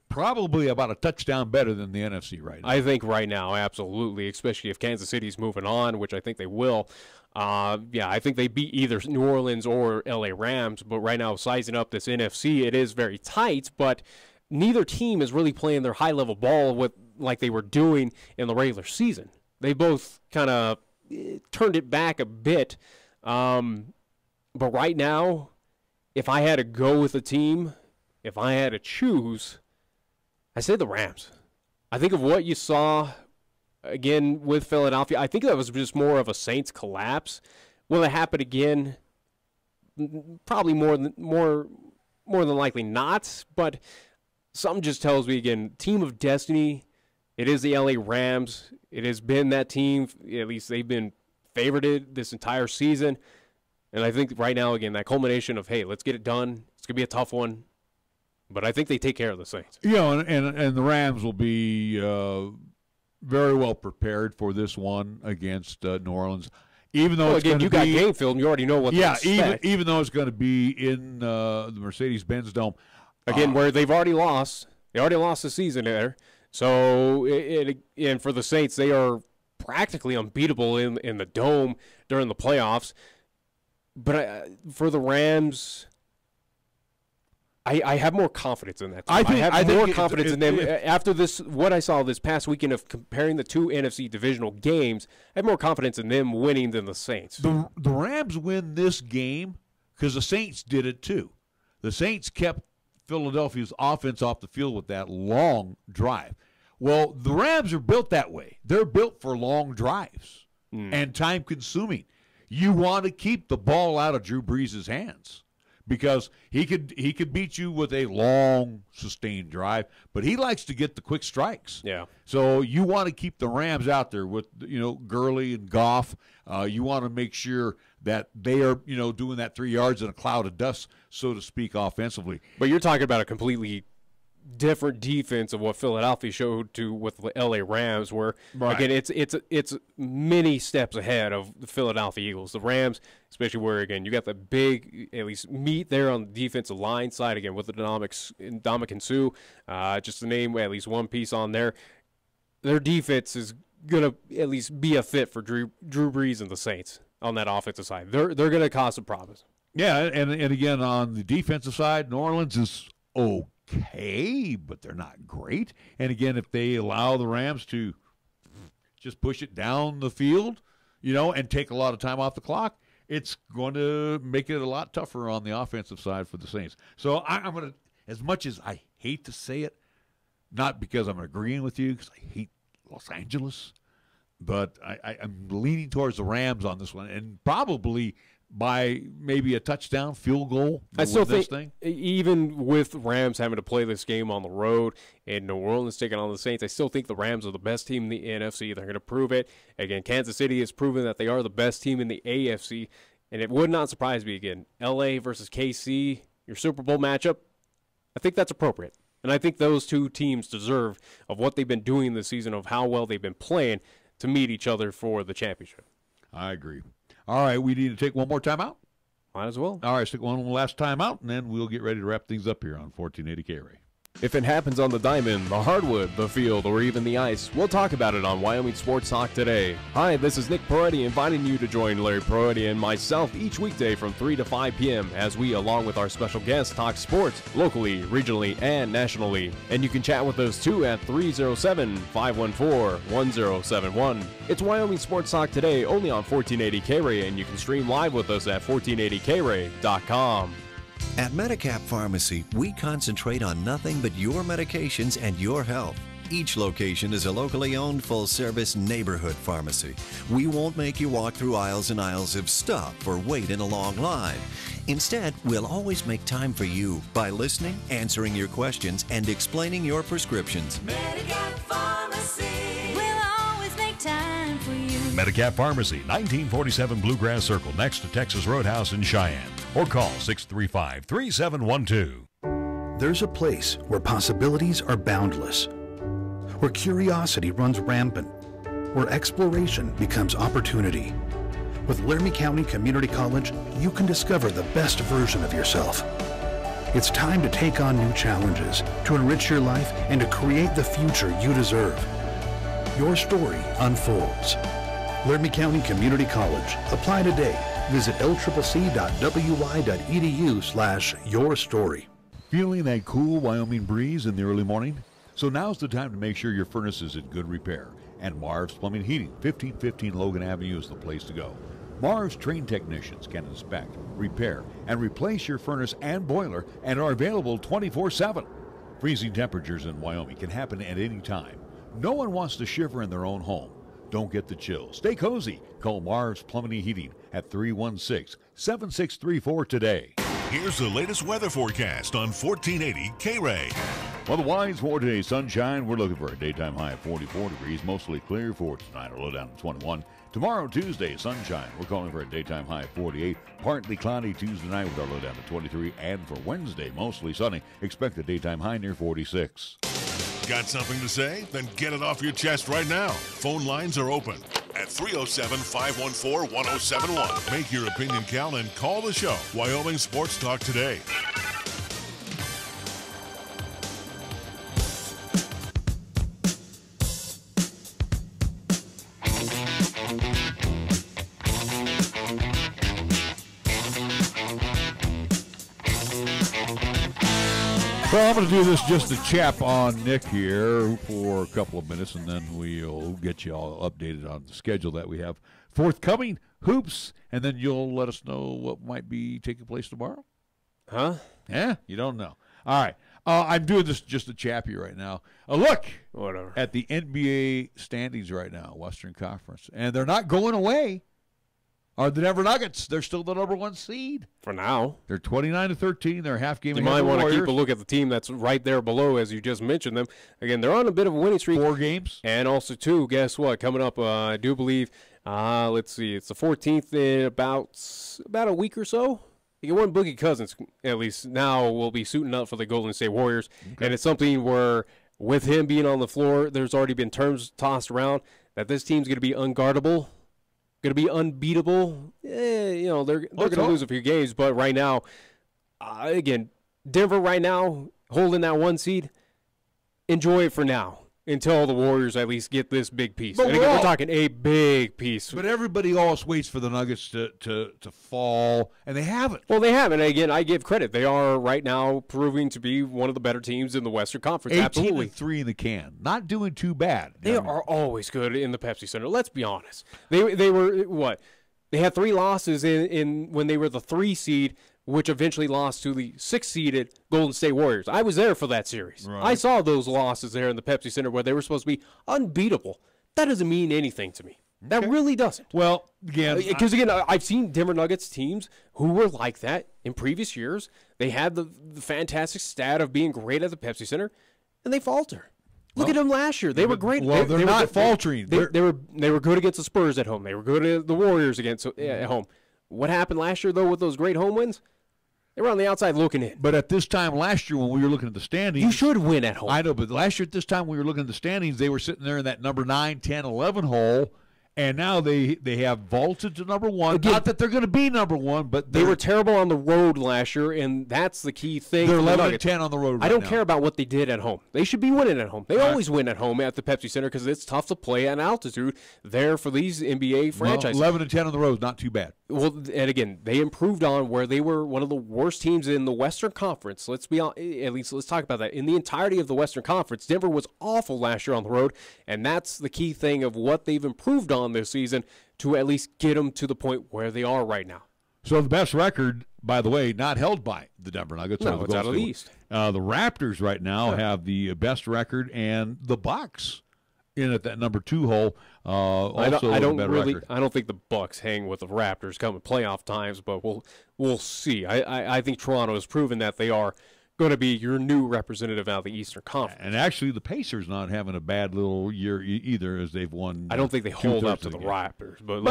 probably about a touchdown better than the NFC right now. I think right now, absolutely, especially if Kansas City's moving on, which I think they will. I think they beat either New Orleans or LA Rams. But right now, sizing up this NFC, it is very tight. But neither team is really playing their high level ball like they were doing in the regular season. They both kind of turned it back a bit. But right now, if I had to go with a team, if I had to choose, I say the Rams. I think of what you saw, again, with Philadelphia. I think that was just more of a Saints collapse. Will it happen again? Probably more than likely not. But something just tells me, again, team of destiny. It is the LA Rams. It has been that team. At least they've been favorited this entire season. And I think right now, again, that culmination of, hey, let's get it done. It's going to be a tough one. But I think they take care of the Saints. You know, and the Rams will be very well prepared for this one against New Orleans. Even though it's again, you got game film, you already know what to expect. even though it's going to be in the Mercedes-Benz Dome. Again, where they've already lost. They already lost the season there. So, and for the Saints, they are practically unbeatable in the Dome during the playoffs. But for the Rams, I have more confidence in that team. I have more confidence in them. After what I saw this past weekend of comparing the two NFC divisional games, I have more confidence in them winning than the Saints. The Rams win this game because the Saints did it too. The Saints kept Philadelphia's offense off the field with that long drive. Well, the Rams are built that way. They're built for long drives and time-consuming. You want to keep the ball out of Drew Brees' hands because he could beat you with a long, sustained drive, but he likes to get the quick strikes. Yeah. So you want to keep the Rams out there with, Gurley and Goff. You want to make sure that they are, doing that 3 yards in a cloud of dust, so to speak, offensively. But you're talking about a completely different defense of what Philadelphia showed with the LA Rams, where again it's many steps ahead of the Philadelphia Eagles. The Rams, especially where again you got the big at least meat there on the defensive line side again with the Ndamukong Suh, just to name at least one piece on there. Their defense is gonna at least be a fit for Drew Brees and the Saints on that offensive side. They're gonna cause some problems. Yeah, and again on the defensive side, New Orleans is okay, but they're not great. And again, if they allow the Rams to just push it down the field, and take a lot of time off the clock, it's going to make it a lot tougher on the offensive side for the Saints. So I'm going to, as much as I hate to say it, not because I'm agreeing with you, because I hate Los Angeles, but I'm leaning towards the Rams on this one, and probably by maybe a touchdown, field goal. I still think, even with Rams having to play this game on the road and New Orleans taking on the Saints, I still think the Rams are the best team in the NFC. They're going to prove it. Again, Kansas City has proven that they are the best team in the AFC, and it would not surprise me, again, L.A. versus KC, your Super Bowl matchup, I think that's appropriate. And I think those two teams deserve of what they've been doing this season, of how well they've been playing, to meet each other for the championship. I agree. All right, we need to take one more time out. Might as well. All right, let's take one last time out, and then we'll get ready to wrap things up here on 1480 KRAE. If it happens on the diamond, the hardwood, the field, or even the ice, we'll talk about it on Wyoming Sports Talk today. Hi, this is Nick Peretti inviting you to join Larry Peretti and myself each weekday from 3 to 5 p.m. as we, along with our special guests, talk sports locally, regionally, and nationally. And you can chat with us too at 307-514-1071. It's Wyoming Sports Talk today only on 1480 KRAE, and you can stream live with us at 1480krae.com. At Medicap Pharmacy, we concentrate on nothing but your medications and your health. Each location is a locally owned full-service neighborhood pharmacy. We won't make you walk through aisles and aisles of stuff or wait in a long line. Instead, we'll always make time for you by listening, answering your questions, and explaining your prescriptions. Medicap Pharmacy, we'll always make time for you. Medicap Pharmacy, 1947 Bluegrass Circle, next to Texas Roadhouse in Cheyenne. Or call 635-3712. There's a place where possibilities are boundless, where curiosity runs rampant, where exploration becomes opportunity. With Laramie County Community College, you can discover the best version of yourself. It's time to take on new challenges, to enrich your life, and to create the future you deserve. Your story unfolds. Laramie County Community College. Apply today. Visit lccc.wy.edu/yourstory. Feeling that cool Wyoming breeze in the early morning? So now's the time to make sure your furnace is in good repair And Marv's Plumbing and Heating, 1515 Logan Avenue is the place to go. Marv's trained technicians can inspect, repair, and replace your furnace and boiler and are available 24/7. Freezing temperatures in Wyoming can happen at any time. No one wants to shiver in their own home. Don't get the chills. Stay cozy. Call Marv's Plumbing and Heating at 316-7634 today. Here's the latest weather forecast on 1480 KRAE. Otherwise, for today, sunshine. We're looking for a daytime high of 44 degrees, mostly clear for tonight, a low down to 21. Tomorrow, Tuesday, sunshine. We're calling for a daytime high of 48. Partly cloudy Tuesday night with our low down to 23. And for Wednesday, mostly sunny. Expect a daytime high near 46. Got something to say? Then get it off your chest right now. Phone lines are open at 307-514-1071. Make your opinion count and call the show. Wyoming Sports Talk today. Well, I'm going to do this just to chap on Nick here for a couple of minutes, and then we'll get you all updated on the schedule that we have forthcoming, hoops, and then you'll let us know what might be taking place tomorrow. Huh? Yeah, you don't know. All right. I'm doing this just to chap you right now. A look at the NBA standings right now, Western Conference, and they're not going away. Are the Denver Nuggets? They're still the number 1 seed for now. They're 29-13. They're half game. You might want to keep a look at the team that's right there below, as you just mentioned them. Again, they're on a bit of a winning streak. 4 games, and also too. Guess what? Coming up, I do believe. Let's see. It's the 14th in about a week or so. You get one Boogie Cousins, at least now, will be suiting up for the Golden State Warriors, and it's something where with him being on the floor, there's already been terms tossed around that this team's going to be unguardable. Going to be unbeatable. They're going to lose a few games, but right now, again, Denver right now holding that 1 seed. Enjoy it for now until the Warriors at least get this big piece. But and again, we're talking a big piece. But everybody always waits for the Nuggets to fall, and they haven't. Well, they haven't. Again, I give credit. They are right now proving to be one of the better teams in the Western Conference. 18-3 in the can. Not doing too bad. They are always good in the Pepsi Center. Let's be honest. They were what? They had 3 losses in when they were the 3 seed, which eventually lost to the 6-seeded Golden State Warriors. I was there for that series. Right. I saw those losses there in the Pepsi Center where they were supposed to be unbeatable. That doesn't mean anything to me. That really doesn't. Well, again, because I've seen Denver Nuggets teams who were like that in previous years. They had the fantastic stat of being great at the Pepsi Center, and they falter. Look at them last year. They were great. Well, they're not faltering. They were good against the Spurs at home. They were good at the Warriors at home. What happened last year, though, with those great home wins? They were on the outside looking in. But at this time last year when we were looking at the standings. You should win at home. I know, but last year at this time when we were looking at the standings, they were sitting there in that number 9, 10, 11 hole. And now they have vaulted to number 1. Again, not that they're going to be number 1, but they were terrible on the road last year, and that's the key thing. They're 11-10 on the road right I don't now. care about what they did at home. They should be winning at home. They always win at home at the Pepsi Center because it's tough to play at altitude there for these NBA franchises. 11-10 on the road is not too bad. Well, and again, they improved on where they were one of the worst teams in the Western Conference. Let's talk about that. In the entirety of the Western Conference, Denver was awful last year on the road, and that's the key thing of what they've improved on this season to at least get them to the point where they are right now. So the best record, by the way, not held by the Denver Nuggets. No, it's out of the East. The Raptors right now have the best record, and the Bucks in at that number 2 hole. I don't think the Bucks hang with the Raptors coming playoff times, but we'll see. I think Toronto has proven that they are going to be your new representative out of the Eastern Conference. And actually, the Pacers not having a bad little year either, as they've won. I don't think they hold up to the Raptors, but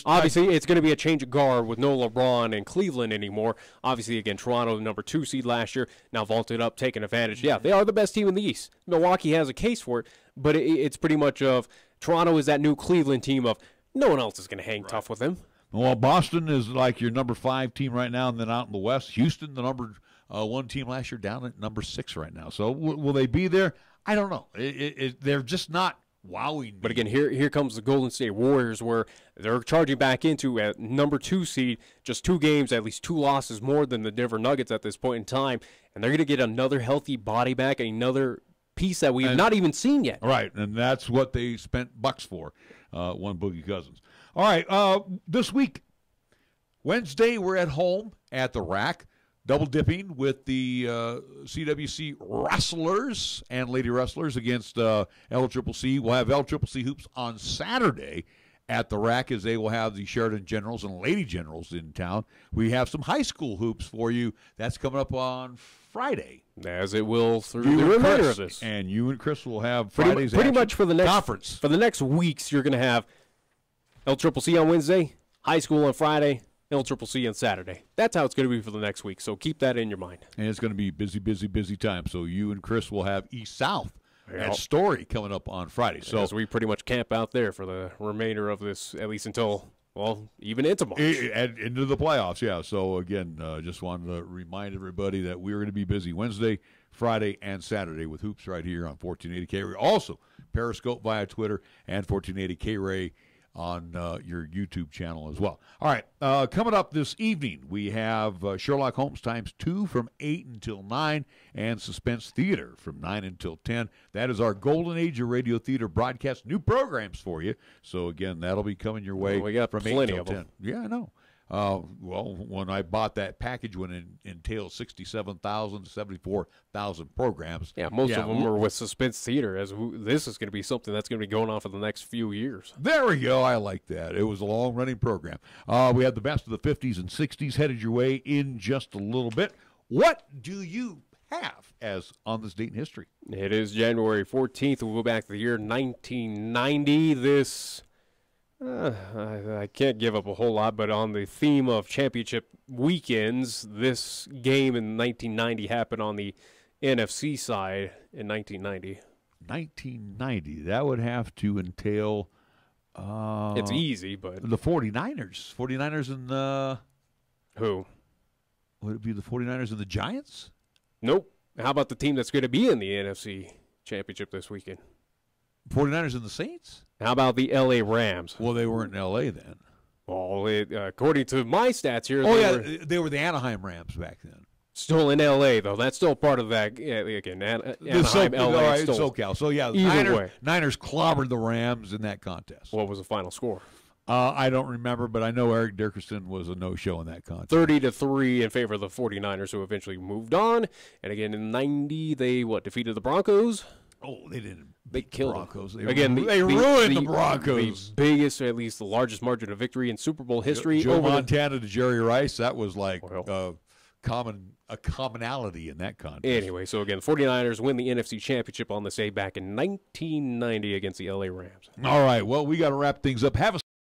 obviously it's going to be a change of guard with no LeBron in Cleveland anymore. Obviously, again, Toronto, number 2 seed last year, now vaulted up, taking advantage. Yeah, they are the best team in the East. Milwaukee has a case for it, but it's pretty much of Toronto is that new Cleveland team of no one else is going to hang tough with them. Well, Boston is like your number 5 team right now, and then out in the West, Houston, the number 1 team last year, down at number 6 right now. So will they be there? I don't know. They're just not wowing me. But again, here comes the Golden State Warriors, where they're charging back into at number 2 seed, just 2 games, at least 2 losses more than the Denver Nuggets at this point in time, and they're going to get another healthy body back, another piece that we've not even seen yet. Right, and that's what they spent bucks for, one Boogie Cousins. All right, this week, Wednesday, we're at home at the Rack, double dipping with the CWC Wrestlers and Lady Wrestlers against LCCC. We'll have LCCC hoops on Saturday at the Rack, as they will have the Sheridan Generals and Lady Generals in town. We have some high school hoops for you. That's coming up on Friday. As it will through the remainder of this. And you and Chris will have Friday's pretty much for the next conference. For the next weeks, you're going to have LCCC on Wednesday, high school on Friday, LCCC on Saturday. That's how it's going to be for the next week, so keep that in your mind. And it's going to be busy, busy, busy time. So you and Chris will have East-South at Story coming up on Friday. So as we pretty much camp out there for the remainder of this, at least until, well, even into March. Into the playoffs, yeah. So, again, just wanted to remind everybody that we're going to be busy Wednesday, Friday, and Saturday with hoops right here on 1480 KRAE. Also, Periscope via Twitter and 1480 KRAE on your YouTube channel as well. All right, coming up this evening, we have Sherlock Holmes ×2 from 8 until 9 and Suspense Theater from 9 until 10. That is our golden age of radio theater broadcast. New programs for you. So, again, that'll be coming your way we got from 8 plenty until of 10. them. Yeah, I know. Well, when I bought that package, when it entails 67,000 to 74,000 programs. Yeah, most of them are with Suspense Theater, as this is going to be something that's going to be going on for the next few years. There we go. I like that. It was a long-running program. We had the best of the 50s and 60s headed your way in just a little bit. What do you have as on this date in history? It is January 14th. We'll go back to the year 1990. This... I can't give up a whole lot, but on the theme of championship weekends, this game in 1990 happened on the NFC side in 1990. 1990. That would have to entail... it's easy, but... The 49ers. 49ers and the... Who? Would it be the 49ers and the Giants? Nope. How about the team that's going to be in the NFC championship this weekend? 49ers and the Saints? How about the L.A. Rams? Well, they weren't in L.A. then. Well, according to my stats here... They were the Anaheim Rams back then. Still in L.A., though. That's still part of that. Again, Anaheim, L.A. All right, still. SoCal. So, yeah, Niners clobbered the Rams in that contest. What was the final score? I don't remember, but I know Eric Dickerson was a no-show in that contest. 30-3 in favor of the 49ers, who eventually moved on. And again, in 90, they, defeated the Broncos? Oh, they didn't. They killed the Broncos. They ruined the Broncos. The biggest, or at least the largest margin of victory in Super Bowl history. Joe Montana to Jerry Rice, that was like a commonality in that contest. Anyway, so again, the 49ers win the NFC Championship on this day back in 1990 against the LA Rams. All right, well, we got to wrap things up. Have a